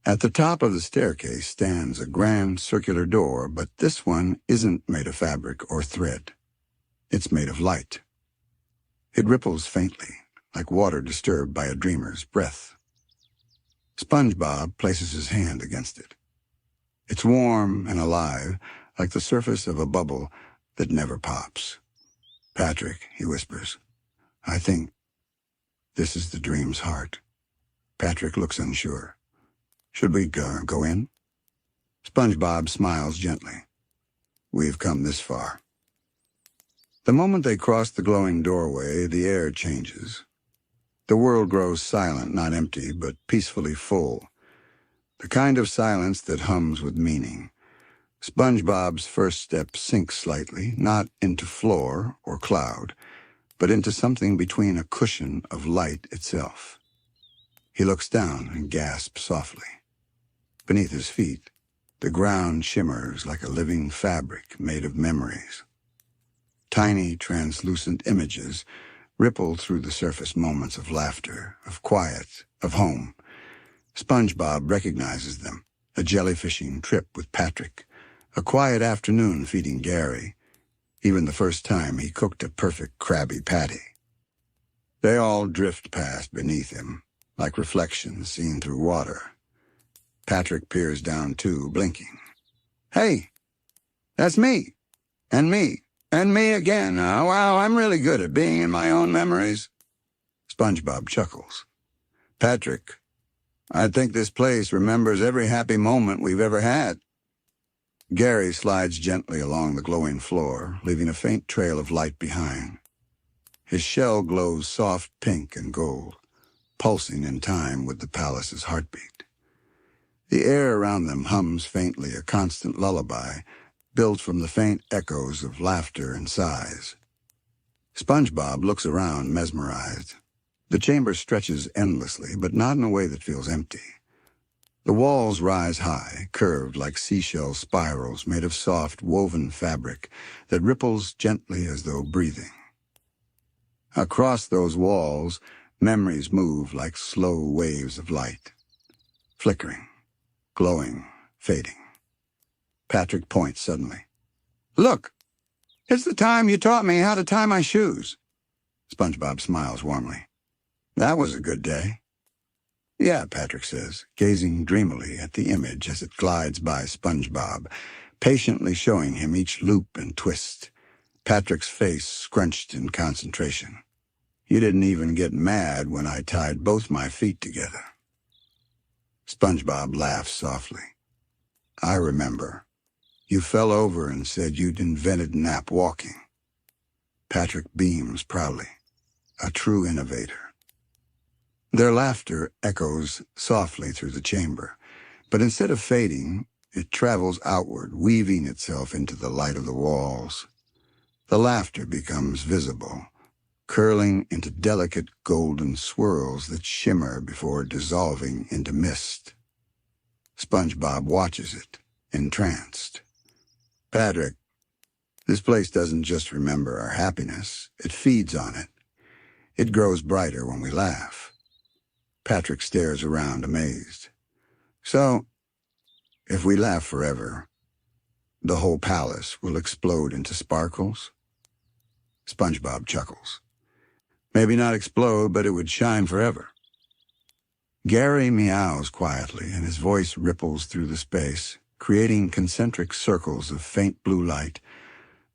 At the top of the staircase stands a grand circular door, but this one isn't made of fabric or thread. It's made of light. It ripples faintly, like water disturbed by a dreamer's breath. SpongeBob places his hand against it. It's warm and alive, like the surface of a bubble that never pops. Patrick, he whispers, I think this is the dream's heart. Patrick looks unsure. Should we go in? SpongeBob smiles gently. We've come this far. The moment they cross the glowing doorway, the air changes. The world grows silent, not empty, but peacefully full. The kind of silence that hums with meaning. SpongeBob's first step sinks slightly, not into floor or cloud, but into something between a cushion of light itself. He looks down and gasps softly. Beneath his feet, the ground shimmers like a living fabric made of memories. Tiny, translucent images ripple through the surface, moments of laughter, of quiet, of home. SpongeBob recognizes them, a jellyfishing trip with Patrick, a quiet afternoon feeding Gary, even the first time he cooked a perfect Krabby Patty. They all drift past beneath him, like reflections seen through water. Patrick peers down too, blinking. Hey, that's me, and me, and me again. Wow, I'm really good at being in my own memories. SpongeBob chuckles. Patrick, I think this place remembers every happy moment we've ever had. Gary slides gently along the glowing floor, leaving a faint trail of light behind. His shell glows soft pink and gold, pulsing in time with the palace's heartbeat. The air around them hums faintly, a constant lullaby, built from the faint echoes of laughter and sighs. SpongeBob looks around, mesmerized. The chamber stretches endlessly, but not in a way that feels empty. The walls rise high, curved like seashell spirals made of soft, woven fabric that ripples gently as though breathing. Across those walls, memories move like slow waves of light, flickering, glowing, fading. Patrick points suddenly. "Look! It's the time you taught me how to tie my shoes." SpongeBob smiles warmly. "That was a good day." "Yeah," Patrick says, gazing dreamily at the image as it glides by SpongeBob, patiently showing him each loop and twist. Patrick's face scrunched in concentration. "You didn't even get mad when I tied both my feet together." SpongeBob laughs softly. "I remember. You fell over and said you'd invented nap walking." Patrick beams proudly. A true innovator. Their laughter echoes softly through the chamber, but instead of fading, it travels outward, weaving itself into the light of the walls. The laughter becomes visible, curling into delicate golden swirls that shimmer before dissolving into mist. SpongeBob watches it, entranced. "Patrick, this place doesn't just remember our happiness, it feeds on it. It grows brighter when we laugh." Patrick stares around, amazed. "So, if we laugh forever, the whole palace will explode into sparkles?" SpongeBob chuckles. "Maybe not explode, but it would shine forever." Gary meows quietly, and his voice ripples through the space, creating concentric circles of faint blue light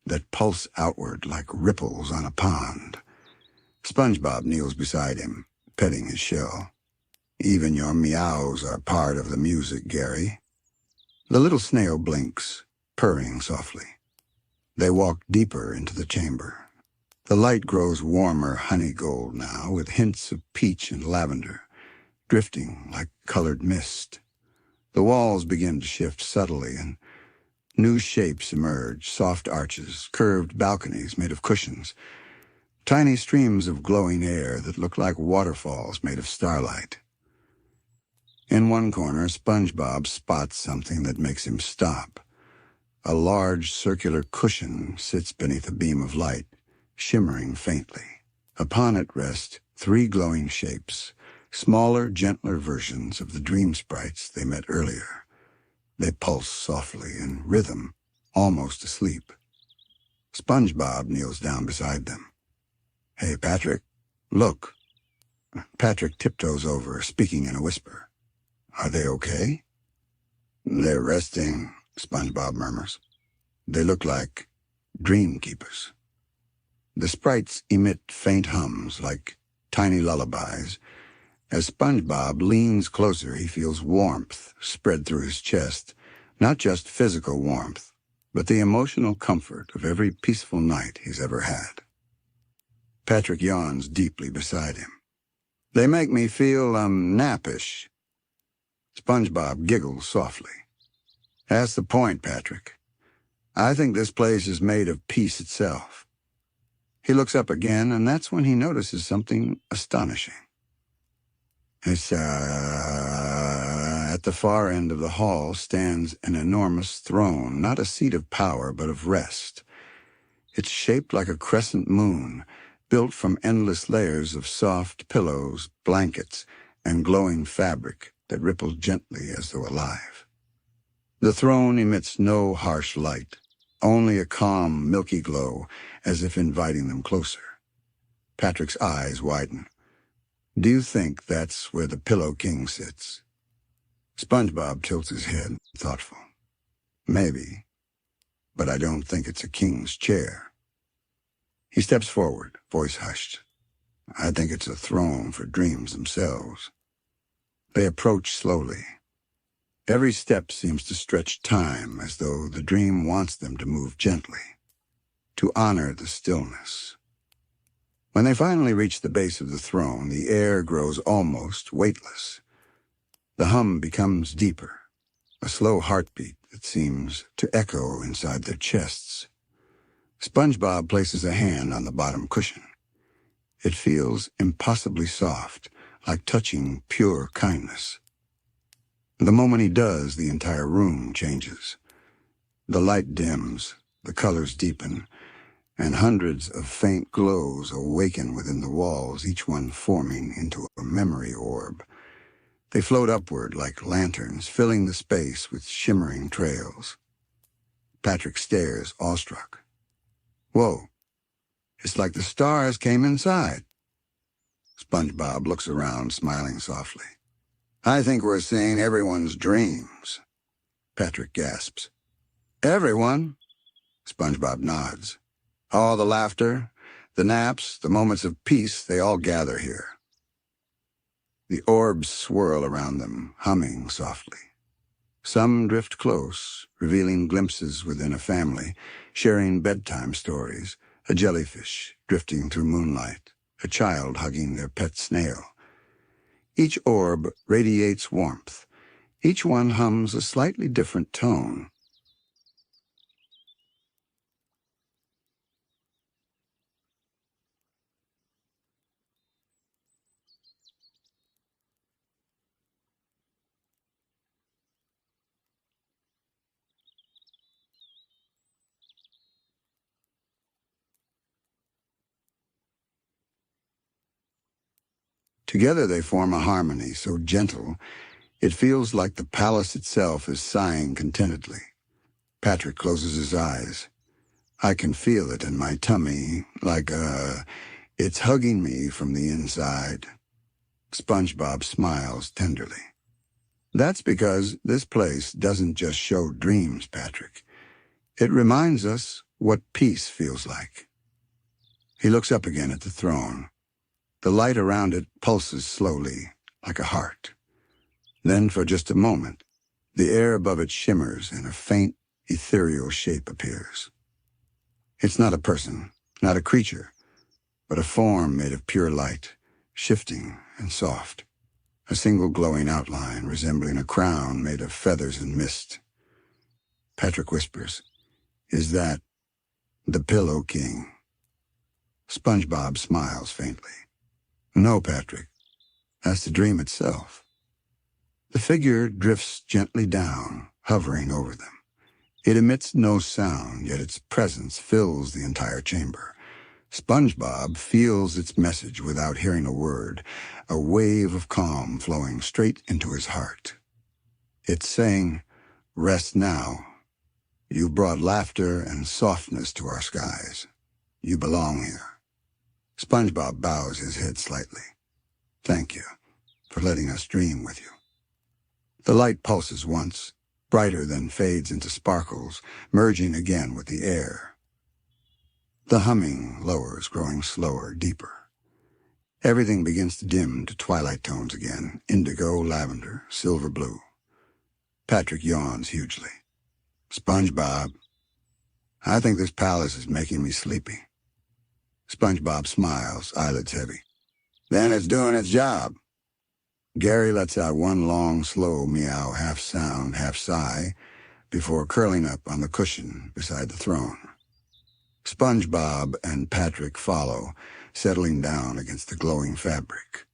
that pulse outward like ripples on a pond. SpongeBob kneels beside him, petting his shell. "Even your meows are part of the music, Gary." The little snail blinks, purring softly. They walk deeper into the chamber. The light grows warmer honey gold now, with hints of peach and lavender, drifting like colored mist. The walls begin to shift subtly, and new shapes emerge, soft arches, curved balconies made of cushions, tiny streams of glowing air that look like waterfalls made of starlight. In one corner, SpongeBob spots something that makes him stop. A large circular cushion sits beneath a beam of light, shimmering faintly. Upon it rest three glowing shapes, smaller, gentler versions of the dream sprites they met earlier. They pulse softly in rhythm, almost asleep. SpongeBob kneels down beside them. "Hey, Patrick, look." Patrick tiptoes over, speaking in a whisper. "Are they okay?" "They're resting," SpongeBob murmurs. "They look like dream keepers." The sprites emit faint hums like tiny lullabies. As SpongeBob leans closer, he feels warmth spread through his chest, not just physical warmth, but the emotional comfort of every peaceful night he's ever had. Patrick yawns deeply beside him. "They make me feel, nappish." SpongeBob giggles softly. "That's the point, Patrick. I think this place is made of peace itself." He looks up again, and that's when he notices something astonishing. At the far end of the hall stands an enormous throne, not a seat of power, but of rest. It's shaped like a crescent moon, built from endless layers of soft pillows, blankets, and glowing fabric that ripples gently as though alive. The throne emits no harsh light, only a calm, milky glow, as if inviting them closer. Patrick's eyes widen. "Do you think that's where the Pillow King sits?" SpongeBob tilts his head, thoughtful. "Maybe, but I don't think it's a king's chair." He steps forward, voice hushed. "I think it's a throne for dreams themselves." They approach slowly. Every step seems to stretch time, as though the dream wants them to move gently, to honor the stillness. When they finally reach the base of the throne, the air grows almost weightless. The hum becomes deeper, a slow heartbeat that seems to echo inside their chests. SpongeBob places a hand on the bottom cushion. It feels impossibly soft, like touching pure kindness. The moment he does, the entire room changes. The light dims, the colors deepen, and hundreds of faint glows awaken within the walls, each one forming into a memory orb. They float upward like lanterns, filling the space with shimmering trails. Patrick stares, awestruck. Whoa, it's like the stars came inside. SpongeBob looks around, smiling softly. I think we're seeing everyone's dreams. Patrick gasps. Everyone? SpongeBob nods. All the laughter, the naps, the moments of peace, they all gather here. The orbs swirl around them, humming softly. Some drift close, revealing glimpses within a family, sharing bedtime stories, a jellyfish drifting through moonlight, a child hugging their pet snail. Each orb radiates warmth. Each one hums a slightly different tone. Together they form a harmony so gentle, it feels like the palace itself is sighing contentedly. Patrick closes his eyes. I can feel it in my tummy, like, it's hugging me from the inside. SpongeBob smiles tenderly. That's because this place doesn't just show dreams, Patrick. It reminds us what peace feels like. He looks up again at the throne. The light around it pulses slowly, like a heart. Then, for just a moment, the air above it shimmers and a faint, ethereal shape appears. It's not a person, not a creature, but a form made of pure light, shifting and soft. A single glowing outline resembling a crown made of feathers and mist. Patrick whispers, Is that the Pillow King? SpongeBob smiles faintly. No, Patrick. That's the dream itself. The figure drifts gently down, hovering over them. It emits no sound, yet its presence fills the entire chamber. SpongeBob feels its message without hearing a word, a wave of calm flowing straight into his heart. It's saying, Rest now. You brought laughter and softness to our skies. You belong here. SpongeBob bows his head slightly. Thank you for letting us dream with you. The light pulses once, brighter then fades into sparkles, merging again with the air. The humming lowers, growing slower, deeper. Everything begins to dim to twilight tones again, indigo, lavender, silver blue. Patrick yawns hugely. SpongeBob, I think this palace is making me sleepy. SpongeBob smiles, eyelids heavy. Then it's doing its job. Gary lets out one long, slow meow, half sound, half sigh, before curling up on the cushion beside the throne. SpongeBob and Patrick follow, settling down against the glowing fabric.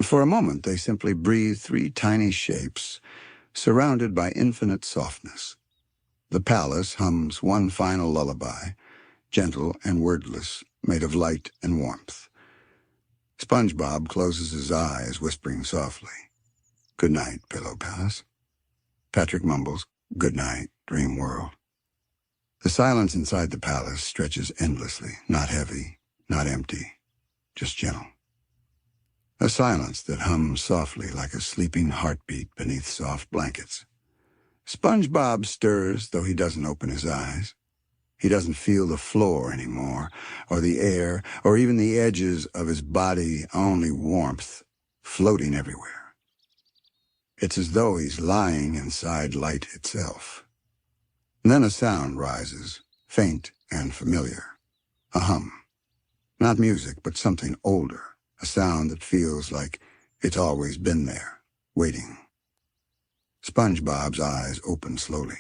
For a moment, they simply breathe three tiny shapes, surrounded by infinite softness. The palace hums one final lullaby, gentle and wordless, made of light and warmth. SpongeBob closes his eyes, whispering softly, Good night, Pillow Palace. Patrick mumbles, Good night, Dream World. The silence inside the palace stretches endlessly, not heavy, not empty, just gentle. A silence that hums softly like a sleeping heartbeat beneath soft blankets. SpongeBob stirs, though he doesn't open his eyes. He doesn't feel the floor anymore, or the air, or even the edges of his body, only warmth, floating everywhere. It's as though he's lying inside light itself. And then a sound rises, faint and familiar. A hum. Not music, but something older. A sound that feels like it's always been there, waiting. SpongeBob's eyes open slowly.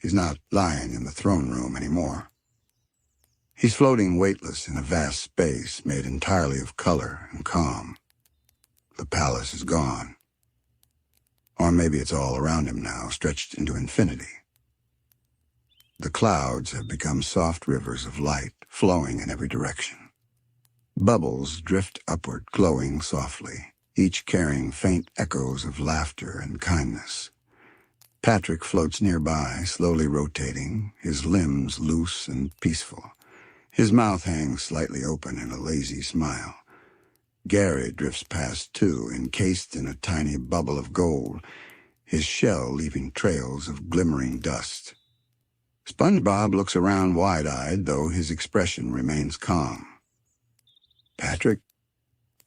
He's not lying in the throne room anymore. He's floating weightless in a vast space made entirely of color and calm. The palace is gone. Or maybe it's all around him now, stretched into infinity. The clouds have become soft rivers of light, flowing in every direction. Bubbles drift upward, glowing softly, each carrying faint echoes of laughter and kindness. Patrick floats nearby, slowly rotating, his limbs loose and peaceful. His mouth hangs slightly open in a lazy smile. Gary drifts past too, encased in a tiny bubble of gold, his shell leaving trails of glimmering dust. SpongeBob looks around wide-eyed, though his expression remains calm. "Patrick?"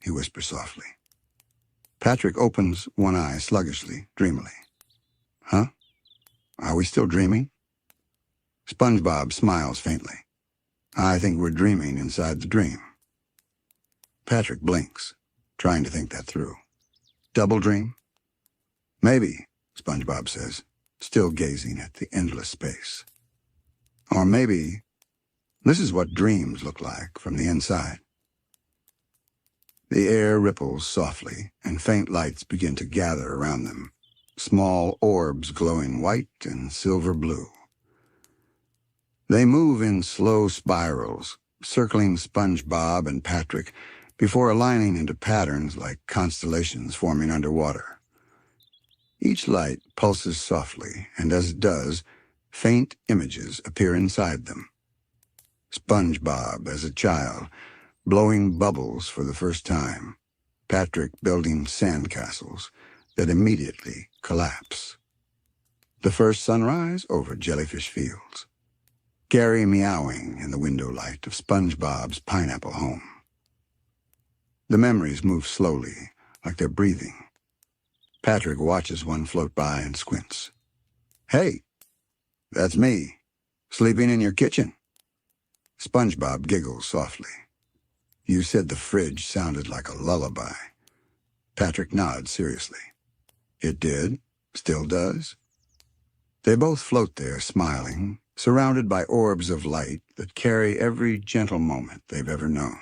he whispers softly. Patrick opens one eye sluggishly, dreamily. "Huh? Are we still dreaming?" SpongeBob smiles faintly. "I think we're dreaming inside the dream." Patrick blinks, trying to think that through. "Double dream?" "Maybe," SpongeBob says, still gazing at the endless space. "Or maybe this is what dreams look like from the inside." The air ripples softly, and faint lights begin to gather around them, small orbs glowing white and silver blue. They move in slow spirals, circling SpongeBob and Patrick before aligning into patterns like constellations forming underwater. Each light pulses softly, and as it does, faint images appear inside them. SpongeBob as a child, blowing bubbles for the first time. Patrick building sandcastles that immediately collapse. The first sunrise over jellyfish fields. Gary meowing in the window light of SpongeBob's pineapple home. The memories move slowly, like they're breathing. Patrick watches one float by and squints. "Hey, that's me, sleeping in your kitchen." SpongeBob giggles softly. "You said the fridge sounded like a lullaby." Patrick nods seriously. "It did, still does." They both float there, smiling, surrounded by orbs of light that carry every gentle moment they've ever known.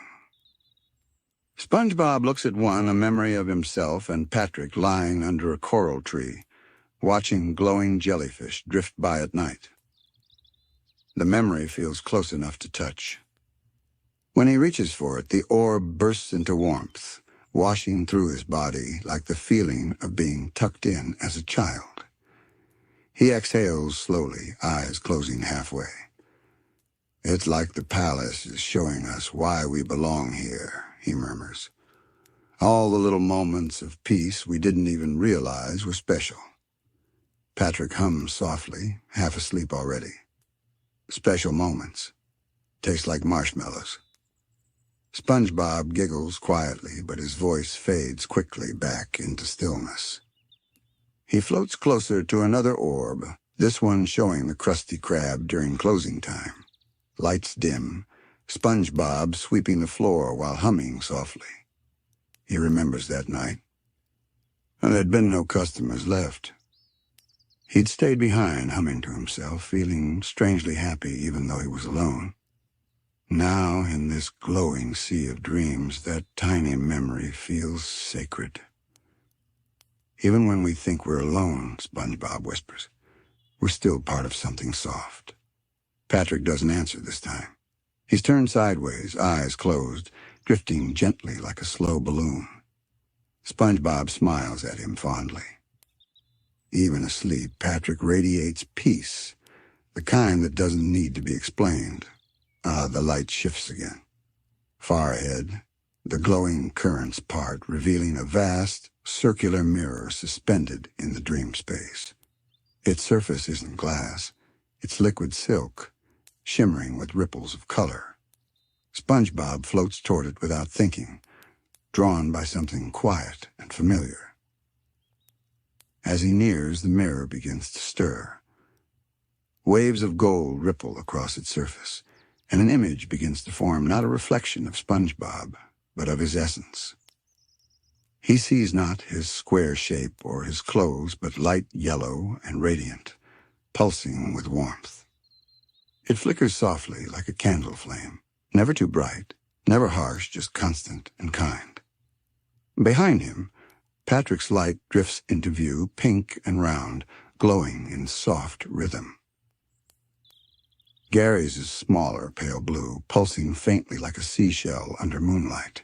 SpongeBob looks at one, a memory of himself and Patrick lying under a coral tree, watching glowing jellyfish drift by at night. The memory feels close enough to touch. When he reaches for it, the orb bursts into warmth, washing through his body like the feeling of being tucked in as a child. He exhales slowly, eyes closing halfway. "It's like the palace is showing us why we belong here," he murmurs. "All the little moments of peace we didn't even realize were special." Patrick hums softly, half asleep already. "Special moments. Taste like marshmallows." SpongeBob giggles quietly, but his voice fades quickly back into stillness. He floats closer to another orb, this one showing the Krusty Krab during closing time. Lights dim, SpongeBob sweeping the floor while humming softly. He remembers that night. And there'd been no customers left. He'd stayed behind, humming to himself, feeling strangely happy even though he was alone. Now, in this glowing sea of dreams, that tiny memory feels sacred. "Even when we think we're alone," SpongeBob whispers, "we're still part of something soft." Patrick doesn't answer this time. He's turned sideways, eyes closed, drifting gently like a slow balloon. SpongeBob smiles at him fondly. Even asleep, Patrick radiates peace, the kind that doesn't need to be explained. The light shifts again. Far ahead, the glowing currents part, revealing a vast, circular mirror suspended in the dream space. Its surface isn't glass. It's liquid silk, shimmering with ripples of color. SpongeBob floats toward it without thinking, drawn by something quiet and familiar. As he nears, the mirror begins to stir. Waves of gold ripple across its surface, and an image begins to form, not a reflection of SpongeBob, but of his essence. He sees not his square shape or his clothes, but light yellow and radiant, pulsing with warmth. It flickers softly like a candle flame, never too bright, never harsh, just constant and kind. Behind him, Patrick's light drifts into view, pink and round, glowing in soft rhythm. Gary's is smaller, pale blue, pulsing faintly like a seashell under moonlight.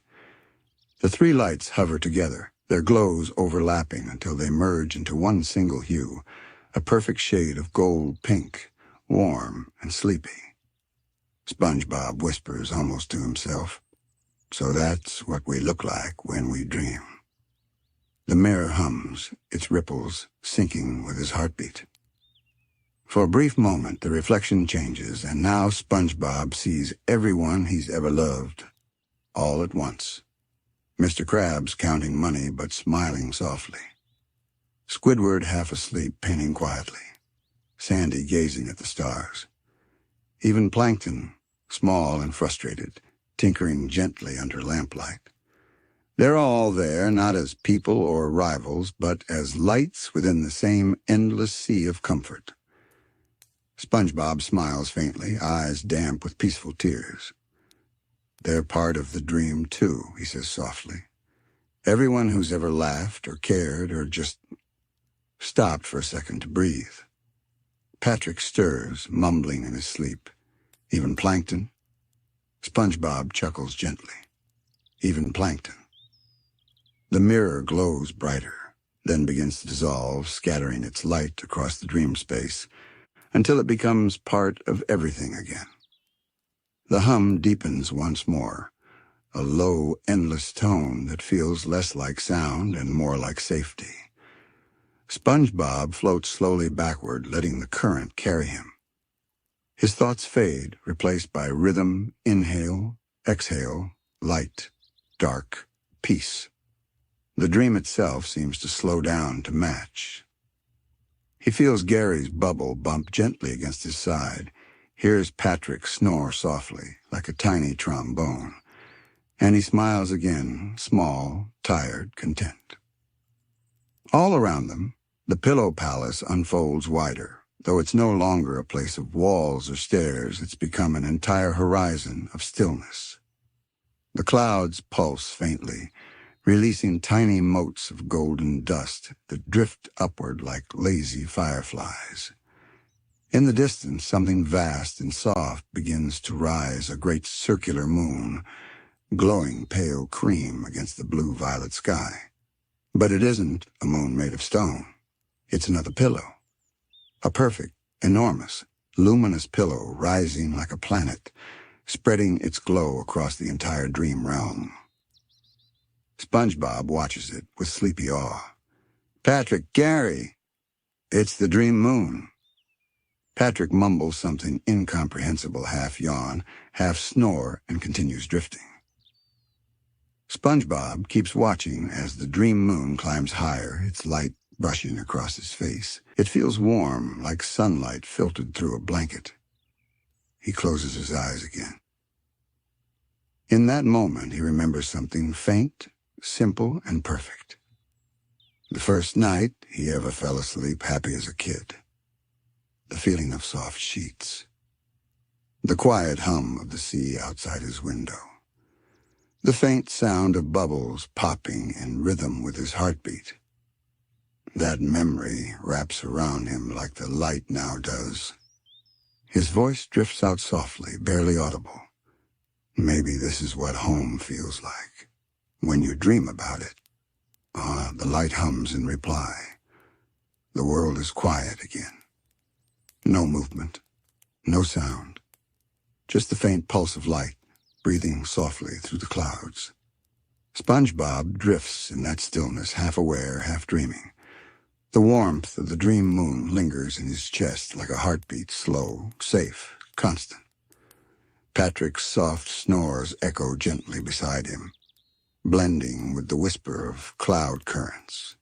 The three lights hover together, their glows overlapping until they merge into one single hue, a perfect shade of gold pink, warm and sleepy. SpongeBob whispers almost to himself, "So that's what we look like when we dream." The mirror hums, its ripples syncing with his heartbeat. For a brief moment, the reflection changes, and now SpongeBob sees everyone he's ever loved, all at once. Mr. Krabs counting money but smiling softly. Squidward half asleep, painting quietly. Sandy gazing at the stars. Even Plankton, small and frustrated, tinkering gently under lamplight. They're all there, not as people or rivals, but as lights within the same endless sea of comfort. SpongeBob smiles faintly, eyes damp with peaceful tears. "They're part of the dream, too," he says softly. "Everyone who's ever laughed or cared or just stopped for a second to breathe." Patrick stirs, mumbling in his sleep. "Even Plankton?" SpongeBob chuckles gently. "Even Plankton." The mirror glows brighter, then begins to dissolve, scattering its light across the dream space, until it becomes part of everything again. The hum deepens once more, a low, endless tone that feels less like sound and more like safety. SpongeBob floats slowly backward, letting the current carry him. His thoughts fade, replaced by rhythm, inhale, exhale, light, dark, peace. The dream itself seems to slow down to match. He feels Gary's bubble bump gently against his side, hears Patrick snore softly, like a tiny trombone, and he smiles again, small, tired, content. All around them, the Pillow Palace unfolds wider. Though it's no longer a place of walls or stairs, it's become an entire horizon of stillness. The clouds pulse faintly, releasing tiny motes of golden dust that drift upward like lazy fireflies. In the distance, something vast and soft begins to rise, a great circular moon, glowing pale cream against the blue-violet sky. But it isn't a moon made of stone. It's another pillow. A perfect, enormous, luminous pillow rising like a planet, spreading its glow across the entire dream realm. SpongeBob watches it with sleepy awe. "Patrick, Gary, it's the dream moon." Patrick mumbles something incomprehensible, half yawn, half snore, and continues drifting. SpongeBob keeps watching as the dream moon climbs higher, its light brushing across his face. It feels warm, like sunlight filtered through a blanket. He closes his eyes again. In that moment, he remembers something faint, simple, and perfect. The first night he ever fell asleep happy as a kid. The feeling of soft sheets. The quiet hum of the sea outside his window. The faint sound of bubbles popping in rhythm with his heartbeat. That memory wraps around him like the light now does. His voice drifts out softly, barely audible. "Maybe this is what home feels like, when you dream about it." The light hums in reply. The world is quiet again. No movement, no sound, just the faint pulse of light breathing softly through the clouds. SpongeBob drifts in that stillness, half aware, half dreaming. The warmth of the dream moon lingers in his chest like a heartbeat, slow, safe, constant. Patrick's soft snores echo gently beside him, blending with the whisper of cloud currents.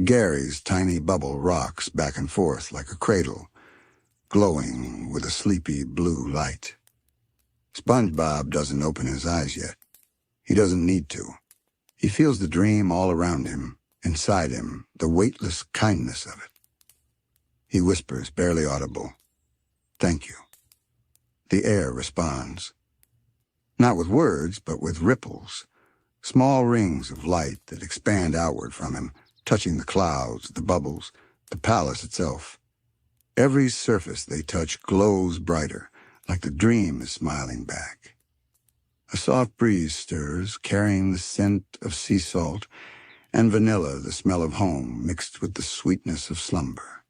Gary's tiny bubble rocks back and forth like a cradle, glowing with a sleepy blue light. SpongeBob doesn't open his eyes yet. He doesn't need to. He feels the dream all around him, inside him, the weightless kindness of it. He whispers, barely audible, "Thank you." The air responds. Not with words, but with ripples, small rings of light that expand outward from him, touching the clouds, the bubbles, the palace itself. Every surface they touch glows brighter, like the dream is smiling back. A soft breeze stirs, carrying the scent of sea salt, and vanilla, the smell of home, mixed with the sweetness of slumber.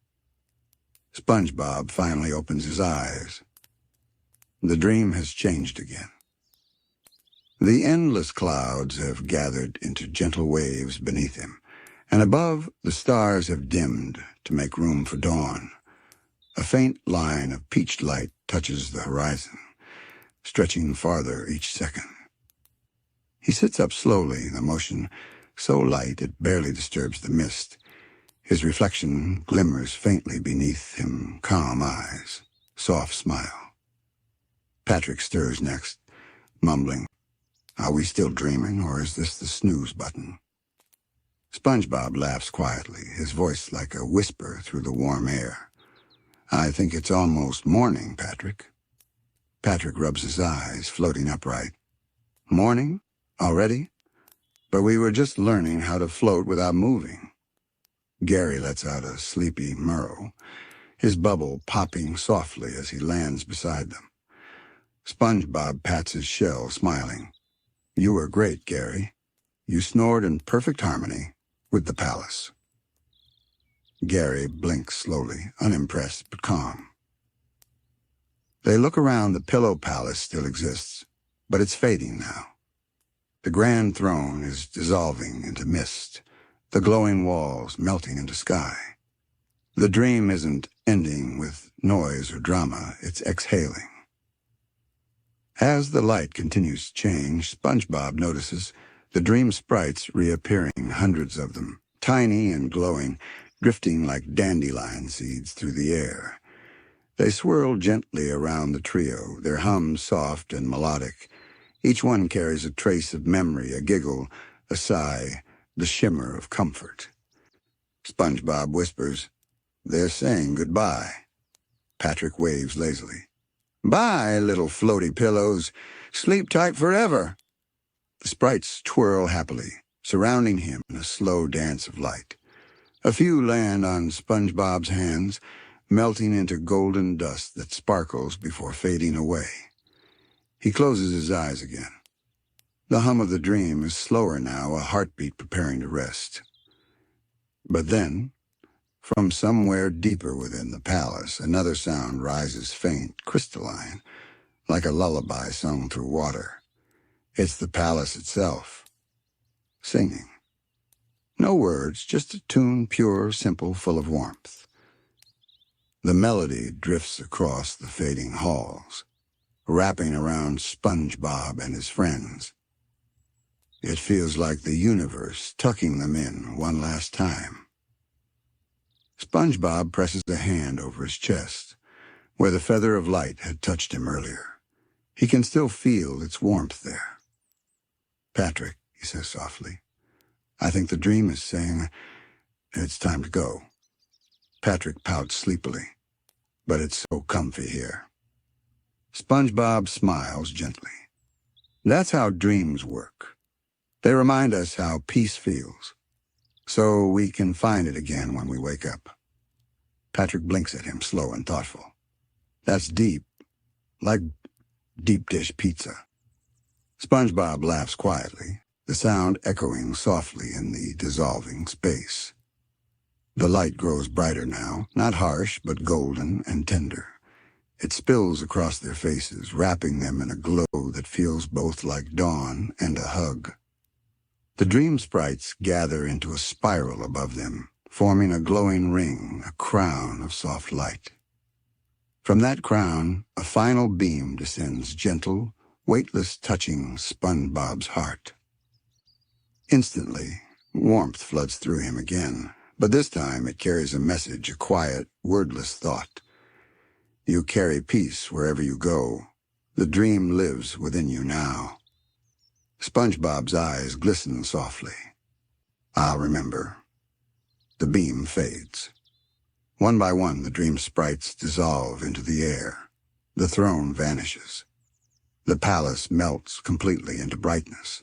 SpongeBob finally opens his eyes. The dream has changed again. The endless clouds have gathered into gentle waves beneath him, and above, the stars have dimmed to make room for dawn. A faint line of peach light touches the horizon, stretching farther each second. He sits up slowly, the motion so light it barely disturbs the mist. His reflection glimmers faintly beneath him, calm eyes, soft smile. Patrick stirs next, mumbling, "Are we still dreaming, or is this the snooze button?" SpongeBob laughs quietly, his voice like a whisper through the warm air. "I think it's almost morning, Patrick." Patrick rubs his eyes, floating upright. "Morning? Already? But we were just learning how to float without moving." Gary lets out a sleepy murrow, his bubble popping softly as he lands beside them. SpongeBob pats his shell, smiling. "You were great, Gary. You snored in perfect harmony with the palace." Gary blinks slowly, unimpressed but calm. They look around. The pillow palace still exists, but it's fading now. The grand throne is dissolving into mist, the glowing walls melting into sky. The dream isn't ending with noise or drama, it's exhaling. As the light continues to change, SpongeBob notices the dream sprites reappearing, hundreds of them, tiny and glowing, drifting like dandelion seeds through the air. They swirl gently around the trio, their hum soft and melodic. Each one carries a trace of memory, a giggle, a sigh, the shimmer of comfort. SpongeBob whispers, "They're saying goodbye." Patrick waves lazily. "Bye, little floaty pillows. Sleep tight forever." The sprites twirl happily, surrounding him in a slow dance of light. A few land on SpongeBob's hands, melting into golden dust that sparkles before fading away. He closes his eyes again. The hum of the dream is slower now, a heartbeat preparing to rest. But then, from somewhere deeper within the palace, another sound rises faint, crystalline, like a lullaby sung through water. It's the palace itself, singing. No words, just a tune, pure, simple, full of warmth. The melody drifts across the fading halls, wrapping around SpongeBob and his friends. It feels like the universe tucking them in one last time. SpongeBob presses a hand over his chest, where the feather of light had touched him earlier. He can still feel its warmth there. "Patrick," he says softly, "I think the dream is saying it's time to go." Patrick pouts sleepily, "But it's so comfy here." SpongeBob smiles gently. That's how dreams work. They remind us how peace feels, so we can find it again when we wake up. Patrick blinks at him, slow and thoughtful. "That's deep, like deep dish pizza." SpongeBob laughs quietly, the sound echoing softly in the dissolving space. The light grows brighter now, not harsh, but golden and tender. It spills across their faces, wrapping them in a glow that feels both like dawn and a hug. The dream sprites gather into a spiral above them, forming a glowing ring, a crown of soft light. From that crown, a final beam descends, gentle, weightless, touching SpongeBob's heart. Instantly, warmth floods through him again, but this time it carries a message, a quiet, wordless thought. You carry peace wherever you go. The dream lives within you now. SpongeBob's eyes glisten softly. I'll remember. The beam fades. One by one, the dream sprites dissolve into the air. The throne vanishes. The palace melts completely into brightness.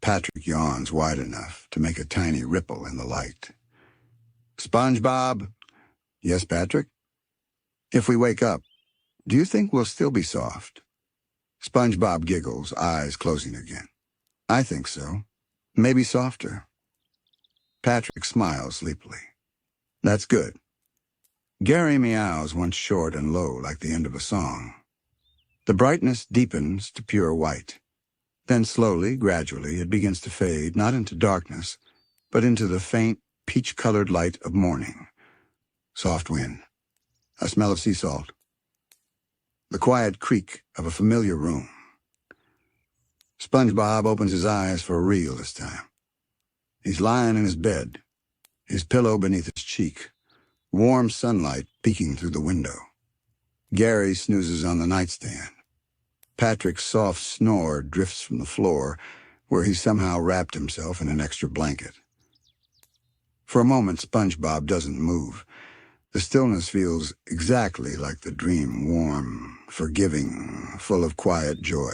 Patrick yawns wide enough to make a tiny ripple in the light. SpongeBob? Yes, Patrick? If we wake up, do you think we'll still be soft? SpongeBob giggles, eyes closing again. I think so. Maybe softer. Patrick smiles sleepily. That's good. Gary meows once short and low like the end of a song. The brightness deepens to pure white. Then slowly, gradually, it begins to fade, not into darkness, but into the faint, peach-colored light of morning. Soft wind. A smell of sea salt. The quiet creak of a familiar room. SpongeBob opens his eyes for real this time. He's lying in his bed, his pillow beneath his cheek, warm sunlight peeking through the window. Gary snoozes on the nightstand. Patrick's soft snore drifts from the floor, where he somehow wrapped himself in an extra blanket. For a moment, SpongeBob doesn't move. The stillness feels exactly like the dream, warm, forgiving, full of quiet joy.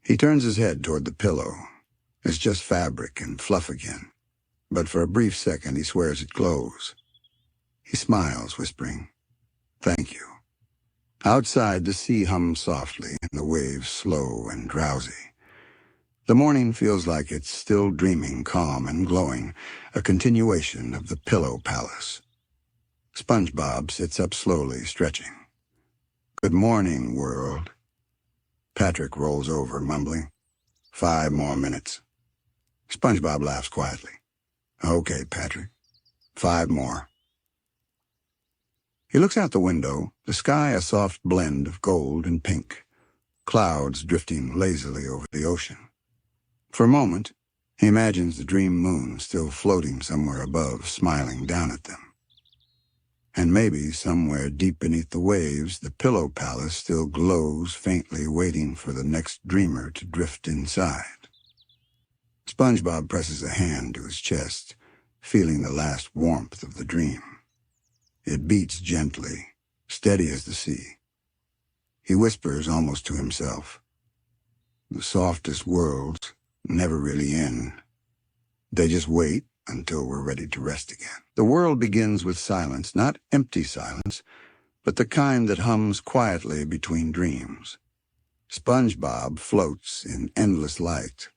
He turns his head toward the pillow. It's just fabric and fluff again, but for a brief second he swears it glows. He smiles, whispering, "Thank you." Outside, the sea hums softly and the waves slow and drowsy. The morning feels like it's still dreaming, calm and glowing, a continuation of the Pillow Palace. SpongeBob sits up slowly, stretching. Good morning, world. Patrick rolls over, mumbling, 5 more minutes. SpongeBob laughs quietly. Okay, Patrick. 5 more. He looks out the window, the sky a soft blend of gold and pink, clouds drifting lazily over the ocean. For a moment, he imagines the dream moon still floating somewhere above, smiling down at them. And maybe somewhere deep beneath the waves, the Pillow Palace still glows faintly, waiting for the next dreamer to drift inside. SpongeBob presses a hand to his chest, feeling the last warmth of the dream. It beats gently, steady as the sea. He whispers almost to himself, "The softest worlds never really end. They just wait until we're ready to rest again." The world begins with silence, not empty silence, but the kind that hums quietly between dreams. SpongeBob floats in endless light.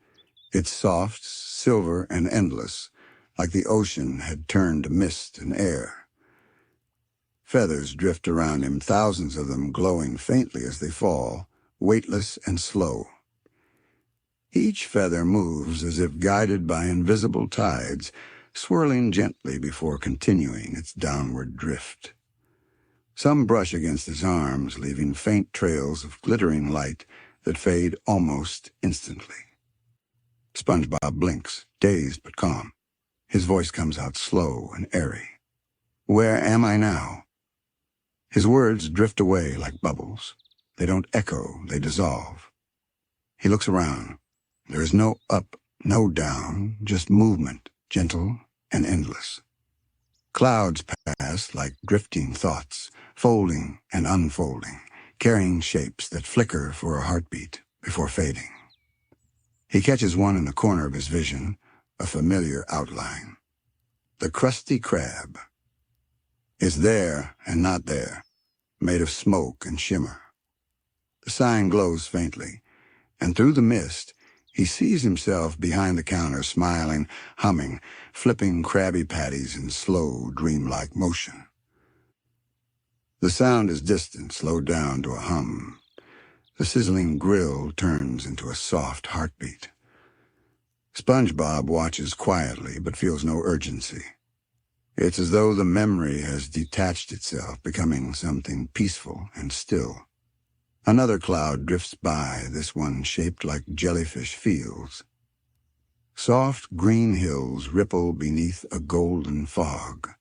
It's soft, silver, and endless, like the ocean had turned to mist and air. Feathers drift around him, thousands of them glowing faintly as they fall, weightless and slow. Each feather moves as if guided by invisible tides, swirling gently before continuing its downward drift. Some brush against his arms, leaving faint trails of glittering light that fade almost instantly. SpongeBob blinks, dazed but calm. His voice comes out slow and airy. "Where am I now?" His words drift away like bubbles. They don't echo, they dissolve. He looks around. There is no up, no down, just movement, gentle and endless. Clouds pass like drifting thoughts, folding and unfolding, carrying shapes that flicker for a heartbeat before fading. He catches one in the corner of his vision, a familiar outline. The Krusty Krab is there and not there, made of smoke and shimmer. The sign glows faintly, and through the mist, he sees himself behind the counter, smiling, humming, flipping Krabby Patties in slow, dreamlike motion. The sound is distant, slowed down to a hum. The sizzling grill turns into a soft heartbeat. SpongeBob watches quietly, but feels no urgency. It's as though the memory has detached itself, becoming something peaceful and still. Another cloud drifts by, this one shaped like jellyfish fields. Soft green hills ripple beneath a golden fog.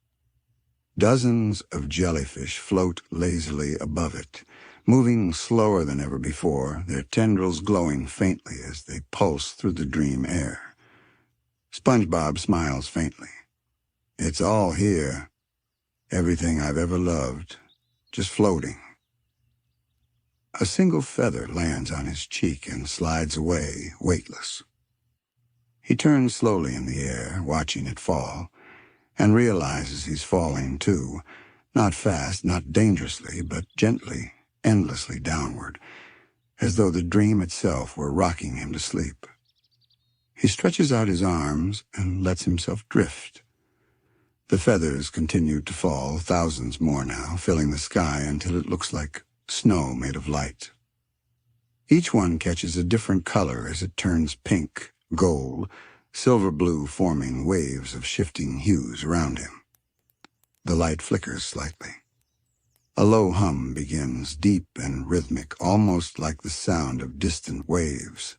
Dozens of jellyfish float lazily above it, moving slower than ever before, their tendrils glowing faintly as they pulse through the dream air. SpongeBob smiles faintly. It's all here. Everything I've ever loved, just floating. A single feather lands on his cheek and slides away, weightless. He turns slowly in the air, watching it fall, and realizes he's falling too, not fast, not dangerously, but gently, endlessly downward, as though the dream itself were rocking him to sleep. He stretches out his arms and lets himself drift. The feathers continue to fall, thousands more now, filling the sky until it looks like snow made of light. Each one catches a different color as it turns pink, gold, silver blue, forming waves of shifting hues around him. The light flickers slightly. A low hum begins, deep and rhythmic, almost like the sound of distant waves.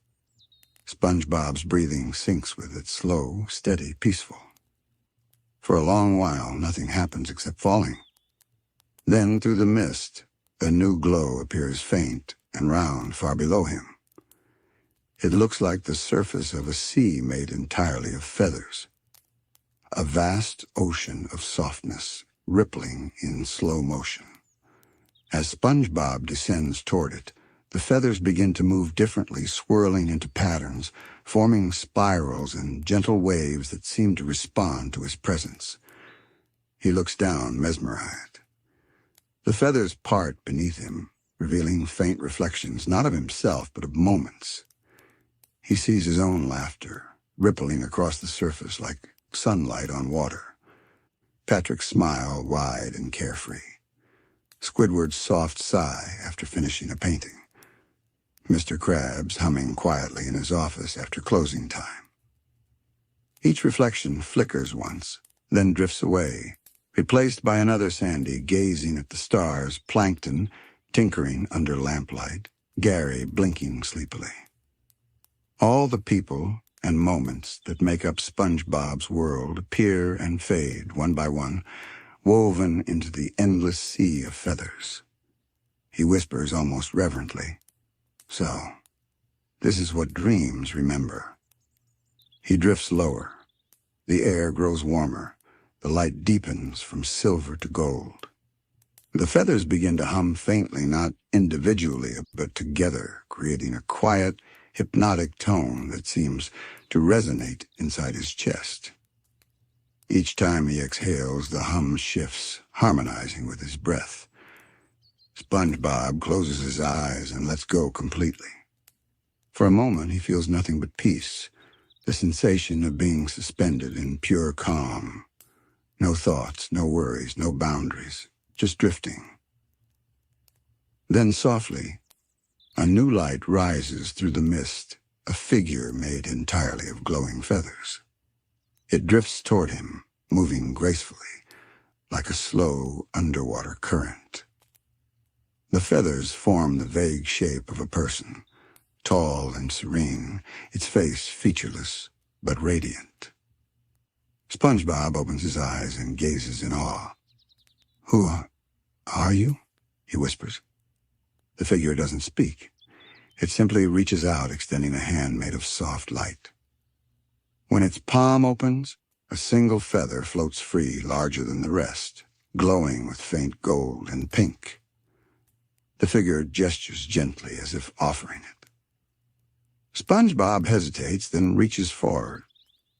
SpongeBob's breathing syncs with it, slow, steady, peaceful. For a long while, nothing happens except falling. Then, through the mist, a new glow appears, faint and round, far below him. It looks like the surface of a sea made entirely of feathers. A vast ocean of softness, rippling in slow motion. As SpongeBob descends toward it, the feathers begin to move differently, swirling into patterns, forming spirals and gentle waves that seem to respond to his presence. He looks down, mesmerized. The feathers part beneath him, revealing faint reflections, not of himself, but of moments. He sees his own laughter, rippling across the surface like sunlight on water. Patrick's smile, wide and carefree. Squidward's soft sigh after finishing a painting. Mr. Krabs humming quietly in his office after closing time. Each reflection flickers once, then drifts away, replaced by another Sandy gazing at the stars, Plankton tinkering under lamplight, Gary blinking sleepily. All the people and moments that make up SpongeBob's world appear and fade, one by one, woven into the endless sea of feathers. He whispers almost reverently, "So, this is what dreams remember." He drifts lower. The air grows warmer. The light deepens from silver to gold. The feathers begin to hum faintly, not individually, but together, creating a quiet, hypnotic tone that seems to resonate inside his chest. Each time he exhales, the hum shifts, harmonizing with his breath. SpongeBob closes his eyes and lets go completely. For a moment, he feels nothing but peace, the sensation of being suspended in pure calm. No thoughts, no worries, no boundaries, just drifting. Then softly, a new light rises through the mist, a figure made entirely of glowing feathers. It drifts toward him, moving gracefully, like a slow underwater current. The feathers form the vague shape of a person, tall and serene, its face featureless but radiant. SpongeBob opens his eyes and gazes in awe. "Who are you?" he whispers. The figure doesn't speak. It simply reaches out, extending a hand made of soft light. When its palm opens, a single feather floats free, larger than the rest, glowing with faint gold and pink. The figure gestures gently, as if offering it. SpongeBob hesitates, then reaches forward.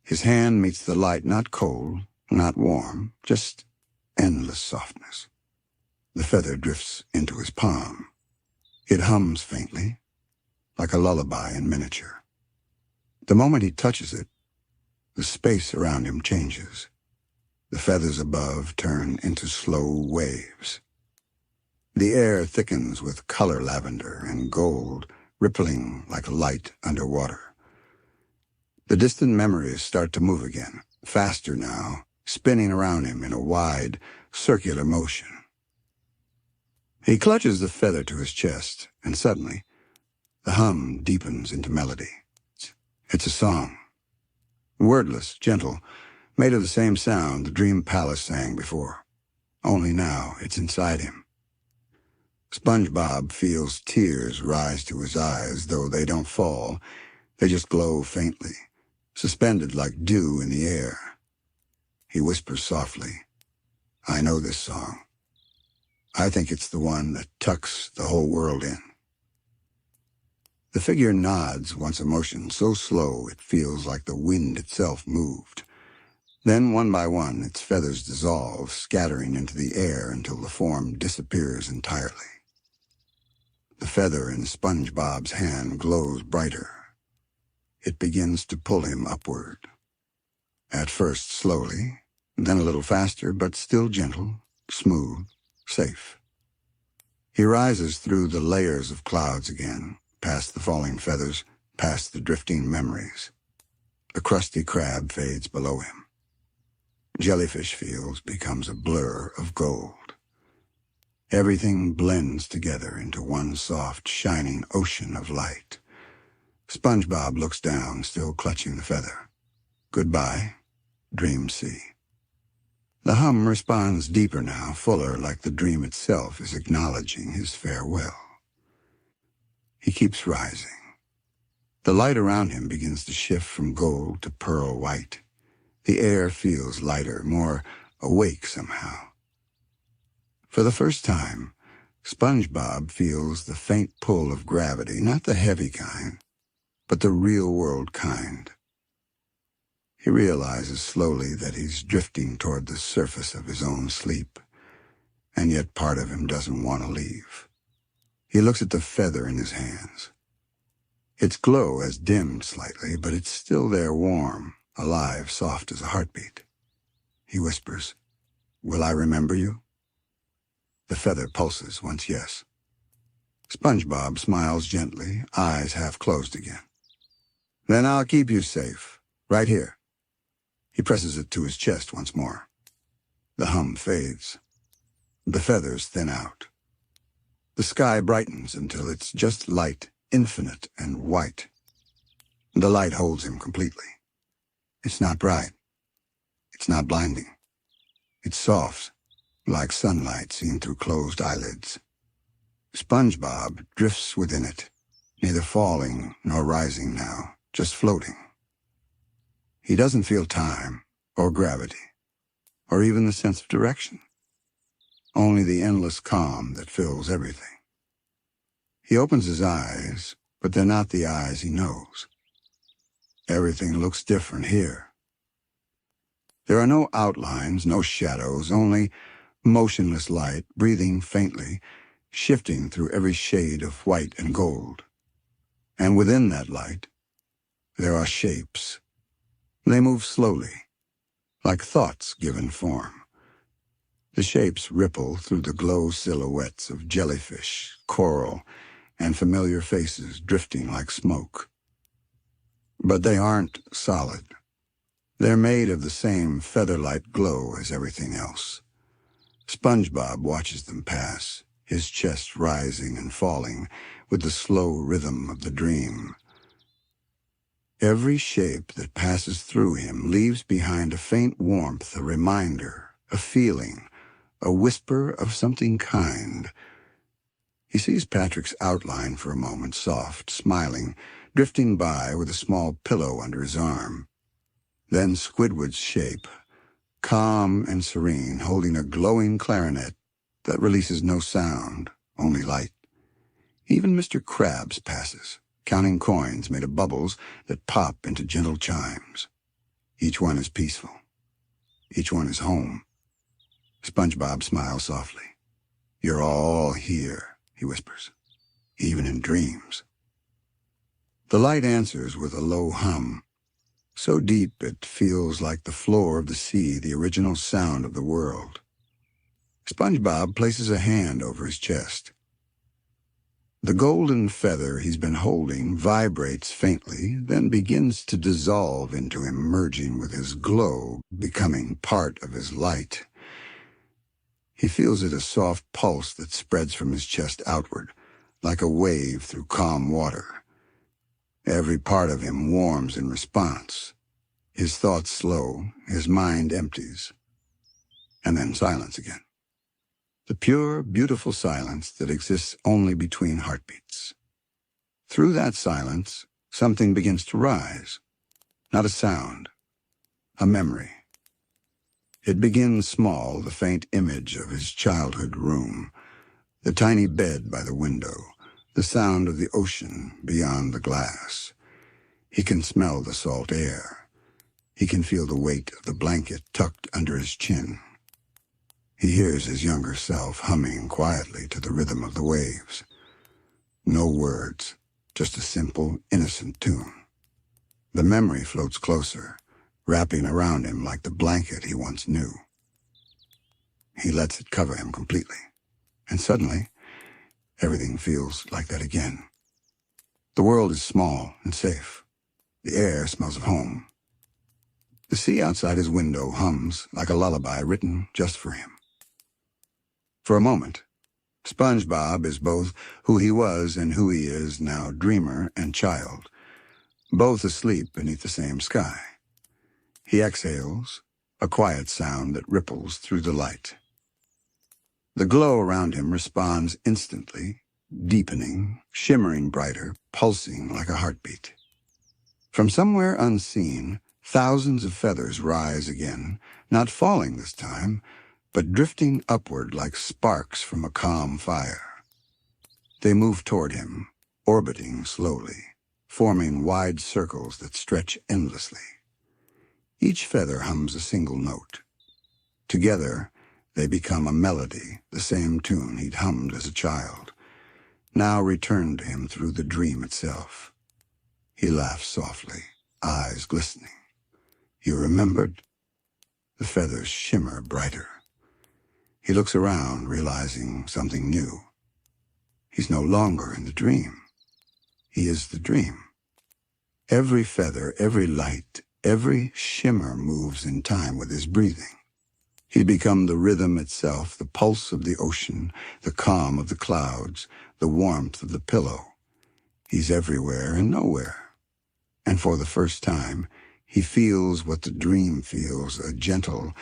His hand meets the light, not cold, not warm, just endless softness. The feather drifts into his palm. It hums faintly, like a lullaby in miniature. The moment he touches it, the space around him changes. The feathers above turn into slow waves. The air thickens with color lavender and gold, rippling like light underwater. The distant memories start to move again, faster now, spinning around him in a wide, circular motion. He clutches the feather to his chest, and suddenly, the hum deepens into melody. It's a song. Wordless, gentle, made of the same sound the Dream Palace sang before. Only now it's inside him. SpongeBob feels tears rise to his eyes, though they don't fall. They just glow faintly, suspended like dew in the air. He whispers softly, "I know this song. I think it's the one that tucks the whole world in." The figure nods once a motion so slow it feels like the wind itself moved. Then, one by one, its feathers dissolve, scattering into the air until the form disappears entirely. The feather in SpongeBob's hand glows brighter. It begins to pull him upward. At first slowly, then a little faster, but still gentle, smooth, safe. He rises through the layers of clouds again, past the falling feathers, past the drifting memories. The crusty crab fades below him. Jellyfish Fields becomes a blur of gold. Everything blends together into one soft, shining ocean of light. SpongeBob looks down, still clutching the feather. Goodbye, Dream Sea. The hum responds deeper now, fuller, like the dream itself is acknowledging his farewell. He keeps rising. The light around him begins to shift from gold to pearl white. The air feels lighter, more awake somehow. For the first time, SpongeBob feels the faint pull of gravity, not the heavy kind, but the real-world kind. He realizes slowly that he's drifting toward the surface of his own sleep, and yet part of him doesn't want to leave. He looks at the feather in his hands. Its glow has dimmed slightly, but it's still there, warm, alive, soft as a heartbeat. He whispers, "Will I remember you?" The feather pulses once yes. SpongeBob smiles gently, eyes half closed again. "Then I'll keep you safe, right here." He presses it to his chest once more. The hum fades. The feathers thin out. The sky brightens until it's just light, infinite and white. The light holds him completely. It's not bright. It's not blinding. It's soft, like sunlight seen through closed eyelids. SpongeBob drifts within it, neither falling nor rising now, just floating. He doesn't feel time, or gravity, or even the sense of direction. Only the endless calm that fills everything. He opens his eyes, but they're not the eyes he knows. Everything looks different here. There are no outlines, no shadows, only motionless light, breathing faintly, shifting through every shade of white and gold. And within that light, there are shapes. They move slowly, like thoughts given form. The shapes ripple through the glow silhouettes of jellyfish, coral, and familiar faces drifting like smoke. But they aren't solid. They're made of the same feather-light glow as everything else. SpongeBob watches them pass, his chest rising and falling with the slow rhythm of the dream. Every shape that passes through him leaves behind a faint warmth, a reminder, a feeling, a whisper of something kind. He sees Patrick's outline for a moment, soft, smiling, drifting by with a small pillow under his arm. Then Squidward's shape, calm and serene, holding a glowing clarinet that releases no sound, only light. Even Mr. Krabs passes, counting coins made of bubbles that pop into gentle chimes. Each one is peaceful. Each one is home. SpongeBob smiles softly. "You're all here," he whispers, "even in dreams." The light answers with a low hum, so deep it feels like the floor of the sea, the original sound of the world. SpongeBob places a hand over his chest. The golden feather he's been holding vibrates faintly, then begins to dissolve into him, merging with his glow, becoming part of his light. He feels it a soft pulse that spreads from his chest outward, like a wave through calm water. Every part of him warms in response. His thoughts slow, his mind empties, and then silence again. the pure, beautiful silence that exists only between heartbeats. Through that silence, something begins to rise. Not a sound, a memory. It begins small, the faint image of his childhood room, the tiny bed by the window, the sound of the ocean beyond the glass. He can smell the salt air. He can feel the weight of the blanket tucked under his chin. He hears his younger self humming quietly to the rhythm of the waves. No words, just a simple, innocent tune. The memory floats closer, wrapping around him like the blanket he once knew. He lets it cover him completely, and suddenly, everything feels like that again. The world is small and safe. The air smells of home. The sea outside his window hums like a lullaby written just for him. For a moment, SpongeBob is both who he was and who he is now, dreamer and child, both asleep beneath the same sky. He exhales, a quiet sound that ripples through the light. The glow around him responds instantly, deepening, shimmering brighter, pulsing like a heartbeat. From somewhere unseen, thousands of feathers rise again, not falling this time, but drifting upward like sparks from a calm fire. They move toward him, orbiting slowly, forming wide circles that stretch endlessly. Each feather hums a single note. Together, they become a melody, the same tune he'd hummed as a child, now returned to him through the dream itself. He laughs softly, eyes glistening. You remembered? The feathers shimmer brighter. He looks around, realizing something new. He's no longer in the dream. He is the dream. Every feather, every light, every shimmer moves in time with his breathing. He's become the rhythm itself, the pulse of the ocean, the calm of the clouds, the warmth of the pillow. He's everywhere and nowhere. And for the first time, he feels what the dream feels, a gentle,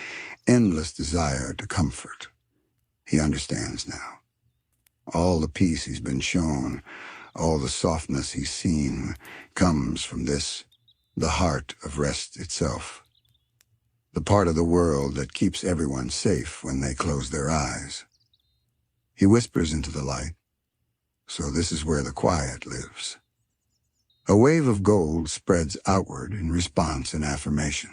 endless desire to comfort. He understands now. All the peace he's been shown, all the softness he's seen, comes from this, the heart of rest itself. The part of the world that keeps everyone safe when they close their eyes. He whispers into the light, so this is where the quiet lives. A wave of gold spreads outward in response and affirmation.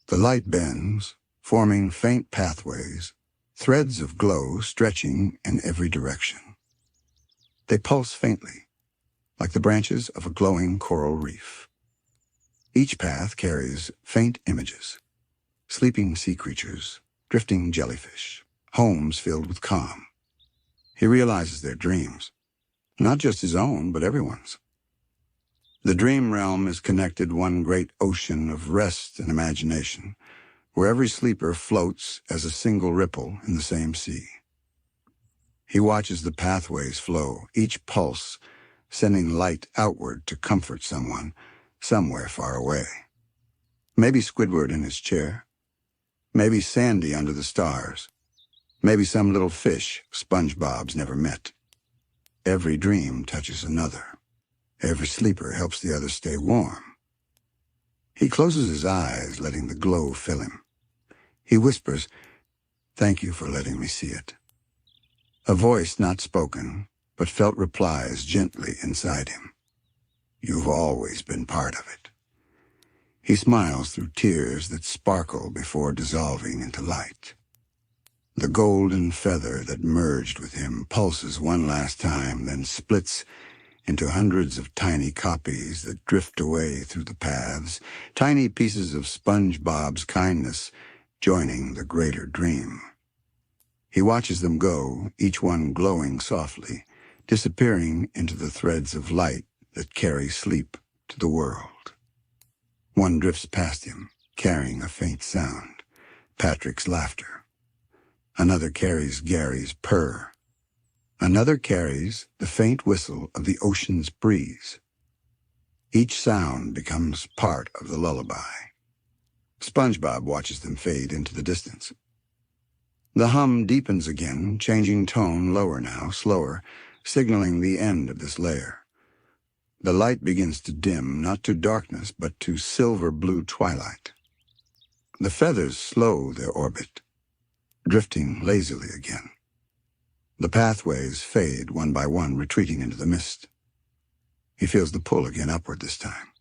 The light bends, forming faint pathways, threads of glow stretching in every direction. They pulse faintly, like the branches of a glowing coral reef. Each path carries faint images, sleeping sea creatures, drifting jellyfish, homes filled with calm. He realizes their dreams, not just his own, but everyone's. The dream realm is connected one great ocean of rest and imagination, where every sleeper floats as a single ripple in the same sea. He watches the pathways flow, each pulse sending light outward to comfort someone, somewhere far away. Maybe Squidward in his chair. Maybe Sandy under the stars. Maybe some little fish SpongeBob's never met. Every dream touches another. Every sleeper helps the other stay warm. He closes his eyes, letting the glow fill him. He whispers, "Thank you for letting me see it." A voice not spoken, but felt replies gently inside him. "You've always been part of it." He smiles through tears that sparkle before dissolving into light. The golden feather that merged with him pulses one last time, then splits into hundreds of tiny copies that drift away through the paths, tiny pieces of SpongeBob's kindness joining the greater dream. He watches them go, each one glowing softly, disappearing into the threads of light that carry sleep to the world. One drifts past him, carrying a faint sound, Patrick's laughter. Another carries Gary's purr. Another carries the faint whistle of the ocean's breeze. Each sound becomes part of the lullaby. SpongeBob watches them fade into the distance. The hum deepens again, changing tone lower now, slower, signaling the end of this layer. The light begins to dim, not to darkness, but to silver-blue twilight. The feathers slow their orbit, drifting lazily again. The pathways fade one by one, retreating into the mist. He feels the pull again upward this time.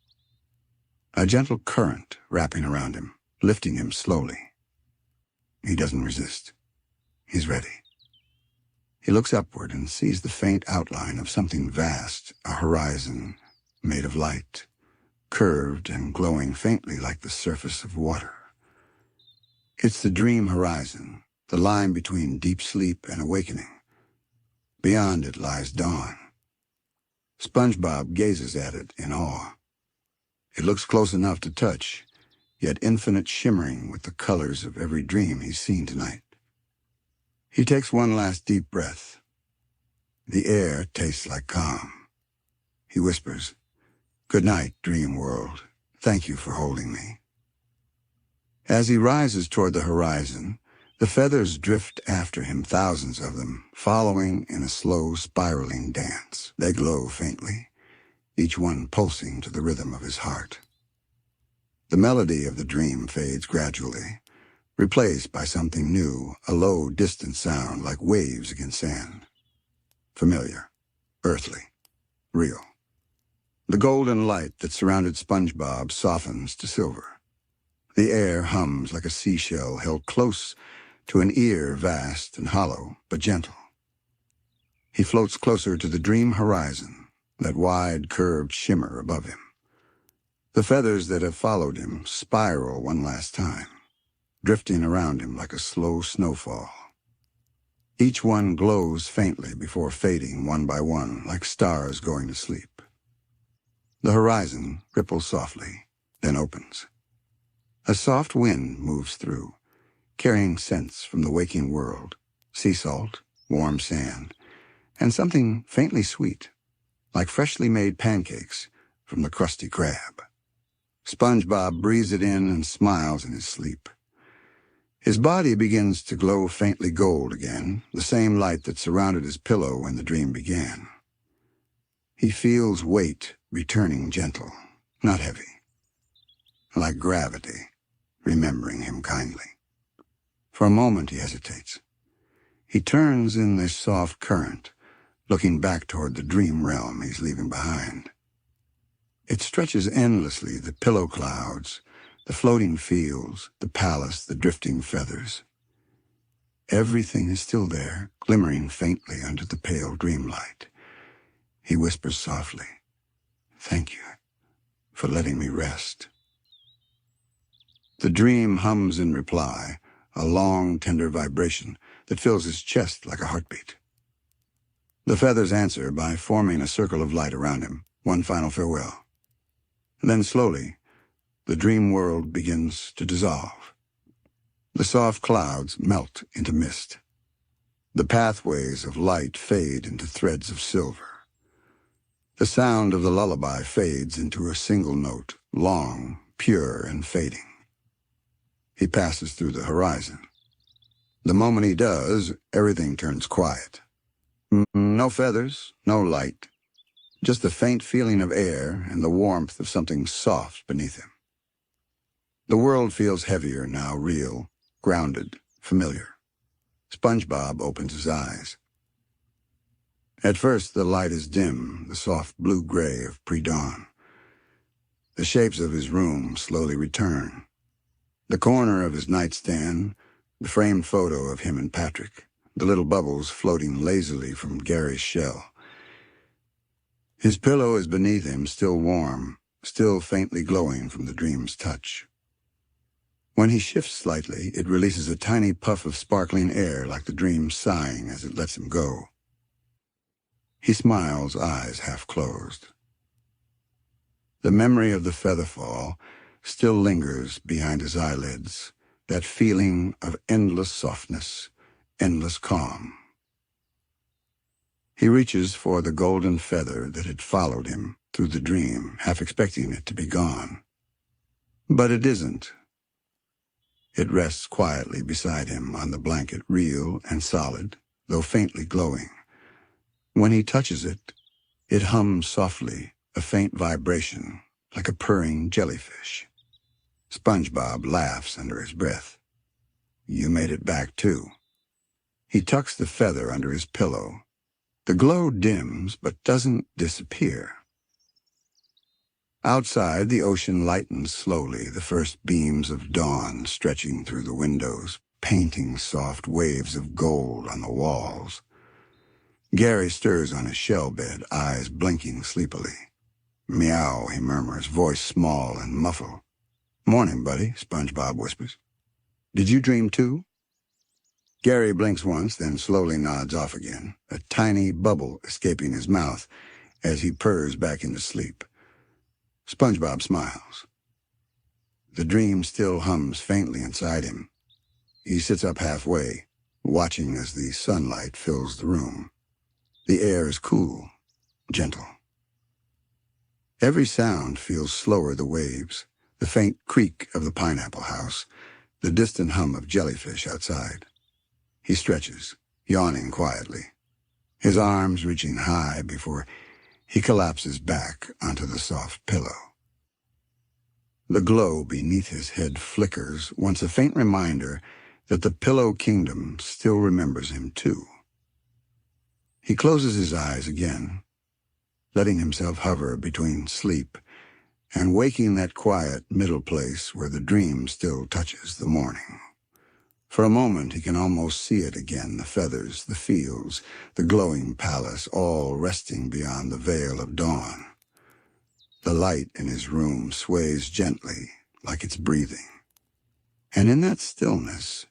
A gentle current wrapping around him, lifting him slowly. He doesn't resist. He's ready. He looks upward and sees the faint outline of something vast, a horizon made of light, curved and glowing faintly like the surface of water. It's the dream horizon, the line between deep sleep and awakening. Beyond it lies dawn. SpongeBob gazes at it in awe. It looks close enough to touch, yet infinite shimmering with the colors of every dream he's seen tonight. He takes one last deep breath. The air tastes like calm. He whispers, "Good night, dream world. Thank you for holding me." As he rises toward the horizon, the feathers drift after him, thousands of them, following in a slow, spiraling dance. They glow faintly, each one pulsing to the rhythm of his heart. The melody of the dream fades gradually, replaced by something new, a low, distant sound like waves against sand. Familiar, earthly, real. The golden light that surrounded SpongeBob softens to silver. The air hums like a seashell held close to an ear vast and hollow, but gentle. He floats closer to the dream horizon, that wide, curved shimmer above him. The feathers that have followed him spiral one last time, drifting around him like a slow snowfall. Each one glows faintly before fading one by one, like stars going to sleep. The horizon ripples softly, then opens. A soft wind moves through, carrying scents from the waking world, sea salt, warm sand, and something faintly sweet, like freshly made pancakes from the crusty crab. SpongeBob breathes it in and smiles in his sleep. His body begins to glow faintly gold again, the same light that surrounded his pillow when the dream began. He feels weight returning gentle, not heavy, like gravity, remembering him kindly. For a moment he hesitates. He turns in this soft current, looking back toward the dream realm he's leaving behind. It stretches endlessly, the pillow clouds, the floating fields, the palace, the drifting feathers. Everything is still there, glimmering faintly under the pale dream light. He whispers softly, "Thank you for letting me rest." The dream hums in reply, a long, tender vibration that fills his chest like a heartbeat. The feathers answer by forming a circle of light around him, one final farewell. Then slowly, the dream world begins to dissolve. The soft clouds melt into mist. The pathways of light fade into threads of silver. The sound of the lullaby fades into a single note, long, pure, and fading. He passes through the horizon. The moment he does, everything turns quiet. No feathers, no light, just the faint feeling of air and the warmth of something soft beneath him. The world feels heavier now, real, grounded, familiar. SpongeBob opens his eyes. At first, the light is dim, the soft blue-gray of pre-dawn. The shapes of his room slowly return. The corner of his nightstand, the framed photo of him and Patrick, the little bubbles floating lazily from Gary's shell. His pillow is beneath him, still warm, still faintly glowing from the dream's touch. When he shifts slightly, it releases a tiny puff of sparkling air like the dream sighing as it lets him go. He smiles, eyes half closed. The memory of the feather fall still lingers behind his eyelids, that feeling of endless softness, endless calm. He reaches for the golden feather that had followed him through the dream, half expecting it to be gone. But it isn't. It rests quietly beside him on the blanket, real and solid, though faintly glowing. When he touches it, it hums softly, a faint vibration, like a purring jellyfish. SpongeBob laughs under his breath. You made it back, too. He tucks the feather under his pillow. The glow dims, but doesn't disappear. Outside, the ocean lightens slowly, the first beams of dawn stretching through the windows, painting soft waves of gold on the walls. Gary stirs on his shell bed, eyes blinking sleepily. Meow, he murmurs, voice small and muffled. Morning, buddy, SpongeBob whispers. Did you dream too? Gary blinks once, then slowly nods off again, a tiny bubble escaping his mouth as he purrs back into sleep. SpongeBob smiles. The dream still hums faintly inside him. He sits up halfway, watching as the sunlight fills the room. The air is cool, gentle. Every sound feels slower, the waves, the faint creak of the pineapple house, the distant hum of jellyfish outside. He stretches, yawning quietly, his arms reaching high before he collapses back onto the soft pillow. The glow beneath his head flickers, once a faint reminder that the pillow kingdom still remembers him too. He closes his eyes again, letting himself hover between sleep and waking that quiet middle place where the dream still touches the morning. For a moment he can almost see it again, the feathers, the fields, the glowing palace, all resting beyond the veil of dawn. The light in his room sways gently, like it's breathing. And in that stillness,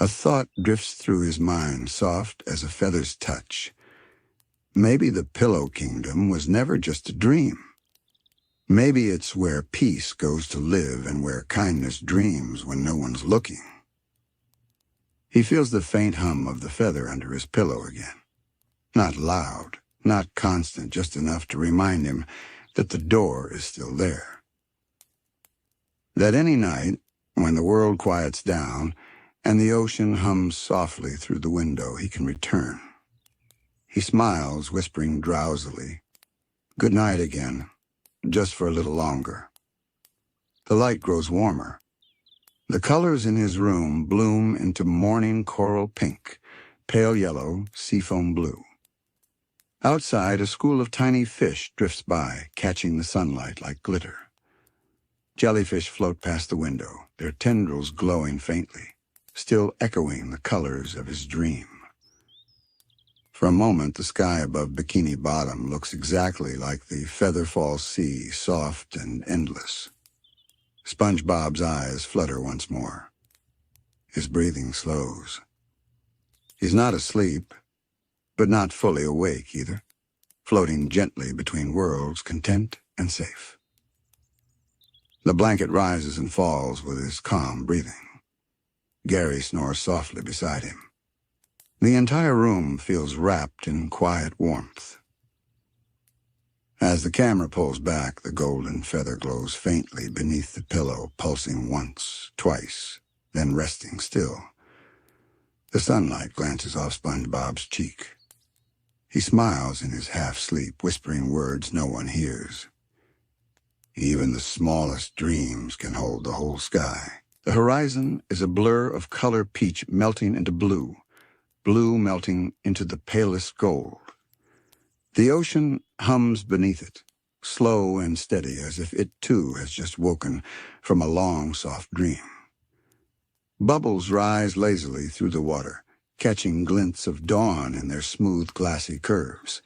a thought drifts through his mind, soft as a feather's touch. Maybe the pillow kingdom was never just a dream. Maybe it's where peace goes to live and where kindness dreams when no one's looking. He feels the faint hum of the feather under his pillow again. Not loud, not constant, just enough to remind him that the door is still there. That any night, when the world quiets down and the ocean hums softly through the window, he can return. He smiles, whispering drowsily, "Good night again, just for a little longer." The light grows warmer. The colors in his room bloom into morning coral pink, pale yellow, seafoam blue. Outside, a school of tiny fish drifts by, catching the sunlight like glitter. Jellyfish float past the window, their tendrils glowing faintly, still echoing the colors of his dream. For a moment, the sky above Bikini Bottom looks exactly like the Featherfall Sea, soft and endless. SpongeBob's eyes flutter once more. His breathing slows. He's not asleep, but not fully awake either, floating gently between worlds, content and safe. The blanket rises and falls with his calm breathing. Gary snores softly beside him. The entire room feels wrapped in quiet warmth. As the camera pulls back, the golden feather glows faintly beneath the pillow, pulsing once, twice, then resting still. The sunlight glances off SpongeBob's cheek. He smiles in his half-sleep, whispering words no one hears. Even the smallest dreams can hold the whole sky. The horizon is a blur of color peach melting into blue, blue melting into the palest gold. The ocean hums beneath it, slow and steady, as if it too has just woken from a long, soft dream. Bubbles rise lazily through the water, catching glints of dawn in their smooth, glassy curves.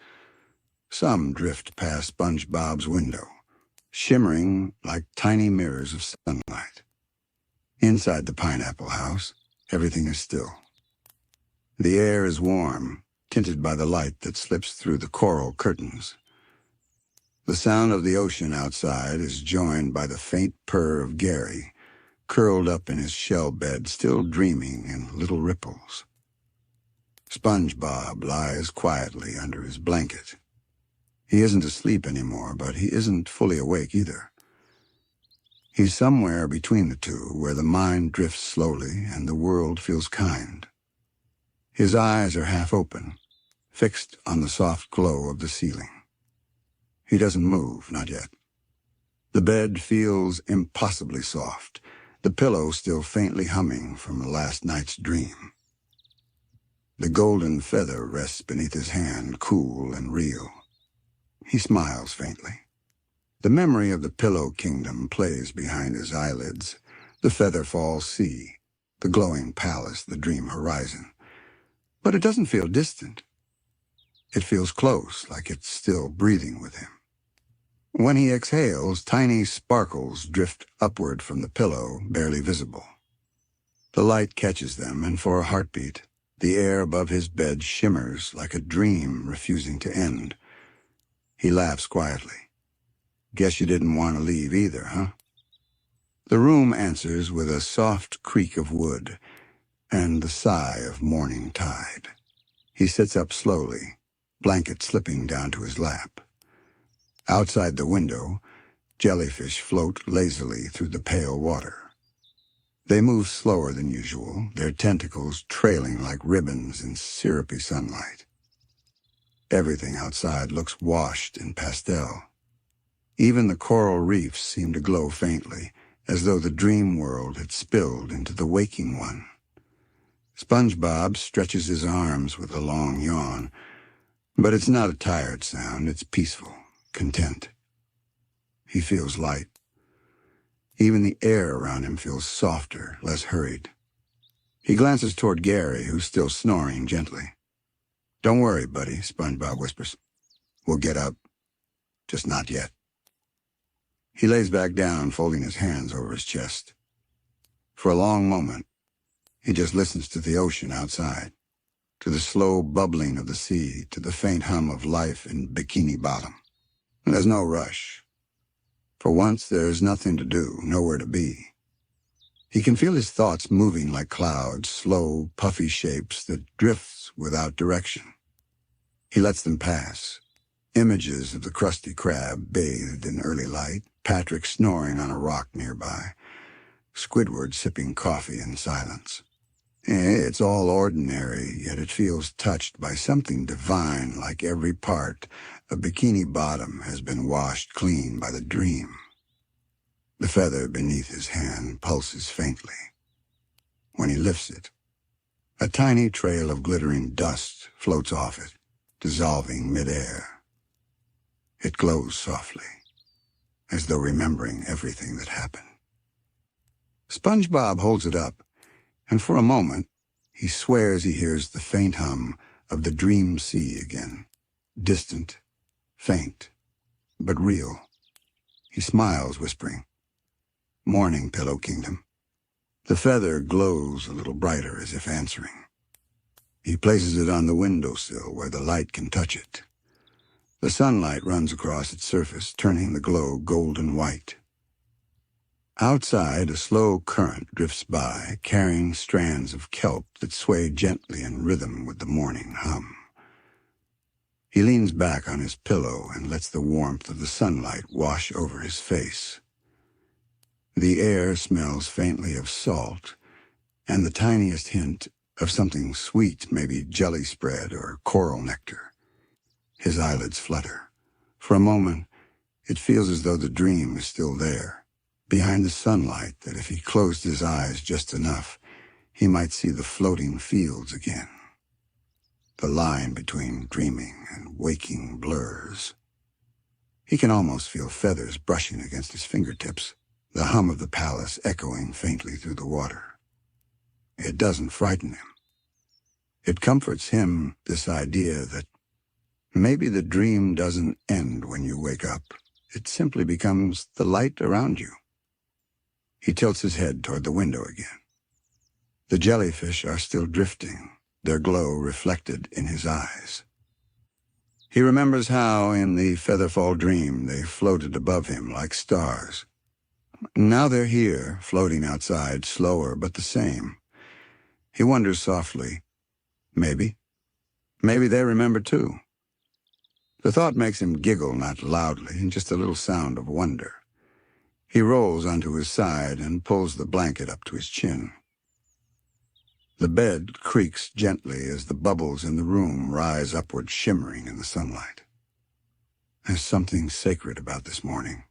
Some drift past SpongeBob's window, shimmering like tiny mirrors of sunlight. Inside the pineapple house, everything is still. The air is warm, tinted by the light that slips through the coral curtains. The sound of the ocean outside is joined by the faint purr of Gary, curled up in his shell bed, still dreaming in little ripples. SpongeBob lies quietly under his blanket. He isn't asleep anymore, but he isn't fully awake either. He's somewhere between the two, where the mind drifts slowly and the world feels kind. His eyes are half open, fixed on the soft glow of the ceiling. He doesn't move, not yet. The bed feels impossibly soft, the pillow still faintly humming from last night's dream. The golden feather rests beneath his hand, cool and real. He smiles faintly. The memory of the pillow kingdom plays behind his eyelids, the feather-fall sea, the glowing palace, the dream horizon. But it doesn't feel distant. It feels close, like it's still breathing with him. When he exhales, tiny sparkles drift upward from the pillow, barely visible. The light catches them, and for a heartbeat, the air above his bed shimmers like a dream refusing to end. He laughs quietly. Guess you didn't want to leave either, huh? The room answers with a soft creak of wood and the sigh of morning tide. He sits up slowly, blanket slipping down to his lap. Outside the window, jellyfish float lazily through the pale water. They move slower than usual, their tentacles trailing like ribbons in syrupy sunlight. Everything outside looks washed in pastel. Even the coral reefs seem to glow faintly, as though the dream world had spilled into the waking one. SpongeBob stretches his arms with a long yawn, but it's not a tired sound, it's peaceful, content. He feels light. Even the air around him feels softer, less hurried. He glances toward Gary, who's still snoring gently. "Don't worry, buddy," SpongeBob whispers. "We'll get up. Just not yet." He lays back down, folding his hands over his chest. For a long moment, he just listens to the ocean outside, to the slow bubbling of the sea, to the faint hum of life in Bikini Bottom. There's no rush. For once, there's nothing to do, nowhere to be. He can feel his thoughts moving like clouds, slow, puffy shapes that drift without direction. He lets them pass. Images of the Krusty Krab bathed in early light, Patrick snoring on a rock nearby, Squidward sipping coffee in silence. It's all ordinary, yet it feels touched by something divine, like every part of Bikini Bottom has been washed clean by the dream. The feather beneath his hand pulses faintly. When he lifts it, a tiny trail of glittering dust floats off it, dissolving midair. It glows softly, as though remembering everything that happened. SpongeBob holds it up, and for a moment, he swears he hears the faint hum of the dream sea again. Distant, faint, but real. He smiles, whispering, "Morning, Pillow Kingdom." The feather glows a little brighter, as if answering. He places it on the windowsill where the light can touch it. The sunlight runs across its surface, turning the glow golden white. Outside, a slow current drifts by, carrying strands of kelp that sway gently in rhythm with the morning hum. He leans back on his pillow and lets the warmth of the sunlight wash over his face. The air smells faintly of salt, and the tiniest hint of something sweet, maybe jelly spread or coral nectar. His eyelids flutter. For a moment, it feels as though the dream is still there, behind the sunlight, that if he closed his eyes just enough, he might see the floating fields again. The line between dreaming and waking blurs. He can almost feel feathers brushing against his fingertips, the hum of the palace echoing faintly through the water. It doesn't frighten him. It comforts him, this idea that maybe the dream doesn't end when you wake up. It simply becomes the light around you. He tilts his head toward the window again. The jellyfish are still drifting, their glow reflected in his eyes. He remembers how, in the Featherfall dream, they floated above him like stars. Now they're here, floating outside, slower but the same. He wonders softly, maybe they remember too. The thought makes him giggle, not loudly, just a little sound of wonder. He rolls onto his side and pulls the blanket up to his chin. The bed creaks gently as the bubbles in the room rise upward, shimmering in the sunlight. There's something sacred about this morning.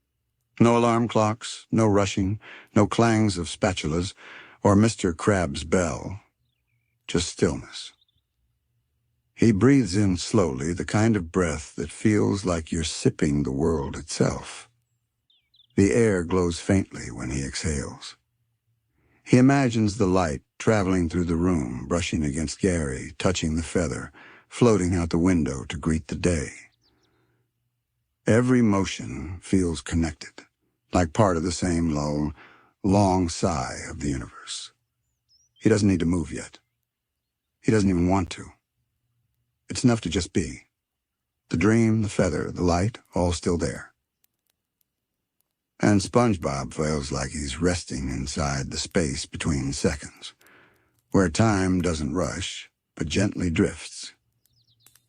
No alarm clocks, no rushing, no clangs of spatulas, or Mr. Crab's bell. Just stillness. He breathes in slowly, the kind of breath that feels like you're sipping the world itself. The air glows faintly when he exhales. He imagines the light traveling through the room, brushing against Gary, touching the feather, floating out the window to greet the day. Every motion feels connected, like part of the same low, long sigh of the universe. He doesn't need to move yet. He doesn't even want to. It's enough to just be. The dream, the feather, the light, all still there. And SpongeBob feels like he's resting inside the space between seconds, where time doesn't rush, but gently drifts.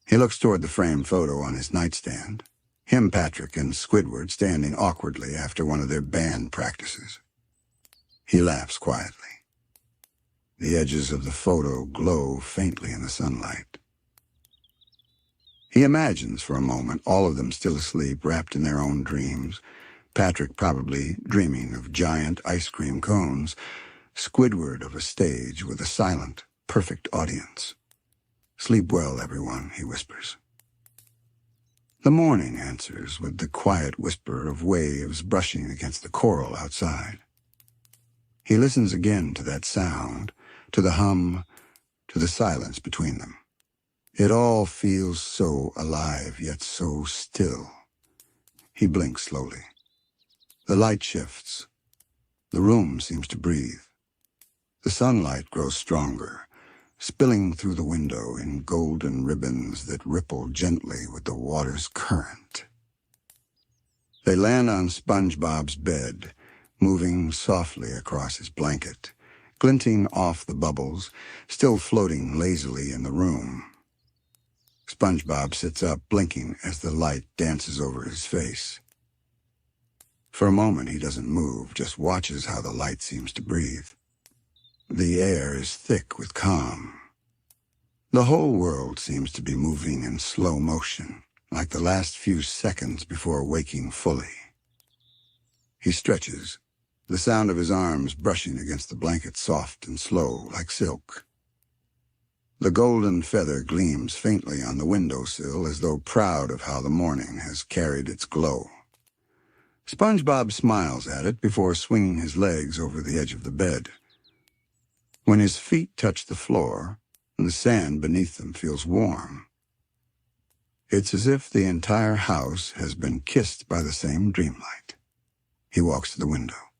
He looks toward the framed photo on his nightstand, him, Patrick, and Squidward standing awkwardly after one of their band practices. He laughs quietly. The edges of the photo glow faintly in the sunlight. He imagines for a moment all of them still asleep, wrapped in their own dreams. Patrick probably dreaming of giant ice cream cones, Squidward of a stage with a silent, perfect audience. "Sleep well, everyone," he whispers. The morning answers with the quiet whisper of waves brushing against the coral outside. He listens again to that sound, to the hum, to the silence between them. It all feels so alive, yet so still. He blinks slowly. The light shifts. The room seems to breathe. The sunlight grows stronger, spilling through the window in golden ribbons that ripple gently with the water's current. They land on SpongeBob's bed, moving softly across his blanket, glinting off the bubbles, still floating lazily in the room. SpongeBob sits up, blinking as the light dances over his face. For a moment he doesn't move, just watches how the light seems to breathe. The air is thick with calm. The whole world seems to be moving in slow motion, like the last few seconds before waking fully. He stretches, the sound of his arms brushing against the blanket soft and slow, like silk. The golden feather gleams faintly on the windowsill as though proud of how the morning has carried its glow. SpongeBob smiles at it before swinging his legs over the edge of the bed. When his feet touch the floor, the sand beneath them feels warm. It's as if the entire house has been kissed by the same dreamlight. He walks to the window.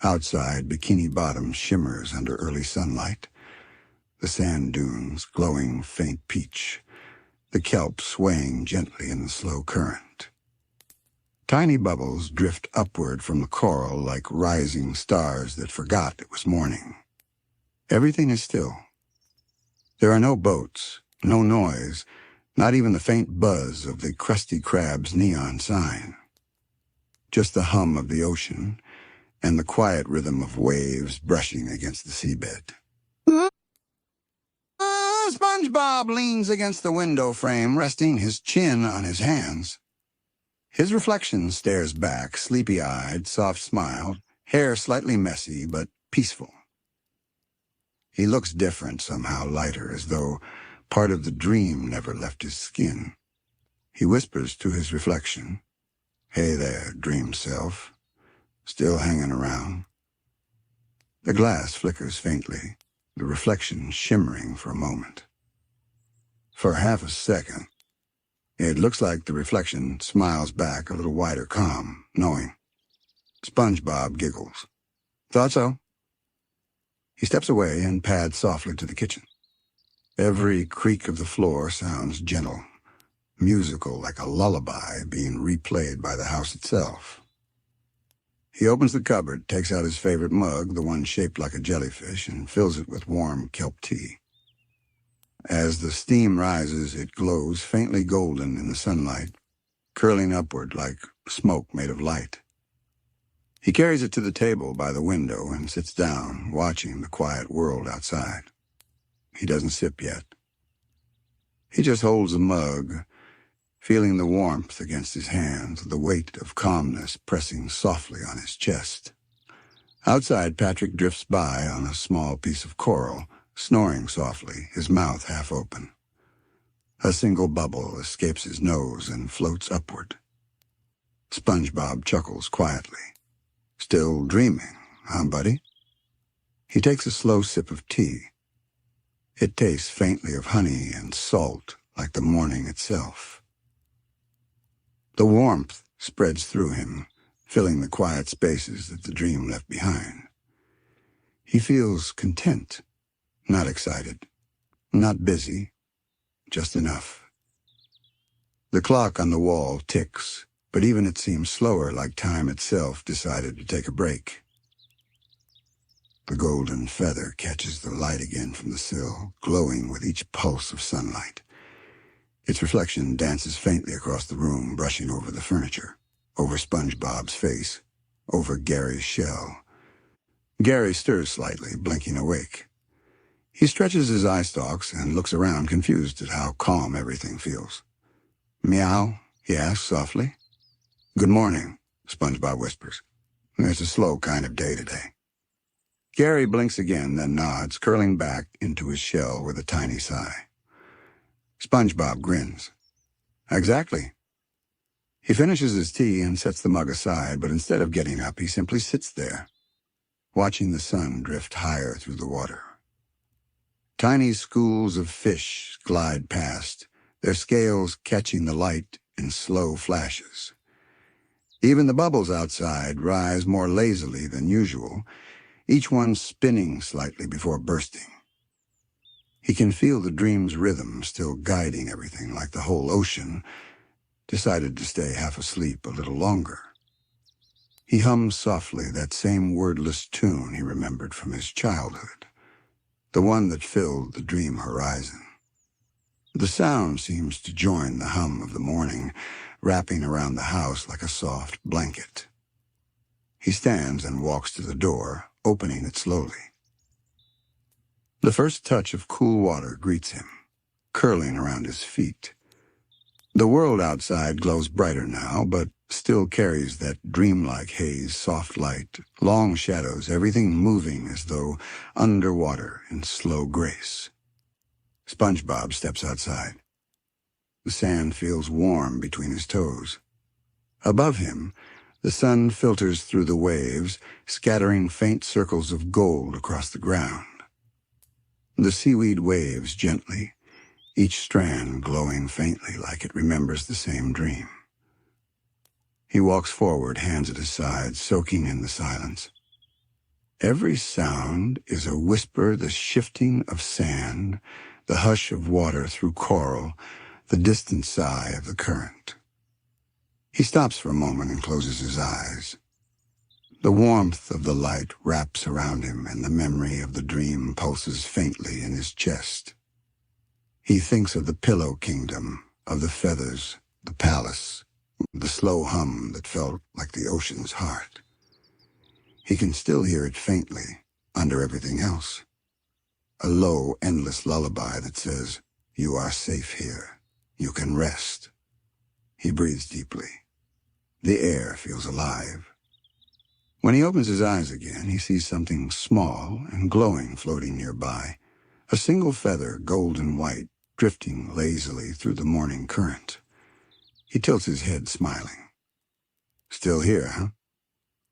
Outside, Bikini Bottom shimmers under early sunlight, the sand dunes glowing faint peach, the kelp swaying gently in the slow current. Tiny bubbles drift upward from the coral like rising stars that forgot it was morning. Everything is still. There are no boats, no noise, not even the faint buzz of the Krusty Krab's neon sign. Just the hum of the ocean and the quiet rhythm of waves brushing against the seabed. SpongeBob leans against the window frame, resting his chin on his hands. His reflection stares back, sleepy-eyed, soft-smiled, hair slightly messy but peaceful. He looks different, somehow lighter, as though part of the dream never left his skin. He whispers to his reflection, "Hey there, dream self. Still hanging around?" The glass flickers faintly, the reflection shimmering for a moment. For half a second, it looks like the reflection smiles back a little wider, calm, knowing. SpongeBob giggles. "Thought so?" He steps away and pads softly to the kitchen. Every creak of the floor sounds gentle, musical, like a lullaby being replayed by the house itself. He opens the cupboard, takes out his favorite mug, the one shaped like a jellyfish, and fills it with warm kelp tea. As the steam rises, it glows faintly golden in the sunlight, curling upward like smoke made of light. He carries it to the table by the window and sits down, watching the quiet world outside. He doesn't sip yet. He just holds a mug, feeling the warmth against his hands, the weight of calmness pressing softly on his chest. Outside, Patrick drifts by on a small piece of coral, snoring softly, his mouth half open. A single bubble escapes his nose and floats upward. SpongeBob chuckles quietly. Still dreaming, huh, buddy? He takes a slow sip of tea. It tastes faintly of honey and salt, like the morning itself. The warmth spreads through him, filling the quiet spaces that the dream left behind. He feels content, not excited, not busy, just enough. The clock on the wall ticks, but even it seems slower, like time itself decided to take a break. The golden feather catches the light again from the sill, glowing with each pulse of sunlight. Its reflection dances faintly across the room, brushing over the furniture, over SpongeBob's face, over Gary's shell. Gary stirs slightly, blinking awake. He stretches his eye stalks and looks around, confused at how calm everything feels. "Meow?" he asks softly. "Good morning," SpongeBob whispers. "It's a slow kind of day today." Gary blinks again, then nods, curling back into his shell with a tiny sigh. SpongeBob grins. "Exactly." He finishes his tea and sets the mug aside, but instead of getting up, he simply sits there, watching the sun drift higher through the water. Tiny schools of fish glide past, their scales catching the light in slow flashes. Even the bubbles outside rise more lazily than usual, each one spinning slightly before bursting. He can feel the dream's rhythm still guiding everything, like the whole ocean decided to stay half asleep a little longer. He hums softly that same wordless tune he remembered from his childhood, the one that filled the dream horizon. The sound seems to join the hum of the morning, wrapping around the house like a soft blanket. He stands and walks to the door, opening it slowly. The first touch of cool water greets him, curling around his feet. The world outside glows brighter now, but still carries that dreamlike haze, soft light, long shadows, everything moving as though underwater in slow grace. SpongeBob steps outside. The sand feels warm between his toes. Above him, the sun filters through the waves, scattering faint circles of gold across the ground. The seaweed waves gently, each strand glowing faintly like it remembers the same dream. He walks forward, hands at his side, soaking in the silence. Every sound is a whisper, the shifting of sand, the hush of water through coral, the distant sigh of the current. He stops for a moment and closes his eyes. The warmth of the light wraps around him, and the memory of the dream pulses faintly in his chest. He thinks of the pillow kingdom, of the feathers, the palace, the slow hum that felt like the ocean's heart. He can still hear it faintly, under everything else. A low, endless lullaby that says, "You are safe here. You can rest." He breathes deeply. The air feels alive. When he opens his eyes again, he sees something small and glowing floating nearby, a single feather, golden white, drifting lazily through the morning current. He tilts his head, smiling. "Still here, huh?"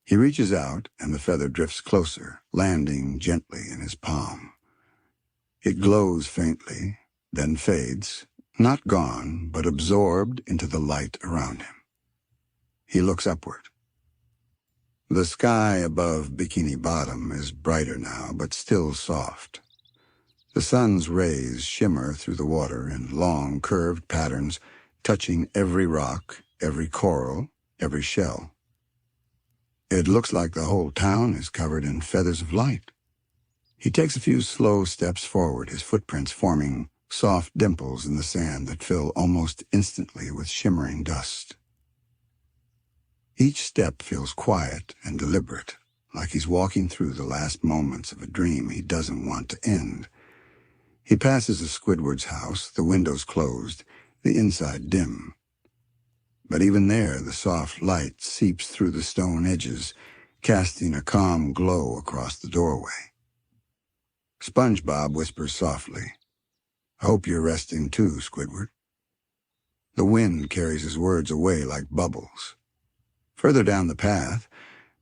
He reaches out, and the feather drifts closer, landing gently in his palm. It glows faintly, then fades, not gone, but absorbed into the light around him. He looks upward. The sky above Bikini Bottom is brighter now, but still soft. The sun's rays shimmer through the water in long, curved patterns, touching every rock, every coral, every shell. It looks like the whole town is covered in feathers of light. He takes a few slow steps forward, his footprints forming soft dimples in the sand that fill almost instantly with shimmering dust. Each step feels quiet and deliberate, like he's walking through the last moments of a dream he doesn't want to end. He passes a Squidward's house, the windows closed, the inside dim. But even there, the soft light seeps through the stone edges, casting a calm glow across the doorway. SpongeBob whispers softly, "Hope you're resting too, Squidward." The wind carries his words away like bubbles. Further down the path,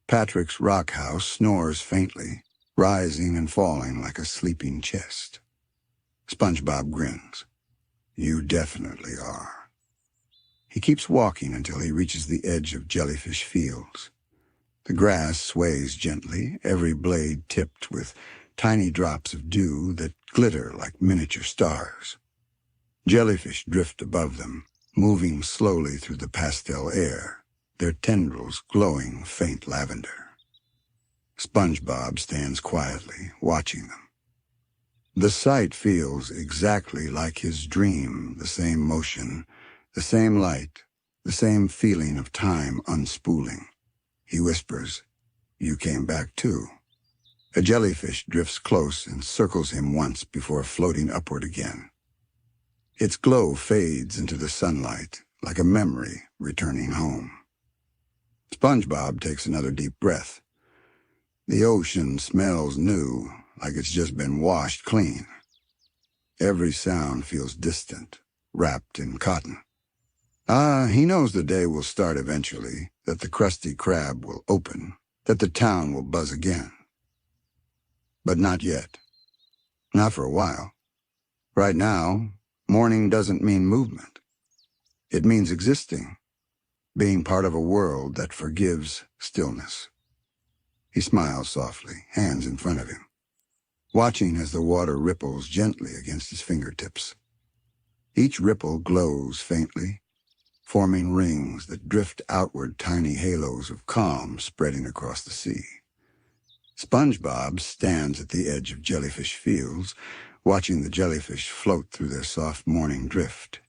Patrick's rock house snores faintly, rising and falling like a sleeping chest. SpongeBob grins. "You definitely are." He keeps walking until he reaches the edge of Jellyfish Fields. The grass sways gently, every blade tipped with tiny drops of dew that glitter like miniature stars. Jellyfish drift above them, moving slowly through the pastel air, their tendrils glowing faint lavender. SpongeBob stands quietly, watching them. The sight feels exactly like his dream, the same motion, the same light, the same feeling of time unspooling. He whispers, "You came back too." A jellyfish drifts close and circles him once before floating upward again. Its glow fades into the sunlight, like a memory returning home. SpongeBob takes another deep breath. The ocean smells new, like it's just been washed clean. Every sound feels distant, wrapped in cotton. He knows the day will start eventually, that the Krusty Krab will open, that the town will buzz again. But not yet. Not for a while. Right now, morning doesn't mean movement. It means existing, being part of a world that forgives stillness. He smiles softly, hands in front of him, watching as the water ripples gently against his fingertips. Each ripple glows faintly, forming rings that drift outward, tiny halos of calm spreading across the sea. SpongeBob stands at the edge of Jellyfish Fields, watching the jellyfish float through their soft morning drift.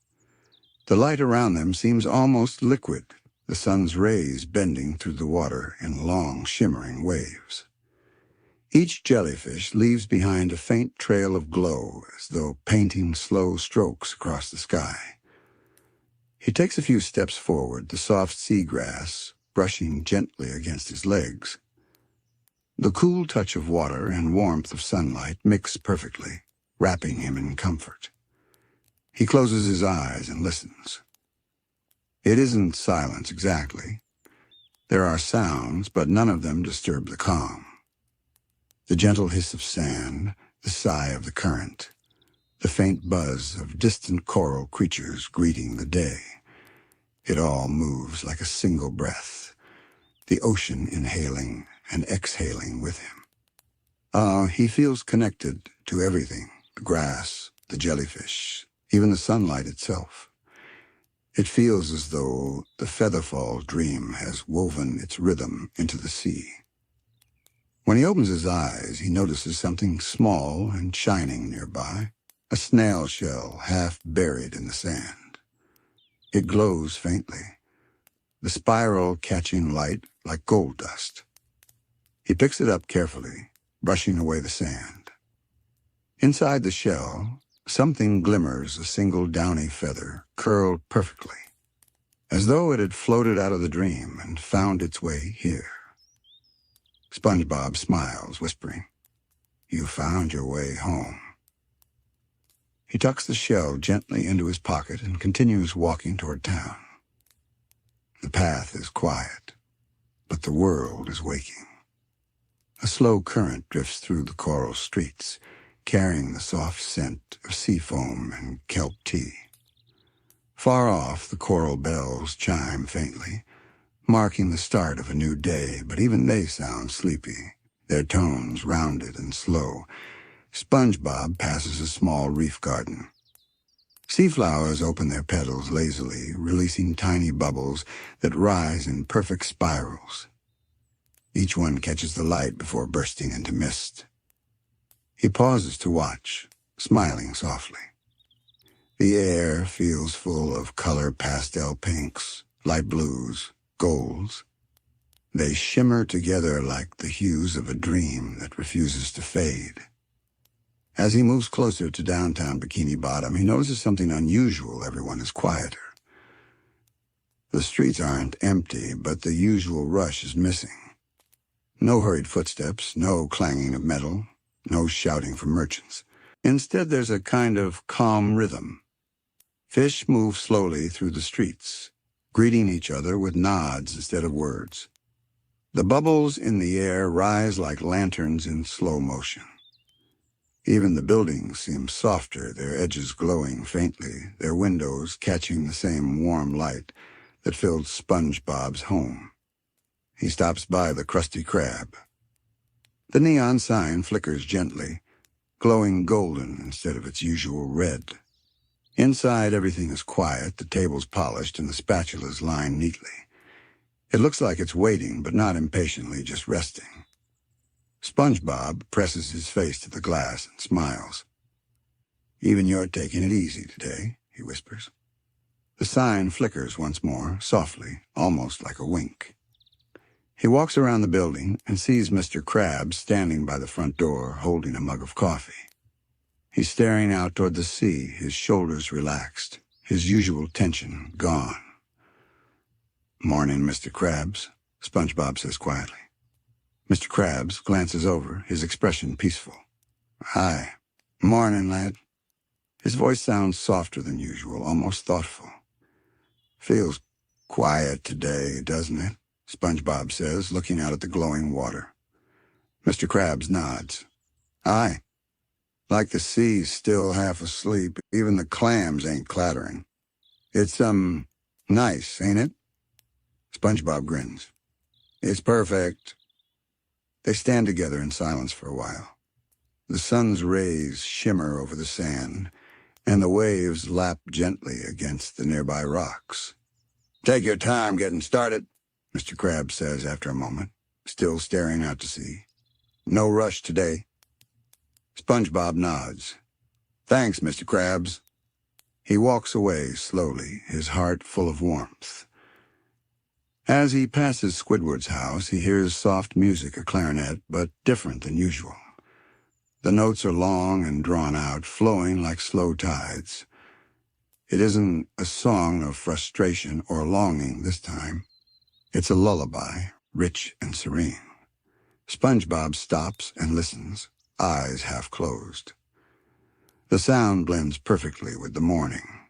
The light around them seems almost liquid, the sun's rays bending through the water in long, shimmering waves. Each jellyfish leaves behind a faint trail of glow, as though painting slow strokes across the sky. He takes a few steps forward, the soft seagrass brushing gently against his legs. The cool touch of water and warmth of sunlight mix perfectly, wrapping him in comfort. He closes his eyes and listens. It isn't silence exactly. There are sounds, but none of them disturb the calm. The gentle hiss of sand, the sigh of the current, the faint buzz of distant coral creatures greeting the day. It all moves like a single breath, the ocean inhaling and exhaling with him. He feels connected to everything, the grass, the jellyfish, even the sunlight itself. It feels as though the featherfall dream has woven its rhythm into the sea. When he opens his eyes, he notices something small and shining nearby, a snail shell half buried in the sand. It glows faintly, the spiral catching light like gold dust. He picks it up carefully, brushing away the sand. Inside the shell, something glimmers, a single downy feather, curled perfectly, as though it had floated out of the dream and found its way here. SpongeBob smiles, whispering, "You found your way home." He tucks the shell gently into his pocket and continues walking toward town. The path is quiet, but the world is waking. A slow current drifts through the coral streets, carrying the soft scent of sea foam and kelp tea. Far off, the coral bells chime faintly, marking the start of a new day, but even they sound sleepy, their tones rounded and slow. SpongeBob passes a small reef garden. Sea flowers open their petals lazily, releasing tiny bubbles that rise in perfect spirals. Each one catches the light before bursting into mist. He pauses to watch, smiling softly. The air feels full of color pastel pinks, light blues, golds, They shimmer together like the hues of a dream that refuses to fade. As he moves closer to downtown Bikini Bottom, he notices something unusual. Everyone is quieter. The streets aren't empty, but the usual rush is missing. No hurried footsteps, no clanging of metal, no shouting from merchants. Instead, there's a kind of calm rhythm. Fish move slowly through the streets, greeting each other with nods instead of words. The bubbles in the air rise like lanterns in slow motion. Even the buildings seem softer, their edges glowing faintly, their windows catching the same warm light that filled SpongeBob's home. He stops by the Krusty Krab. The neon sign flickers gently, glowing golden instead of its usual red. Inside, everything is quiet, the tables polished and the spatulas lined neatly. It looks like it's waiting, but not impatiently, just resting. SpongeBob presses his face to the glass and smiles. "Even you're taking it easy today," he whispers. The sign flickers once more, softly, almost like a wink. He walks around the building and sees Mr. Krabs standing by the front door, holding a mug of coffee. He's staring out toward the sea, his shoulders relaxed, his usual tension gone. "Morning, Mr. Krabs," SpongeBob says quietly. Mr. Krabs glances over, his expression peaceful. "Hi. Morning, lad." His voice sounds softer than usual, almost thoughtful. "Feels quiet today, doesn't it?" SpongeBob says, looking out at the glowing water. Mr. Krabs nods. "Aye. Like the sea's still half asleep, even the clams ain't clattering. It's, nice, ain't it?" SpongeBob grins. "It's perfect." They stand together in silence for a while. The sun's rays shimmer over the sand, and the waves lap gently against the nearby rocks. "Take your time getting started," Mr. Krabs says after a moment, still staring out to sea. "No rush today." SpongeBob nods. "Thanks, Mr. Krabs." He walks away slowly, his heart full of warmth. As he passes Squidward's house, he hears soft music, a clarinet, but different than usual. The notes are long and drawn out, flowing like slow tides. It isn't a song of frustration or longing this time. It's a lullaby, rich and serene. SpongeBob stops and listens, eyes half closed. The sound blends perfectly with the morning.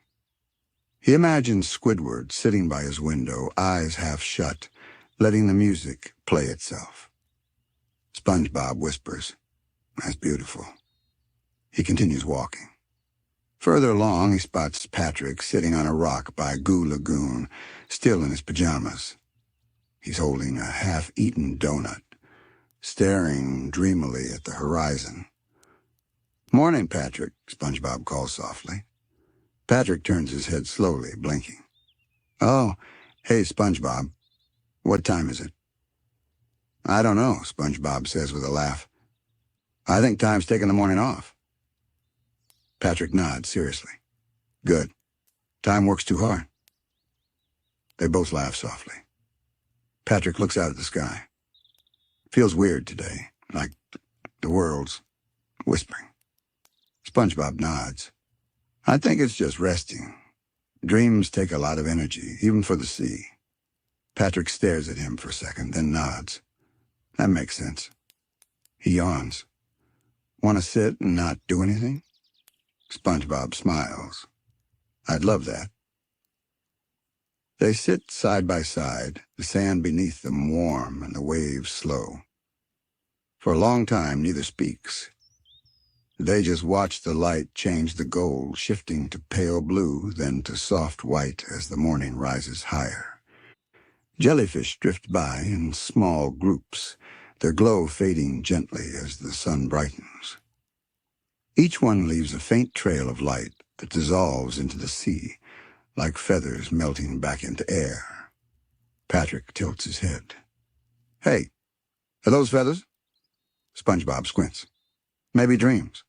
He imagines Squidward sitting by his window, eyes half shut, letting the music play itself. SpongeBob whispers, "That's beautiful." He continues walking. Further along, he spots Patrick sitting on a rock by Goo Lagoon, still in his pajamas. He's holding a half-eaten donut, staring dreamily at the horizon. "Morning, Patrick," SpongeBob calls softly. Patrick turns his head slowly, blinking. "Oh, hey, SpongeBob. What time is it?" "I don't know," SpongeBob says with a laugh. "I think time's taking the morning off." Patrick nods seriously. "Good. Time works too hard." They both laugh softly. Patrick looks out at the sky. Feels weird today, like the world's whispering. SpongeBob nods. "I think it's just resting. Dreams take a lot of energy, even for the sea." Patrick stares at him for a second, then nods. "That makes sense." He yawns. "Want to sit and not do anything?" SpongeBob smiles. "I'd love that." They sit side by side, the sand beneath them warm and the waves slow. For a long time, neither speaks. They just watch the light change the gold, shifting to pale blue, then to soft white as the morning rises higher. Jellyfish drift by in small groups, their glow fading gently as the sun brightens. Each one leaves a faint trail of light that dissolves into the sea, like feathers melting back into air. Patrick tilts his head. "Hey, are those feathers?" SpongeBob squints. "Maybe dreams."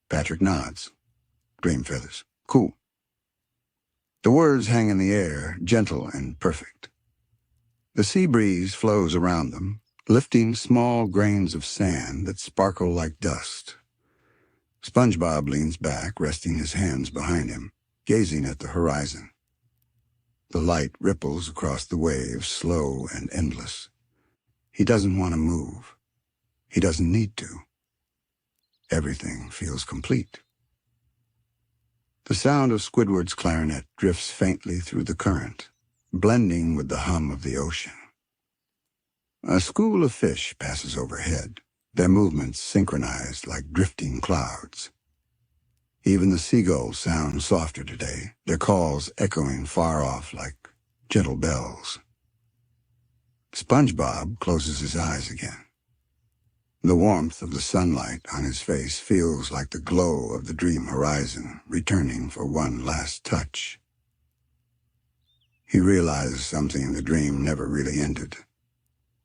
Patrick nods. "Dream feathers. Cool." The words hang in the air, gentle and perfect. The sea breeze flows around them, lifting small grains of sand that sparkle like dust. SpongeBob leans back, resting his hands behind him, gazing at the horizon. The light ripples across the waves, slow and endless. He doesn't want to move. He doesn't need to. Everything feels complete. The sound of Squidward's clarinet drifts faintly through the current, blending with the hum of the ocean. A school of fish passes overhead, their movements synchronized like drifting clouds. Even the seagulls sound softer today, their calls echoing far off like gentle bells. SpongeBob closes his eyes again. The warmth of the sunlight on his face feels like the glow of the dream horizon, returning for one last touch. He realizes something the dream never really ended.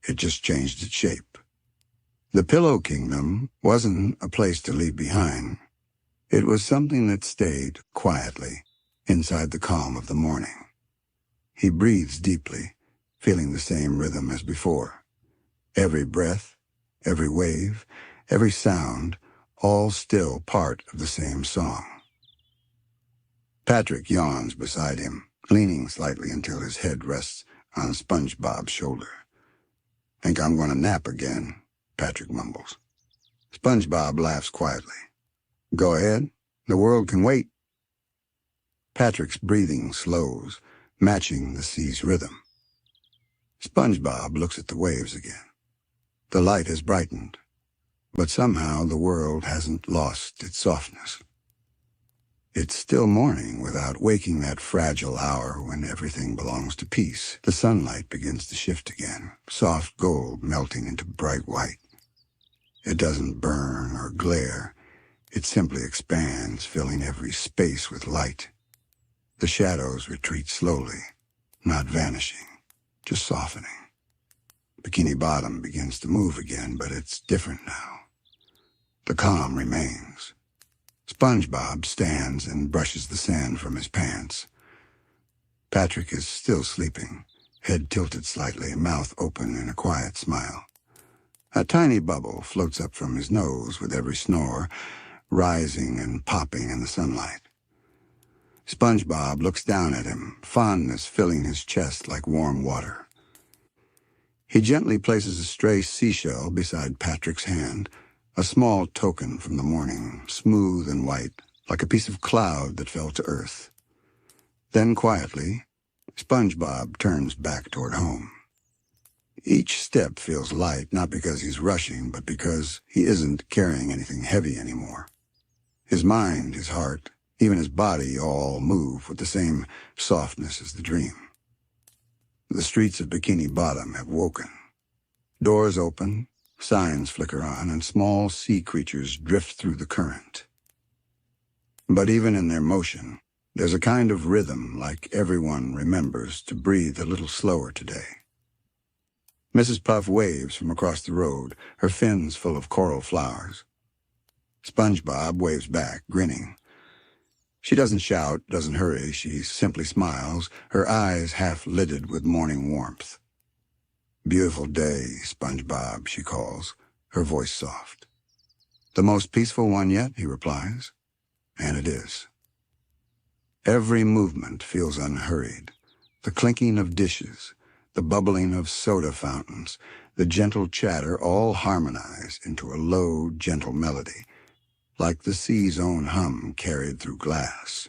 It just changed its shape. The Pillow Kingdom wasn't a place to leave behind. It was something that stayed quietly inside the calm of the morning. He breathes deeply, feeling the same rhythm as before. Every breath, every wave, every sound, all still part of the same song. Patrick yawns beside him, leaning slightly until his head rests on SpongeBob's shoulder. "Think I'm going to nap again," Patrick mumbles. SpongeBob laughs quietly. "Go ahead. The world can wait." Patrick's breathing slows, matching the sea's rhythm. SpongeBob looks at the waves again. The light has brightened, but somehow the world hasn't lost its softness. It's still morning without waking that fragile hour when everything belongs to peace. The sunlight begins to shift again, soft gold melting into bright white. It doesn't burn or glare. It simply expands, filling every space with light. The shadows retreat slowly, not vanishing, just softening. Bikini Bottom begins to move again, but it's different now. The calm remains. SpongeBob stands and brushes the sand from his pants. Patrick is still sleeping, head tilted slightly, mouth open in a quiet smile. A tiny bubble floats up from his nose with every snore, rising and popping in the sunlight. SpongeBob looks down at him, fondness filling his chest like warm water. He gently places a stray seashell beside Patrick's hand, a small token from the morning, smooth and white, like a piece of cloud that fell to earth. Then quietly, SpongeBob turns back toward home. Each step feels light, not because he's rushing, but because he isn't carrying anything heavy anymore. His mind, his heart, even his body all move with the same softness as the dream. The streets of Bikini Bottom have woken. Doors open, signs flicker on, and small sea creatures drift through the current. But even in their motion, there's a kind of rhythm like everyone remembers to breathe a little slower today. Mrs. Puff waves from across the road, her fins full of coral flowers. SpongeBob waves back, grinning. She doesn't shout, doesn't hurry, she simply smiles, her eyes half-lidded with morning warmth. "Beautiful day, SpongeBob," she calls, her voice soft. "The most peaceful one yet," he replies, and it is. Every movement feels unhurried. The clinking of dishes, the bubbling of soda fountains, the gentle chatter all harmonize into a low, gentle melody, like the sea's own hum carried through glass.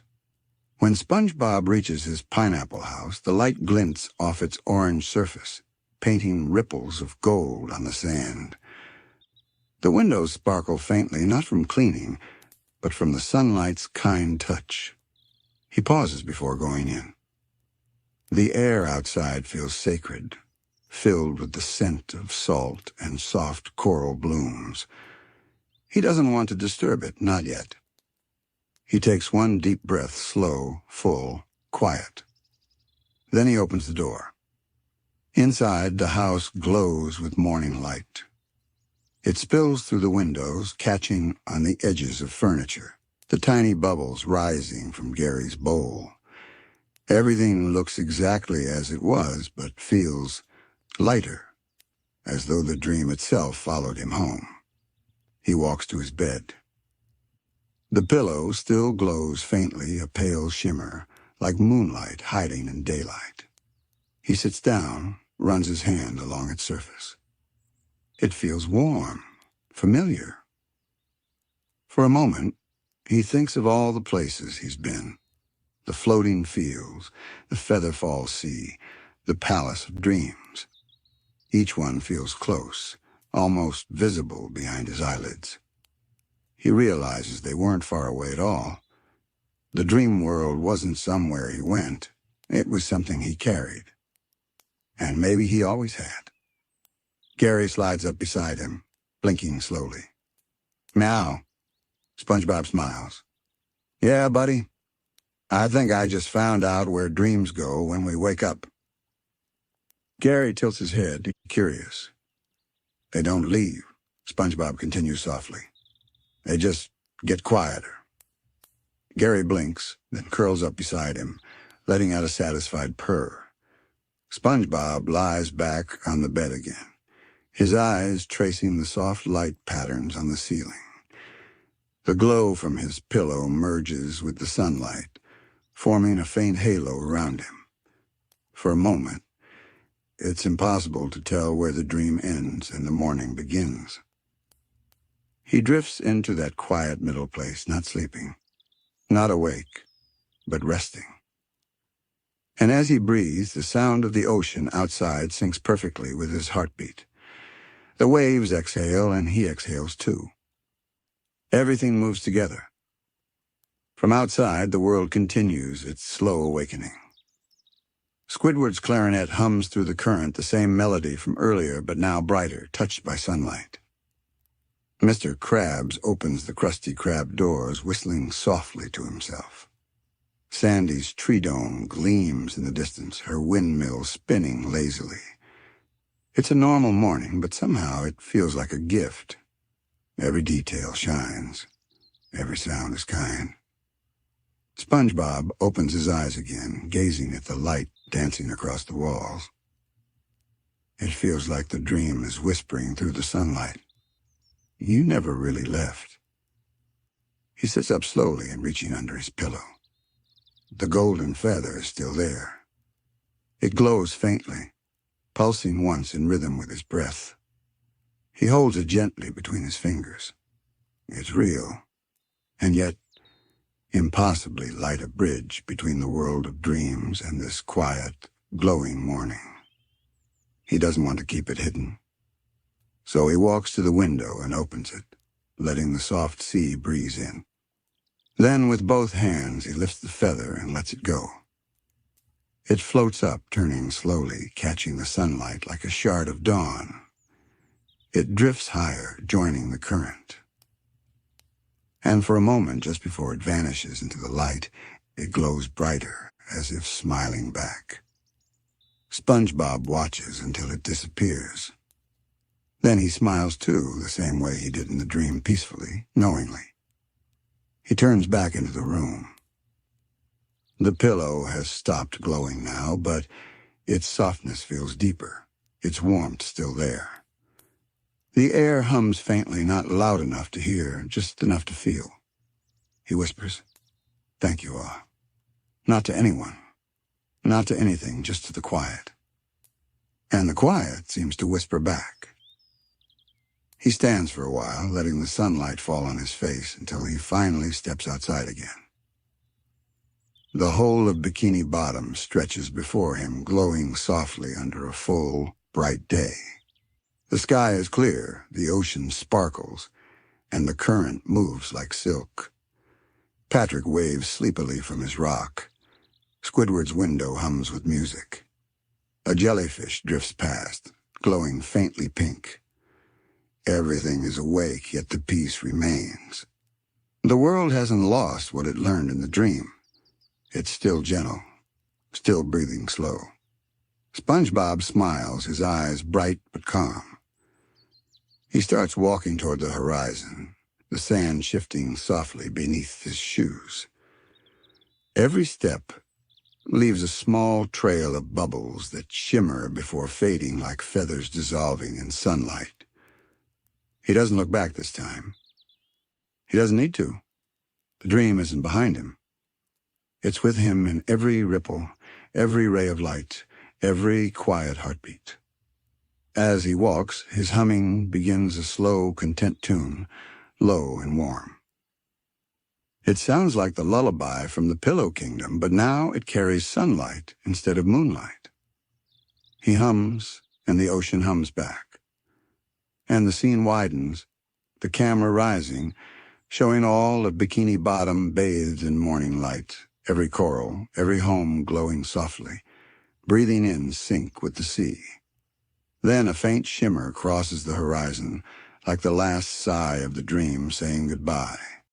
When SpongeBob reaches his pineapple house, the light glints off its orange surface, painting ripples of gold on the sand. The windows sparkle faintly, not from cleaning, but from the sunlight's kind touch. He pauses before going in. The air outside feels sacred, filled with the scent of salt and soft coral blooms. He doesn't want to disturb it, not yet. He takes one deep breath, slow, full, quiet. Then he opens the door. Inside, the house glows with morning light. It spills through the windows, catching on the edges of furniture, the tiny bubbles rising from Gary's bowl. Everything looks exactly as it was, but feels lighter, as though the dream itself followed him home. He walks to his bed. The pillow still glows faintly, a pale shimmer, like moonlight hiding in daylight. He sits down, runs his hand along its surface. It feels warm, familiar. For a moment, he thinks of all the places he's been. The floating fields, the featherfall sea, the palace of dreams. Each one feels close, almost visible behind his eyelids. He realizes they weren't far away at all. The dream world wasn't somewhere he went. It was something he carried. And maybe he always had. Gary slides up beside him, blinking slowly. Meow. SpongeBob smiles. Yeah, buddy. I think I just found out where dreams go when we wake up. Gary tilts his head, curious. They don't leave, SpongeBob continues softly. They just get quieter. Gary blinks, then curls up beside him, letting out a satisfied purr. SpongeBob lies back on the bed again, his eyes tracing the soft light patterns on the ceiling. The glow from his pillow merges with the sunlight, forming a faint halo around him. For a moment, it's impossible to tell where the dream ends and the morning begins. He drifts into that quiet middle place, not sleeping, not awake, but resting. And as he breathes, the sound of the ocean outside syncs perfectly with his heartbeat. The waves exhale, and he exhales too. Everything moves together. From outside, the world continues its slow awakening. Squidward's clarinet hums through the current, the same melody from earlier, but now brighter, touched by sunlight. Mr. Krabs opens the Krusty Krab doors, whistling softly to himself. Sandy's tree dome gleams in the distance, her windmill spinning lazily. It's a normal morning, but somehow it feels like a gift. Every detail shines. Every sound is kind. SpongeBob opens his eyes again, gazing at the light dancing across the walls. It feels like the dream is whispering through the sunlight. You never really left. He sits up slowly and reaching under his pillow. The golden feather is still there. It glows faintly, pulsing once in rhythm with his breath. He holds it gently between his fingers. It's real, and yet impossibly light a bridge between the world of dreams and this quiet, glowing morning. He doesn't want to keep it hidden. So he walks to the window and opens it, letting the soft sea breeze in. Then, with both hands, he lifts the feather and lets it go. It floats up, turning slowly, catching the sunlight like a shard of dawn. It drifts higher, joining the current. And for a moment, just before it vanishes into the light, it glows brighter, as if smiling back. SpongeBob watches until it disappears. Then he smiles too, the same way he did in the dream, peacefully, knowingly. He turns back into the room. The pillow has stopped glowing now, but its softness feels deeper, its warmth still there. The air hums faintly, not loud enough to hear, just enough to feel. He whispers, "Thank you all." Not to anyone, not to anything, just to the quiet. And the quiet seems to whisper back. He stands for a while, letting the sunlight fall on his face until he finally steps outside again. The whole of Bikini Bottom stretches before him, glowing softly under a full, bright day. The sky is clear, the ocean sparkles, and the current moves like silk. Patrick waves sleepily from his rock. Squidward's window hums with music. A jellyfish drifts past, glowing faintly pink. Everything is awake, yet the peace remains. The world hasn't lost what it learned in the dream. It's still gentle, still breathing slow. SpongeBob smiles, his eyes bright but calm. He starts walking toward the horizon, the sand shifting softly beneath his shoes. Every step leaves a small trail of bubbles that shimmer before fading like feathers dissolving in sunlight. He doesn't look back this time. He doesn't need to. The dream isn't behind him. It's with him in every ripple, every ray of light, every quiet heartbeat. As he walks, his humming begins a slow, content tune, low and warm. It sounds like the lullaby from the Pillow Kingdom, but now it carries sunlight instead of moonlight. He hums, and the ocean hums back. And the scene widens, the camera rising, showing all of Bikini Bottom bathed in morning light, every coral, every home glowing softly, breathing in sync with the sea. Then a faint shimmer crosses the horizon, like the last sigh of the dream saying goodbye.